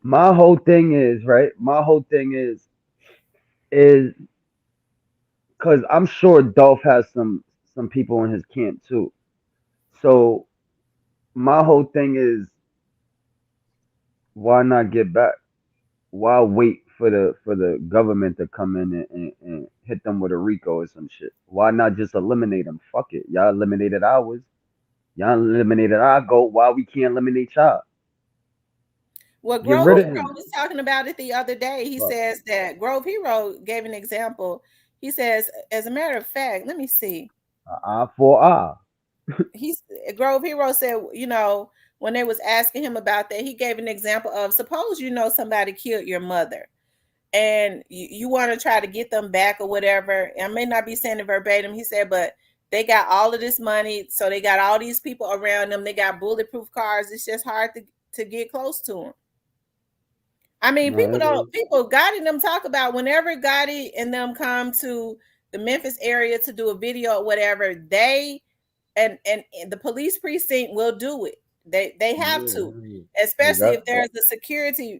my whole thing is right. My whole thing is because I'm sure Dolph has some people in his camp too. So my whole thing is why not get back? Why wait for the government to come in and hit them with a RICO or some shit? Why not just eliminate them? Fuck it. Y'all eliminated ours. Y'all eliminated our goat. Why we can't eliminate y'all? Well, Get Grove rid of Hero him. was talking about it the other day. He Fuck. says that Grove Hero gave an example. He says, as a matter of fact, let me see. Eye for eye. He's Grove Hero said, when they was asking him about that, he gave an example of suppose somebody killed your mother and you want to try to get them back or whatever. I may not be saying it verbatim. He said, but they got all of this money, so they got all these people around them. They got bulletproof cars. It's just hard to get close to them. I mean, No, it is. people Gotti and them talk about whenever Gotti and them come to the Memphis area to do a video or whatever, they and the police precinct will do it. They have to, Yeah, they especially got if there's a security,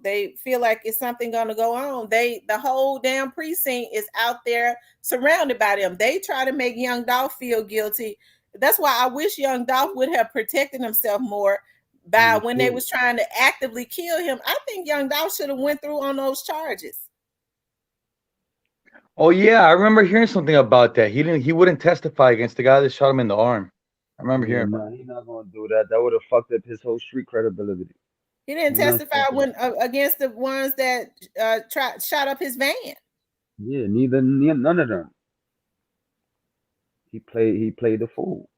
they feel like it's something gonna go on. The whole damn precinct is out there surrounded by them. They try to make Young Dolph feel guilty. That's why I wish Young Dolph would have protected himself more by you when they should. was trying to actively kill him. I think Young Dolph should have went through on those charges. Oh yeah, I remember hearing something about that. He wouldn't testify against the guy that shot him in the arm. I remember Yeah, hearing. no, he's not gonna do that. That would have fucked up his whole street credibility. He didn't He not testify fucking. when against the ones that shot up his van. Yeah, none of them. He played the fool.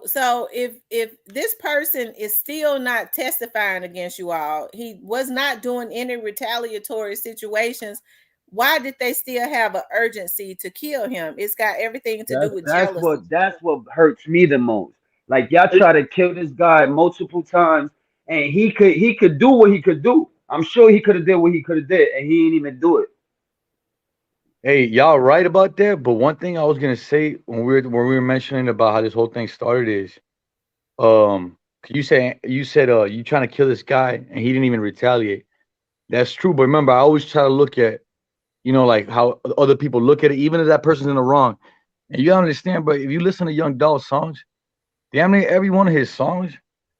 So if this person is still not testifying against you all, he was not doing any retaliatory situations. Why did they still have an urgency to kill him? It's got everything to do That's with that's jealousy. what that's what hurts me the most. Like y'all try to kill this guy multiple times, and he could do what he could do. I'm sure he could have did what he could have did, and he didn't even do it. Hey, y'all right about that. But one thing I was gonna say when we were mentioning about how this whole thing started is, um, you said you trying to kill this guy and he didn't even retaliate. That's true. But remember, I always try to look at like how other people look at it, even if that person's in the wrong. And you understand, but if you listen to Young Dolph songs, damn near every one of his songs,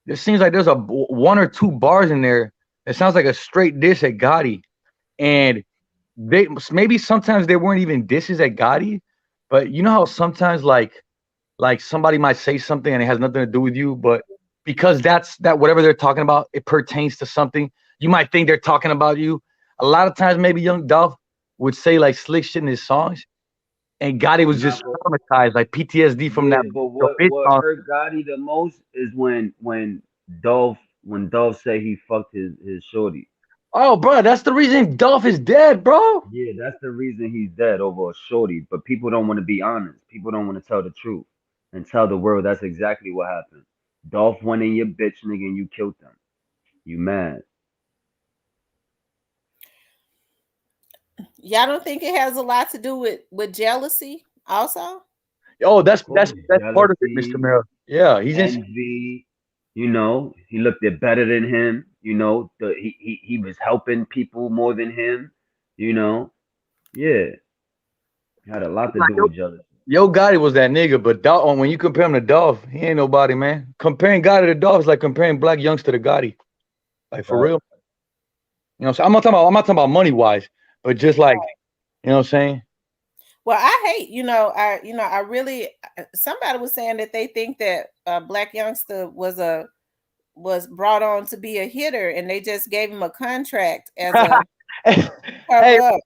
it seems like there's one or two bars in there that sounds like a straight diss at Gotti. And they maybe sometimes they weren't even disses at Gotti, but you know how sometimes like somebody might say something and it has nothing to do with you, but because that whatever they're talking about, it pertains to something, you might think they're talking about you. A lot of times maybe Young Dolph would say like slick shit in his songs, and Gotti was Nah, just but traumatized, like PTSD from yeah, that but bitch what song. hurt Gotti the most is when Dolph said he fucked his shorty. Oh, bro, that's the reason Dolph is dead, bro. Yeah, that's the reason he's dead over a shorty. But people don't want to be honest. People don't want to tell the truth and tell the world that's exactly what happened. Dolph went in your bitch nigga and you killed them. You mad? Y'all don't think it has a lot to do with jealousy also? Oh, that's Of that's course, that's part of it, Mr. jealousy, Mero. Yeah, he's in. envy. He looked at better than him. He was helping people more than him. You know, yeah, had a lot to Like, do with jealousy. Yo Gotti was that nigga, but Dolph, when you compare him to Dolph, he ain't nobody, man. Comparing Gotti to Dolph is like comparing Black Youngster to Gotti. Like for real. You know, so I'm not talking about money wise, but just like, you know what I'm saying? Well, I hate, I really, somebody was saying that they think that Black Youngster was brought on to be a hitter, and they just gave him a contract as a Hey, cover up.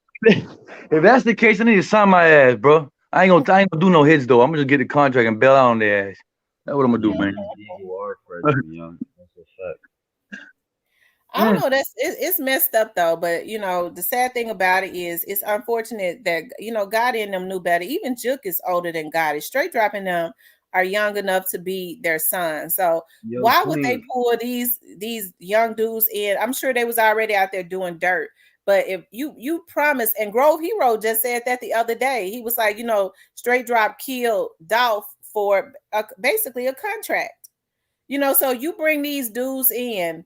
if that's the case, I need to sign my ass, bro. I ain't gonna do no hits though. I'm gonna just get the contract and bail out on their ass. That's what I'm gonna do, man. You are Frederick Young. That's a fact. I don't know. It's messed up though. But the sad thing about it is, it's unfortunate that Gotti and them knew better. Even Juke is older than Gotti. Straight dropping them are young enough to be their son. So why would they pull these young dudes in? I'm sure they was already out there doing dirt. But if you promise, and Grove Hero just said that the other day, he was like, Straight Drop killed Dolph for basically a contract. So you bring these dudes in,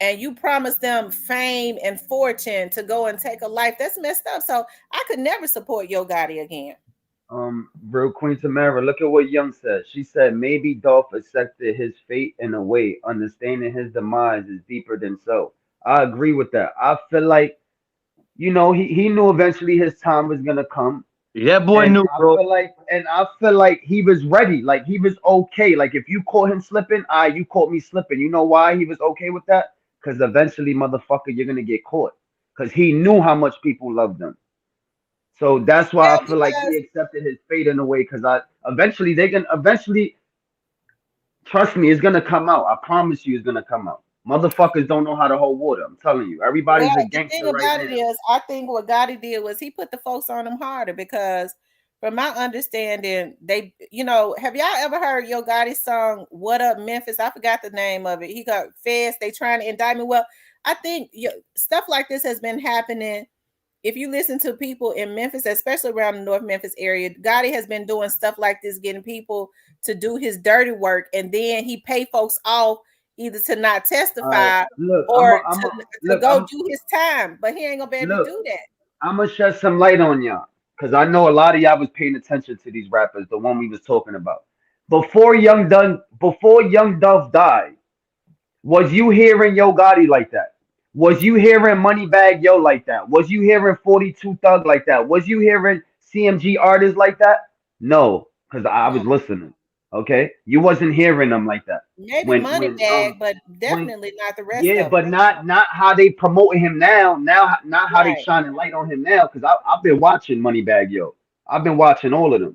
and you promise them fame and fortune to go and take a life. That's messed up. So I could never support Yo Gotti again. Real Queen Tamara, look at what Young said. She said maybe Dolph accepted his fate in a way, understanding his demise is deeper than so. I agree with that. I feel like, he knew eventually his time was gonna come. Yeah, boy knew, bro. I feel like he was ready. Like he was okay. Like if you caught him slipping, you caught me slipping. You know why he was okay with that? Because eventually, motherfucker, you're gonna get caught. Because he knew how much people loved him. So that's why I feel like he accepted his fate in a way. Because eventually trust me, it's gonna come out. I promise you, it's gonna come out. Motherfuckers don't know how to hold water. I'm telling you, everybody's a gangster the thing right about now. it is, I think what Gotti did was he put the folks on them harder, because from my understanding, they, have y'all ever heard Yo Gotti's song "What Up Memphis"? I forgot the name of it. He got feds. They trying to indict me. Well, I think stuff like this has been happening. If you listen to people in Memphis, especially around the North Memphis area, Gotti has been doing stuff like this, getting people to do his dirty work, and then he pay folks off either to not testify or to go do his time. But he ain't gonna be able to do that. I'm gonna shed some light on y'all, because I know a lot of y'all was paying attention to these rappers, the one we was talking about. Before Young Dolph died, was you hearing Yo Gotti like that? Was you hearing Moneybagg Yo like that? Was you hearing 42 Thug like that? Was you hearing CMG artists like that? No, because I was listening. Okay, you wasn't hearing them like that. Maybe Moneybagg, but definitely not the rest of them. But not how they promoting him now. Not how they shining light on him now. Because I've been watching Moneybagg Yo. I've been watching all of them.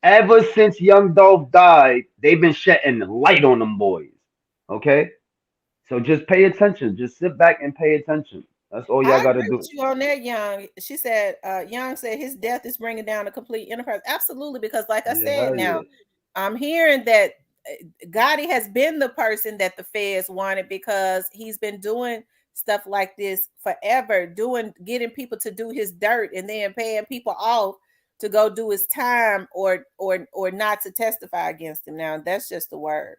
Ever since Young Dolph died, they've been shedding light on them boys. Okay, so just pay attention. Just sit back and pay attention. That's all y'all got to do. With you on that, Young. She said, Young said his death is bringing down a complete enterprise. Absolutely, because like I said, now I'm hearing that Gotti has been the person that the feds wanted, because he's been doing stuff like this forever, getting people to do his dirt and then paying people off to go do his time or not to testify against him. Now that's just the word.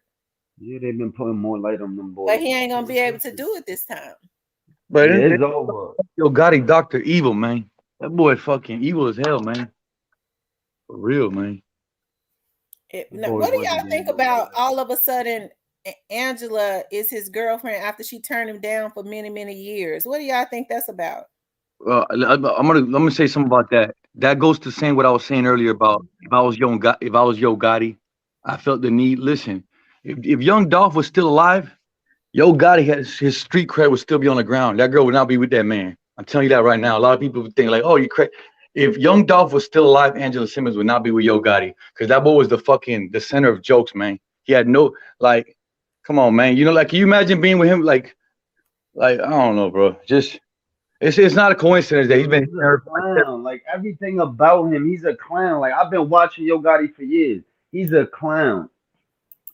Yeah, they've been putting more light on them boys. But he ain't gonna be able to do it this time. But it's over. Yo Gotti, Dr. Evil, man. That boy fucking evil as hell, man. For real, man. What do y'all think about all of a sudden Angela is his girlfriend after she turned him down for many, many years? What do y'all think that's about? I'm gonna say something about that. That goes to saying what I was saying earlier about if I was Yo Gotti, I felt the need. Listen, if Young Dolph was still alive, Yo Gotti his street cred would still be on the ground. That girl would not be with that man. I'm telling you that right now. A lot of people would think like, oh, you crazy. If Young Dolph was still alive, Angela Simmons would not be with Yo Gotti, because that boy was the center of jokes, man. He had no, like, come on, man. Like, can you imagine being with him? Like I don't know, bro. Just it's not a coincidence that he's been a clown. Like everything about him, he's a clown. Like I've been watching Yo Gotti for years. He's a clown.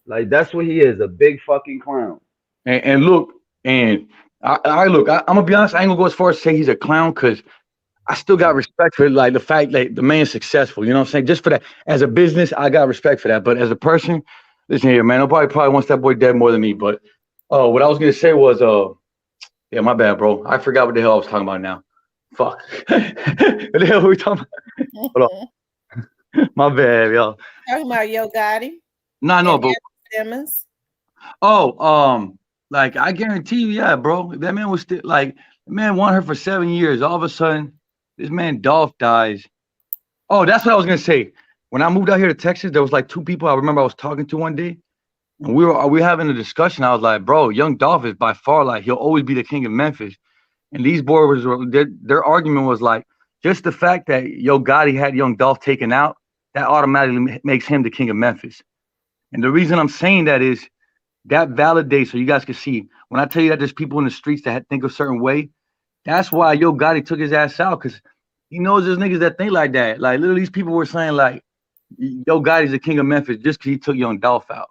Like that's what he is, a big fucking clown. And look, and I'm gonna be honest. I ain't gonna go as far as say he's a clown, because I still got respect for like the fact that the man's successful. You know what I'm saying? Just for that, as a business, I got respect for that. But as a person, listen here, man. Nobody probably wants that boy dead more than me. But what I was gonna say was, yeah, my bad, bro. I forgot what the hell I was talking about now. Fuck. What the hell were we talking about? Hold on. My bad, yo. Talking about Yo Gotti No, and no, but Andrew Simmons. like I guarantee you, yeah, bro. If that man was still like, the man wanted her for 7 years. All of a sudden, this man Dolph dies. Oh, that's what I was gonna say. When I moved out here to Texas, there was like two people I remember I was talking to one day, and we were having a discussion. I was like, bro, Young Dolph is by far like he'll always be the king of Memphis. And these boys were their argument was like just the fact that Yo Gotti had Young Dolph taken out, that automatically makes him the king of Memphis. And the reason I'm saying that is that validates, so you guys can see when I tell you that there's people in the streets that think a certain way. That's why Yo Gotti took his ass out, because he knows there's niggas that think like that. Like literally, these people were saying like Yo Gotti's the king of Memphis just because he took Young Dolph out.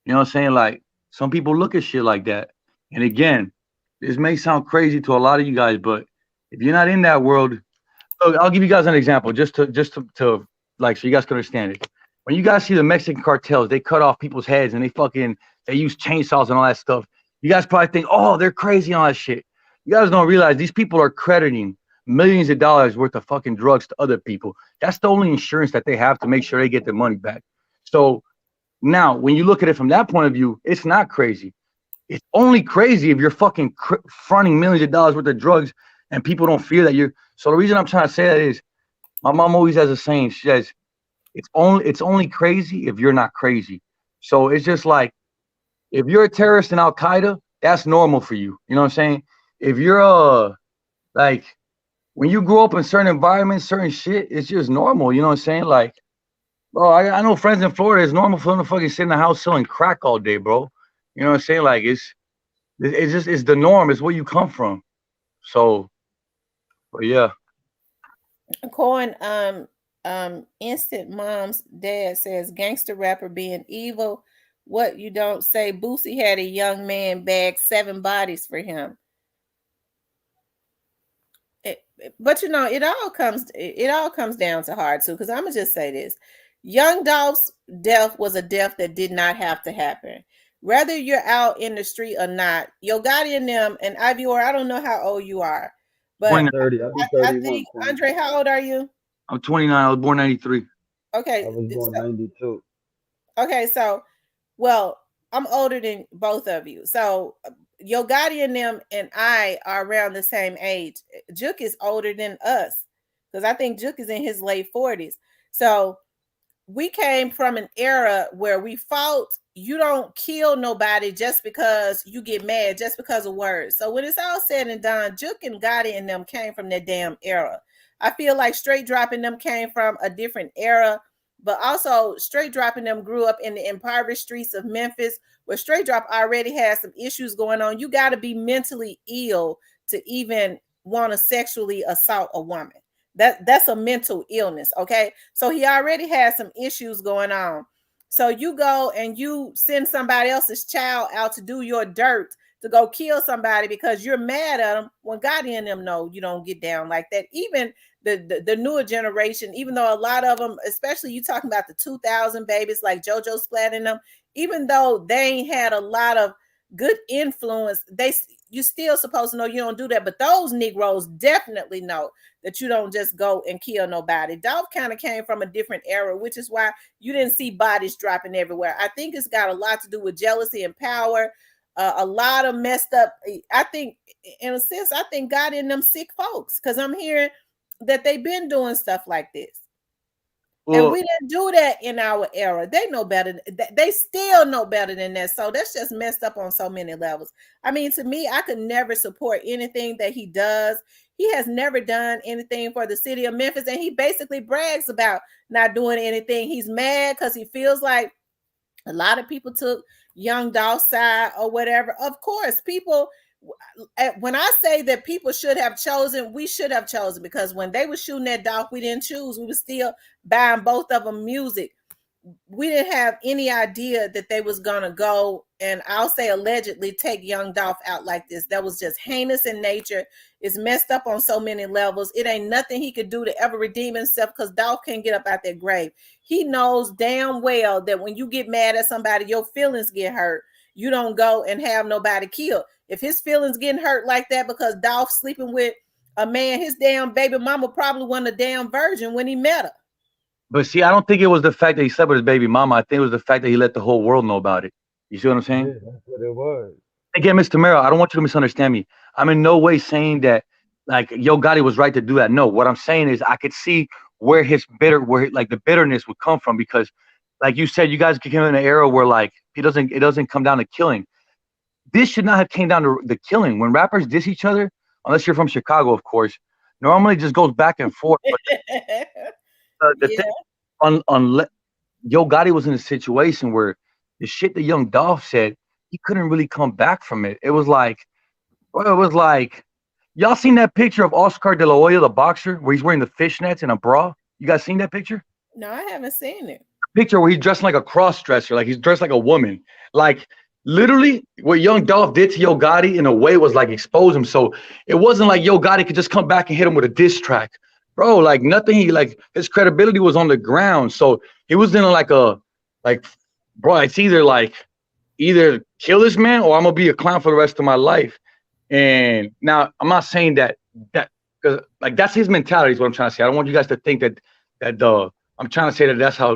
You know what I'm saying? Like some people look at shit like that. And again, this may sound crazy to a lot of you guys, but if you're not in that world, look, I'll give you guys an example just to like so you guys can understand it. When you guys see the Mexican cartels, they cut off people's heads and they use chainsaws and all that stuff. You guys probably think, oh, they're crazy and all that shit. You guys don't realize these people are crediting millions of dollars worth of fucking drugs to other people. That's the only insurance that they have to make sure they get their money back. So now, when you look at it from that point of view, it's not crazy. It's only crazy if you're fucking fronting millions of dollars worth of drugs and people don't fear that you're. So the reason I'm trying to say that is, my mom always has a saying. She says, "It's only crazy if you're not crazy." So it's just like, if you're a terrorist in Al Qaeda, that's normal for you. You know what I'm saying? If you're like, when you grow up in certain environments, certain shit, it's just normal. You know what I'm saying? Like, bro, I know friends in Florida. It's normal for them to fucking sit in the house selling crack all day, bro. You know what I'm saying? Like, it's the norm. It's where you come from. So, but yeah. Coin, Instant Mom's dad says gangster rapper being evil. What you don't say, Boosie had a young man bag 7 bodies for him. But you know, it all comes down to hard too. Because I'm gonna just say this: Young Dolph's death was a death that did not have to happen. Whether you're out in the street or not, Yo Gotti and them and Ivor, I don't know how old you are, but 30. I'll be I 31. think Andre, how old are you? I'm 29. I was born 93. Okay, I was born 92. okay, so well, I'm older than both of you. So Yo Gotti and them and I are around the same age. Juke is older than us because I think Juke is in his late 40s. So we came from an era where we fought. You don't kill nobody just because you get mad, just because of words. So when it's all said and done, Juke and Gotti and them came from that damn era. I feel like Straight Dropping them came from a different era, but also Straight Dropping them grew up in the impoverished streets of Memphis, where Straight Drop already has some issues going on. You got to be mentally ill to even want to sexually assault a woman. That's a mental illness. Okay, so he already has some issues going on. So you go and you send somebody else's child out to do your dirt, to go kill somebody because you're mad at them, when God in them know you don't get down like that. Even the newer generation, even though a lot of them, especially you talking about the 2000 babies like JoJo Splat and them, even though they ain't had a lot of good influence, you still supposed to know you don't do that. But those Negroes definitely know that you don't just go and kill nobody. Dolph kind of came from a different era, which is why you didn't see bodies dropping everywhere. I think it's got a lot to do with jealousy and power. A lot of messed up. I think, in a sense, I think God in them sick folks, because I'm hearing that they've been doing stuff like this. Well, and we didn't do that in our era. They know better. They still know better than that. So that's just messed up on so many levels. I mean, to me, I could never support anything that he does. He has never done anything for the city of Memphis, and he basically brags about not doing anything. He's mad because he feels like a lot of people took Young Dolph's side or whatever. Of course, people, when I say that people should have chosen, we should have chosen, because when they were shooting that Dolph, we didn't choose. We were still buying both of them music. We didn't have any idea that they was gonna go and, I'll say, allegedly take Young Dolph out like this. That was just heinous in nature. It's messed up on so many levels. It ain't nothing he could do to ever redeem himself, because Dolph can't get up out that grave. He knows damn well that when you get mad at somebody, your feelings get hurt. You don't go and have nobody killed. If his feelings getting hurt like that because Dolph sleeping with a man, his damn baby mama probably wasn't a damn virgin when he met her. But see, I don't think it was the fact that he slept with his baby mama. I think it was the fact that he let the whole world know about it. You see what I'm saying? Yeah, that's what it was. Again, Mr. Mero, I don't want you to misunderstand me. I'm in no way saying that like Yo Gotti was right to do that. No, what I'm saying is I could see where like the bitterness would come from because, like you said, you guys came in an era where like it doesn't come down to killing. This should not have came down to the killing. When rappers diss each other, unless you're from Chicago, of course, normally it just goes back and forth. But the Yeah. thing, unless Yo Gotti was in a situation where the shit that Young Dolph said, he couldn't really come back from it. It was like, y'all seen that picture of Oscar De La Hoya, the boxer, where he's wearing the fishnets and a bra? You guys seen that picture? No, I haven't seen it. Picture where he's dressed like a cross dresser, like he's dressed like a woman. Like literally, what Young Dolph did to Yo Gotti in a way was like expose him. So it wasn't like Yo Gotti could just come back and hit him with a diss track, bro. Like nothing. Like his credibility was on the ground. So he was in like bro. It's either kill this man or I'm gonna be a clown for the rest of my life. And now I'm not saying that because like that's his mentality is what I'm trying to say. I don't want you guys to think that I'm trying to say that that's how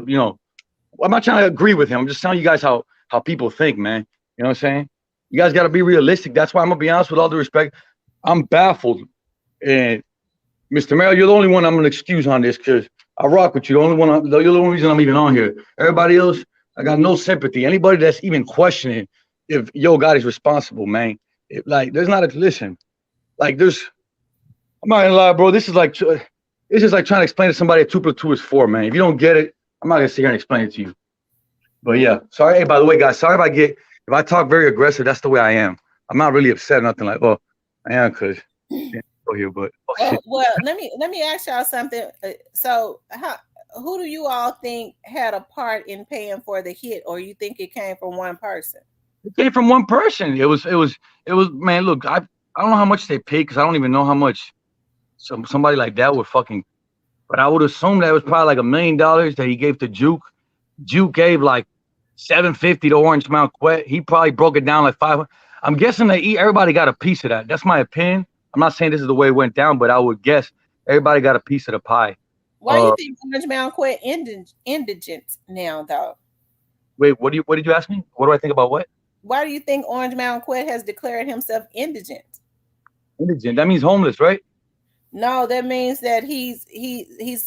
I'm not trying to agree with him. I'm just telling you guys how people think, man. You know what I'm saying? You guys got to be realistic. That's why I'm gonna be honest with all due respect. I'm baffled, and Mr. Merrill, you're the only one I'm gonna excuse on this because I rock with you. You're the only reason I'm even on here. Everybody else, I got no sympathy. Anybody that's even questioning if Yo Gotti's responsible, man. There's not a listen. I'm not gonna lie, bro. This is like trying to explain to somebody 2 + 2 is 4, man. If you don't get it, I'm not gonna sit here and explain it to you. But yeah, sorry. Hey, by the way, guys, sorry if I talk very aggressive. That's the way I am. I'm not really upset, nothing like. Well, I am because go here, but well, let me ask y'all something. So, who do you all think had a part in paying for the hit, or you think it came from one person? It came from one person. It was. Man, look, I don't know how much they paid because I don't even know how much somebody like that would fucking. But I would assume that it was probably like $1 million that he gave to Juke. Juke gave like $750 to Orange Mount Quet. He probably broke it down like 500. I'm guessing that everybody got a piece of that. That's my opinion. I'm not saying this is the way it went down, but I would guess everybody got a piece of the pie. Why do you think Orange Mount Quet indigent now, though? Wait, what did you ask me? What do I think about what? Why do you think Orange Mount Quet has declared himself indigent? Indigent. That means homeless, right? No, that means that he's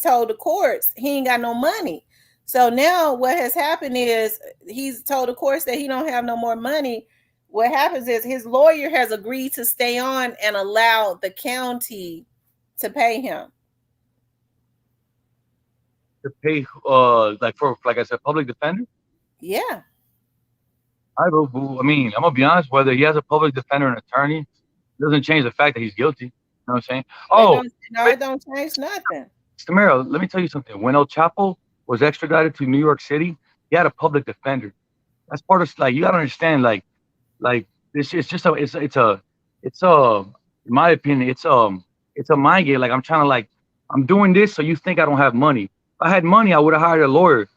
told the courts he ain't got no money. So now what has happened is he's told the courts that he don't have no more money. What happens is his lawyer has agreed to stay on and allow the county to pay him. To pay like I said, public defender? Yeah. I mean, I'm gonna be honest, whether he has a public defender and attorney, it doesn't change the fact that he's guilty. You know what I'm saying? It don't change nothing. Mr. Mero, let me tell you something. When El Chapo was extradited to New York City, he had a public defender. That's part of you gotta understand, like this it's just in my opinion, it's a mind game. Like I'm doing this so you think I don't have money. If I had money, I would have hired a lawyer.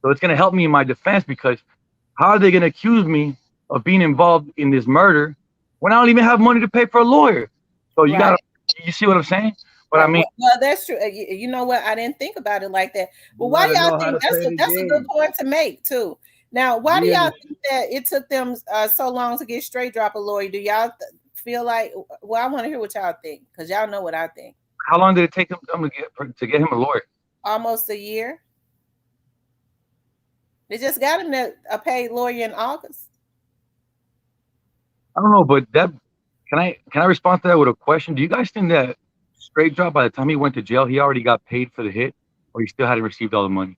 So it's gonna help me in my defense because how are they gonna accuse me of being involved in this murder when I don't even have money to pay for a lawyer? So you see what I'm saying? But I mean, well, that's true. You know what? I didn't think about it like that. But why do y'all think that's a good point to make too? Now, why do y'all think that it took them so long to get straight drop a lawyer? Do y'all feel like? Well, I want to hear what y'all think because y'all know what I think. How long did it take them to get him a lawyer? Almost a year. They just got him a paid lawyer in August. I don't know, but can I respond to that with a question? Do you guys think that straight drop by the time he went to jail, he already got paid for the hit, or he still hadn't received all the money?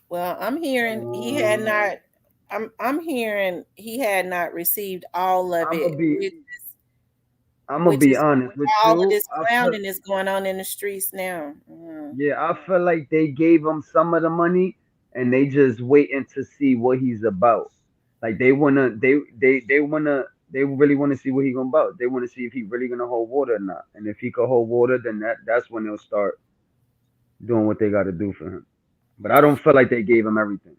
Well, I'm hearing he had not. I'm hearing he had not received all of it. I'm gonna be honest with you. All of this clowning is going on in the streets now. Yeah, I feel like they gave him some of the money, and they just waiting to see what he's about. Like they really want to see what he's gonna about. They want to see if he really gonna hold water or not. And if he could hold water, then that's when they'll start doing what they got to do for him. But I don't feel like they gave him everything.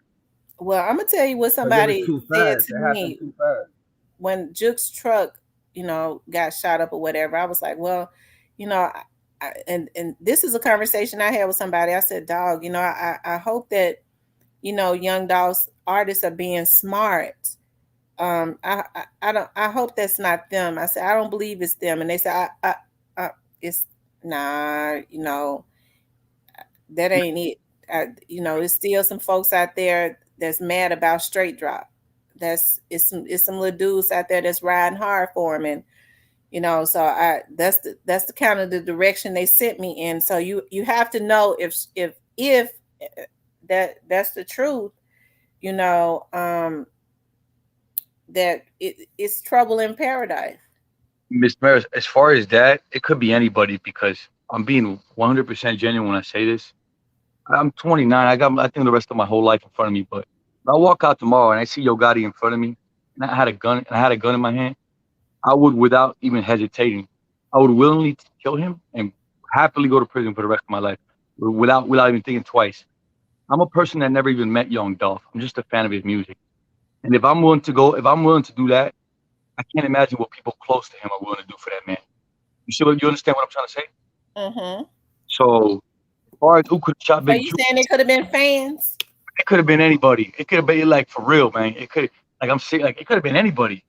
Well, I'm gonna tell you what somebody said to me when Juke's truck, got shot up or whatever. I was like, well, and this is a conversation I had with somebody. I said, dog, I hope that, young dogs artists are being smart. I don't, I hope that's not them. I said, I don't believe it's them. And they said, it's nah, that ain't it. There's still some folks out there that's mad about straight drop. It's some little dudes out there that's riding hard for him, and so that's the kind of the direction they sent me in. So you have to know if that's the truth, that it's trouble in paradise. Miss Maris, as far as that, it could be anybody because I'm being 100% genuine when I say this. I'm 29. I think the rest of my whole life in front of me. But if I walk out tomorrow and I see Yo Gotti in front of me, and I had a gun in my hand, I would, without even hesitating, I would willingly kill him and happily go to prison for the rest of my life, without even thinking twice. I'm a person that never even met Young Dolph. I'm just a fan of his music, and if I'm willing to do that, I can't imagine what people close to him are willing to do for that man. You understand what I'm trying to say? Mm-hmm. So, as far as who could have shot So Big you Ju, saying it could have been fans? it could have been anybody. It could have been like for real, man. It could, like I'm saying, like it could have been anybody.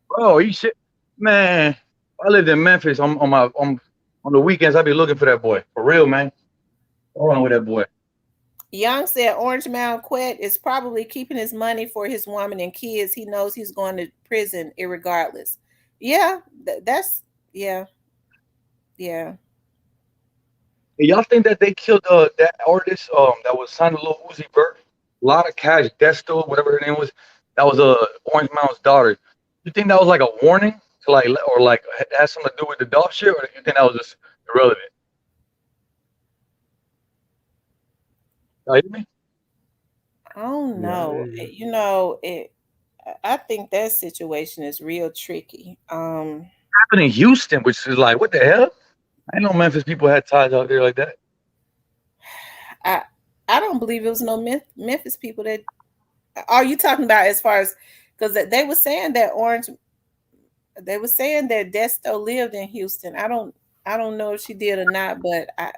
Bro, you shit, man. I lived in Memphis. On the weekends. I'd be looking for that boy for real, man. Hold on with that boy. Young said Orange Mound Quet is probably keeping his money for his woman and kids. He knows he's going to prison irregardless. Yeah, that's yeah. Y'all think that they killed that artist that was signed to Lil Uzi Vert? A lot of cash, Desto, whatever her name was. That was Orange Mound's daughter. You think that was like a warning to like has something to do with the dog shit, or you think that was just irrelevant? You hear me? I don't know. I think that situation is real tricky. Happened in Houston, which is like, what the hell? I know Memphis people had ties out there like that. I don't believe it was no Memphis people that. Are you talking about as far as because they were saying that They were saying that Desto lived in Houston. I don't know if she did or not, but I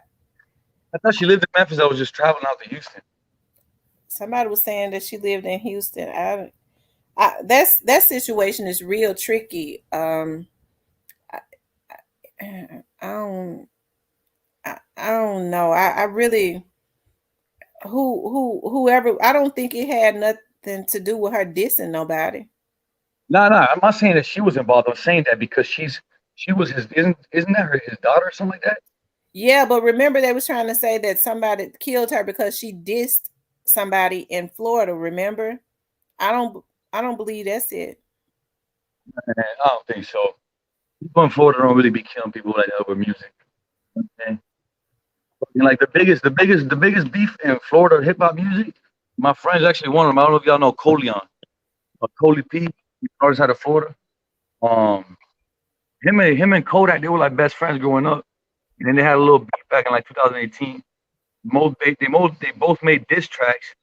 thought she lived in Memphis. I was just traveling out to Houston. Somebody was saying that she lived in Houston. That situation is real tricky. I don't know. I really whoever. I don't think it had nothing to do with her dissing nobody. No, I'm not saying that she was involved. I'm saying that because she was his isn't that his daughter or something like that? Yeah, but remember they was trying to say that somebody killed her because she dissed somebody in Florida. Remember? I don't believe that's it. I don't think so. People in Florida don't really be killing people like that with music. Okay? And like the biggest beef in Florida hip hop music. My friend's actually one of them. I don't know if y'all know Coleon. Coley P, artist out of Florida. Him and Kodak, they were like best friends growing up. And then they had a little beef back in like 2018. They both made diss tracks,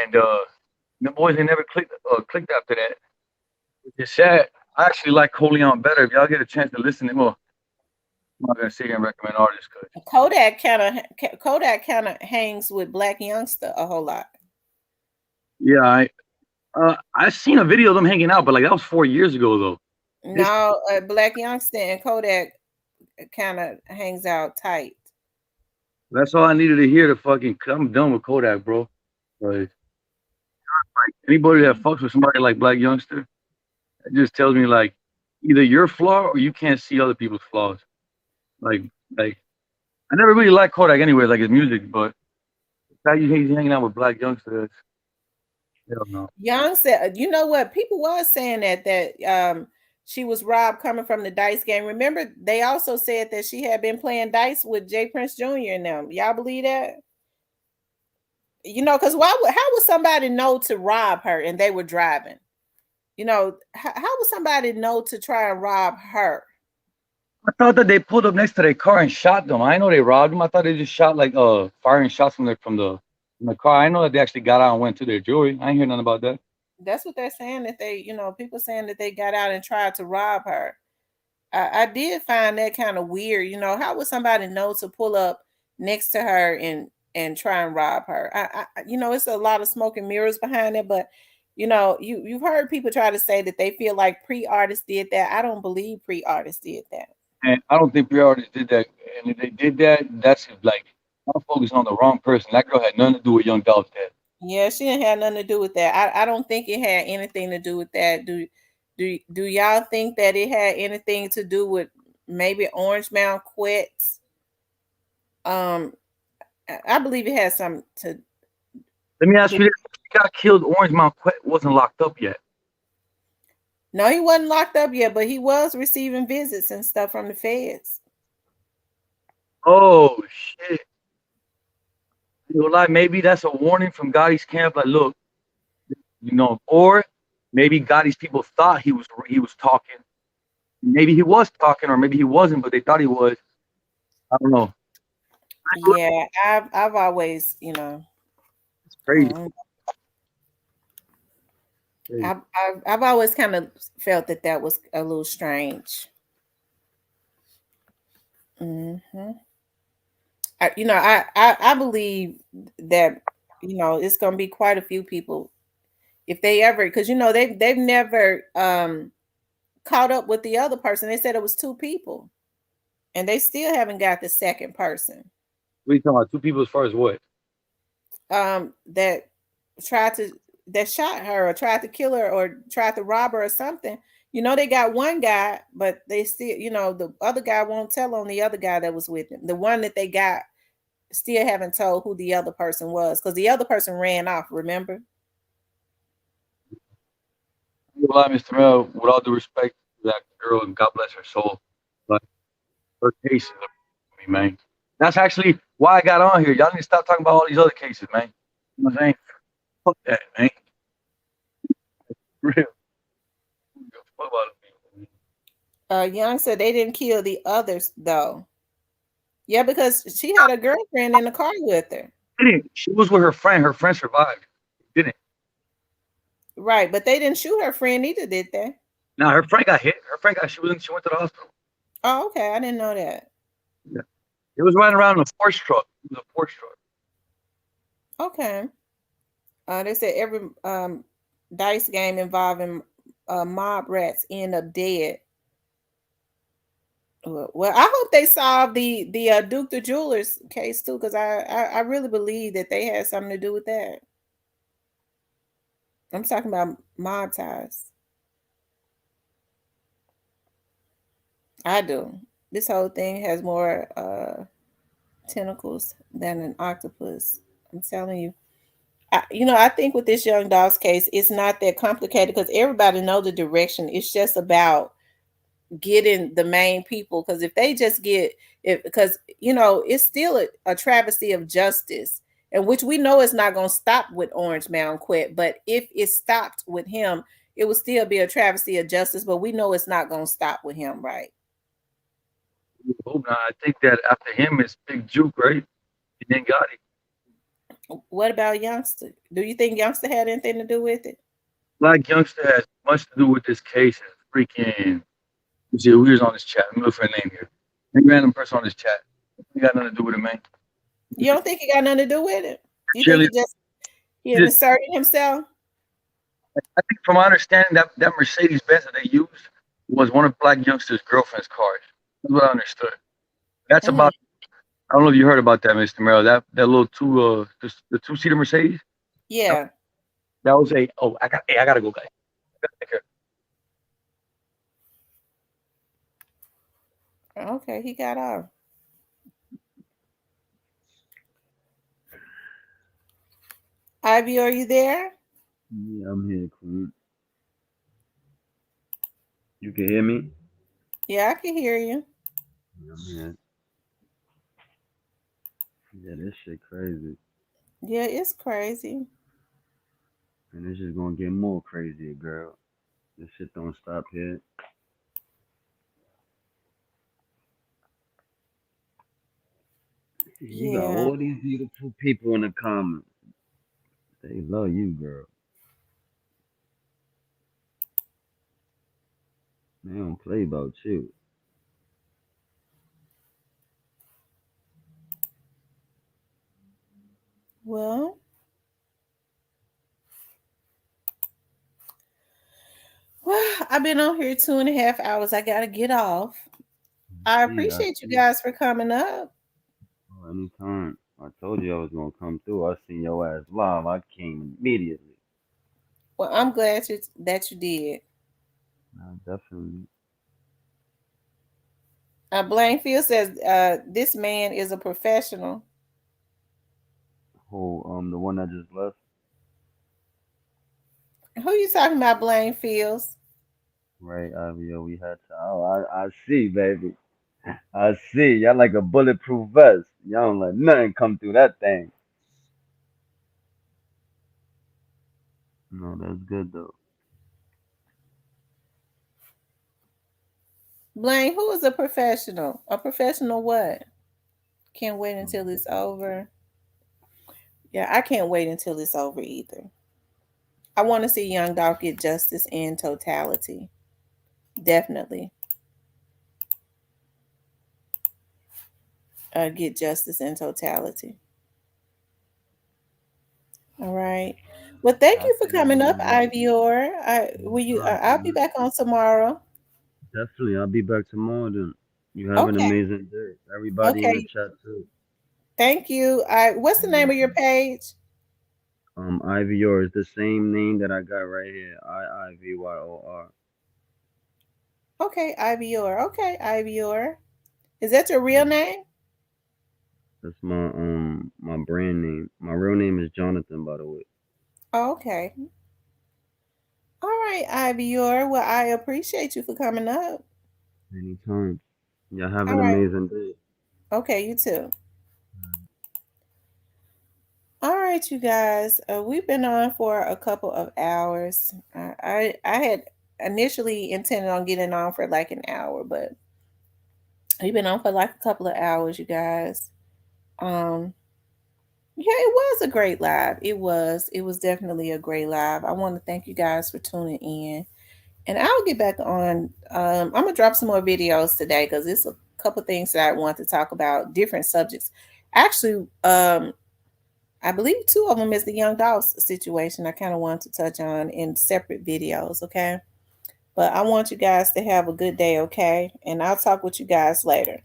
and the boys they never clicked after that. It's sad. I actually like Coleon better. If y'all get a chance to listen to him, I'm not gonna sit here and recommend artists because Kodak kind of hangs with Black Youngster a whole lot. Yeah, I seen a video of them hanging out, but like that was 4 years ago though. No, Black Youngster and Kodak kind of hangs out tight. That's all I needed to hear. I'm done with Kodak, bro. Like anybody that fucks with somebody like Black Youngster, it just tells me like either you're flawed or you can't see other people's flaws. Like I never really liked Kodak anyway, like his music, but how he's hanging out with Black Youngster, I don't know. Young said, you know what? People was saying that she was robbed coming from the dice game. Remember, they also said that she had been playing dice with Jay Prince Jr. and them. Y'all believe that? Because how would somebody know to rob her and they were driving? How would somebody know to try and rob her? I thought that they pulled up next to their car and shot them. I know they robbed them. I thought they just shot like firing shots from the car. I know that they actually got out and went to their jewelry. I ain't hear nothing about that. That's what they're saying, that they, people saying that they got out and tried to rob her. I did find that kind of weird. You know, how would somebody know to pull up next to her and try and rob her? You know, it's a lot of smoke and mirrors behind it, but you know, you've heard people try to say that they feel like pre-artists did that. I don't believe pre-artists did that. And I don't think pre-artists did that. And if they did that, that's like I'm focused on the wrong person. That girl had nothing to do with Young Dolph's death. Yeah, she didn't have nothing to do with that. I don't think it had anything to do with that. Do y'all think that it had anything to do with maybe Orange Mound quits? I believe it has something to. Let me ask you this: he got killed. Orange Mount wasn't locked up yet. No, he wasn't locked up yet, but he was receiving visits and stuff from the feds. Oh shit! You know, like maybe that's a warning from Gotti's camp. Like, look, you know, or maybe Gotti's people thought he was talking. Maybe he was talking, or maybe he wasn't, but they thought he was. I don't know. Yeah, I've always, you know, It's crazy. I've always kind of felt that was a little strange. Mm-hmm. I believe that it's gonna be quite a few people if they ever, because they've never caught up with the other person. They said it was two people, and they still haven't got the second person. What are you talking about? Two people as far as what? That that shot her or tried to kill her or tried to rob her or something. They got one guy, but they still, the other guy won't tell on the other guy that was with him. The one that they got still haven't told who the other person was because the other person ran off, remember? Well, Mr. Mel, with all due respect to that girl, and God bless her soul, but her case is me, man. That's actually why I got on here. Y'all need to stop talking about all these other cases, man. You know what I'm saying? Fuck that, man. Real. Fuck about it. Young said they didn't kill the others though. Yeah, because she had a girlfriend in the car with her. She was with her friend. Her friend survived. Didn't. Right, but they didn't shoot her friend either, did they? No, her friend got hit. She went to the hospital. Oh, okay. I didn't know that. Yeah. It was running around in a Porsche truck. It was a Porsche truck. Okay. They said every dice game involving mob rats end up dead. Well, I hope they solve the Duke the Jewelers case too, because I really believe that they had something to do with that. I'm talking about mob ties. I do. This whole thing has more tentacles than an octopus. I'm telling you. I think with this Young Dogs case, it's not that complicated because everybody know the direction. It's just about getting the main people, because if they just get it, because it's still a travesty of justice, and which we know it's not going to stop with Orange Mound Quet, but if it stopped with him, it would still be a travesty of justice, but we know it's not going to stop with him, right? Oh, no, I think that after him it's Big Juke, right? And then Gotti. What about Youngster? Do you think Youngster had anything to do with it? Black Youngster has much to do with this case. Freaking, you see who is on this chat. Let me look for a name here. Any random person on this chat. He got nothing to do with it, man. You don't think he got nothing to do with it? You think he inserted himself? I think from my understanding that Mercedes Benz that they used was one of Black Youngster's girlfriend's cars. That's what I understood. That's about. I don't know if you heard about that, Mr. Merrill. That little the 2-seater Mercedes. Yeah. That was a. Oh, I gotta go, guys. Take care. Okay, he got off. Ivy, are you there? Yeah, I'm here, Queen. You can hear me? Yeah, I can hear you. I'm here. Yeah, this shit crazy. Yeah, it's crazy. And it's just gonna get more crazy, girl. This shit don't stop here. You got all these beautiful people in the comments. They love you, girl. They don't play about you. I've been on here 2.5 hours. I gotta get off. I See, I appreciate you see. guys for coming up. Oh, anytime. I told you I was gonna come through. I seen your ass live. I came immediately. Well, I'm glad that you did. Definitely. Blainfield says this man is a professional. Who, the one that just left? Who you talking about, Blainfields? Right, Avio, we had to. Oh, I see, baby. I see. Y'all like a bulletproof vest. Y'all don't let nothing come through that thing. No, that's good though. Blaine, who is a professional? A professional what? Can't wait until it's over. Yeah, I can't wait until it's over either. I want to see Young Dolph get justice in totality. Definitely. Get justice in totality. All right. Well, thank I you for see you coming up, man. Ivior. I'll be back on tomorrow. Definitely, I'll be back tomorrow then. You have an Okay. amazing day. Everybody in the Okay. chat too. Thank you. What's the name of your page? Ivyor is the same name that I got right here. IIVYOR. Okay, Ivior. Okay, Ivior. Is that your real name? That's my brand name. My real name is Jonathan, by the way. Oh, okay. All right, Ivior. Well, I appreciate you for coming up. Anytime. Y'all have All an right. amazing day. Okay, you too. All right, you guys. We've been on for a couple of hours. I had initially intended on getting on for like an hour, but we've been on for like a couple of hours, you guys. Yeah, it was a great live. It was. It was definitely a great live. I want to thank you guys for tuning in. And I'll get back on. I'm gonna drop some more videos today because it's a couple things that I want to talk about, different subjects. Actually, I believe two of them is the Young Dolphs situation. I kind of want to touch on in separate videos, okay? But I want you guys to have a good day, okay? And I'll talk with you guys later.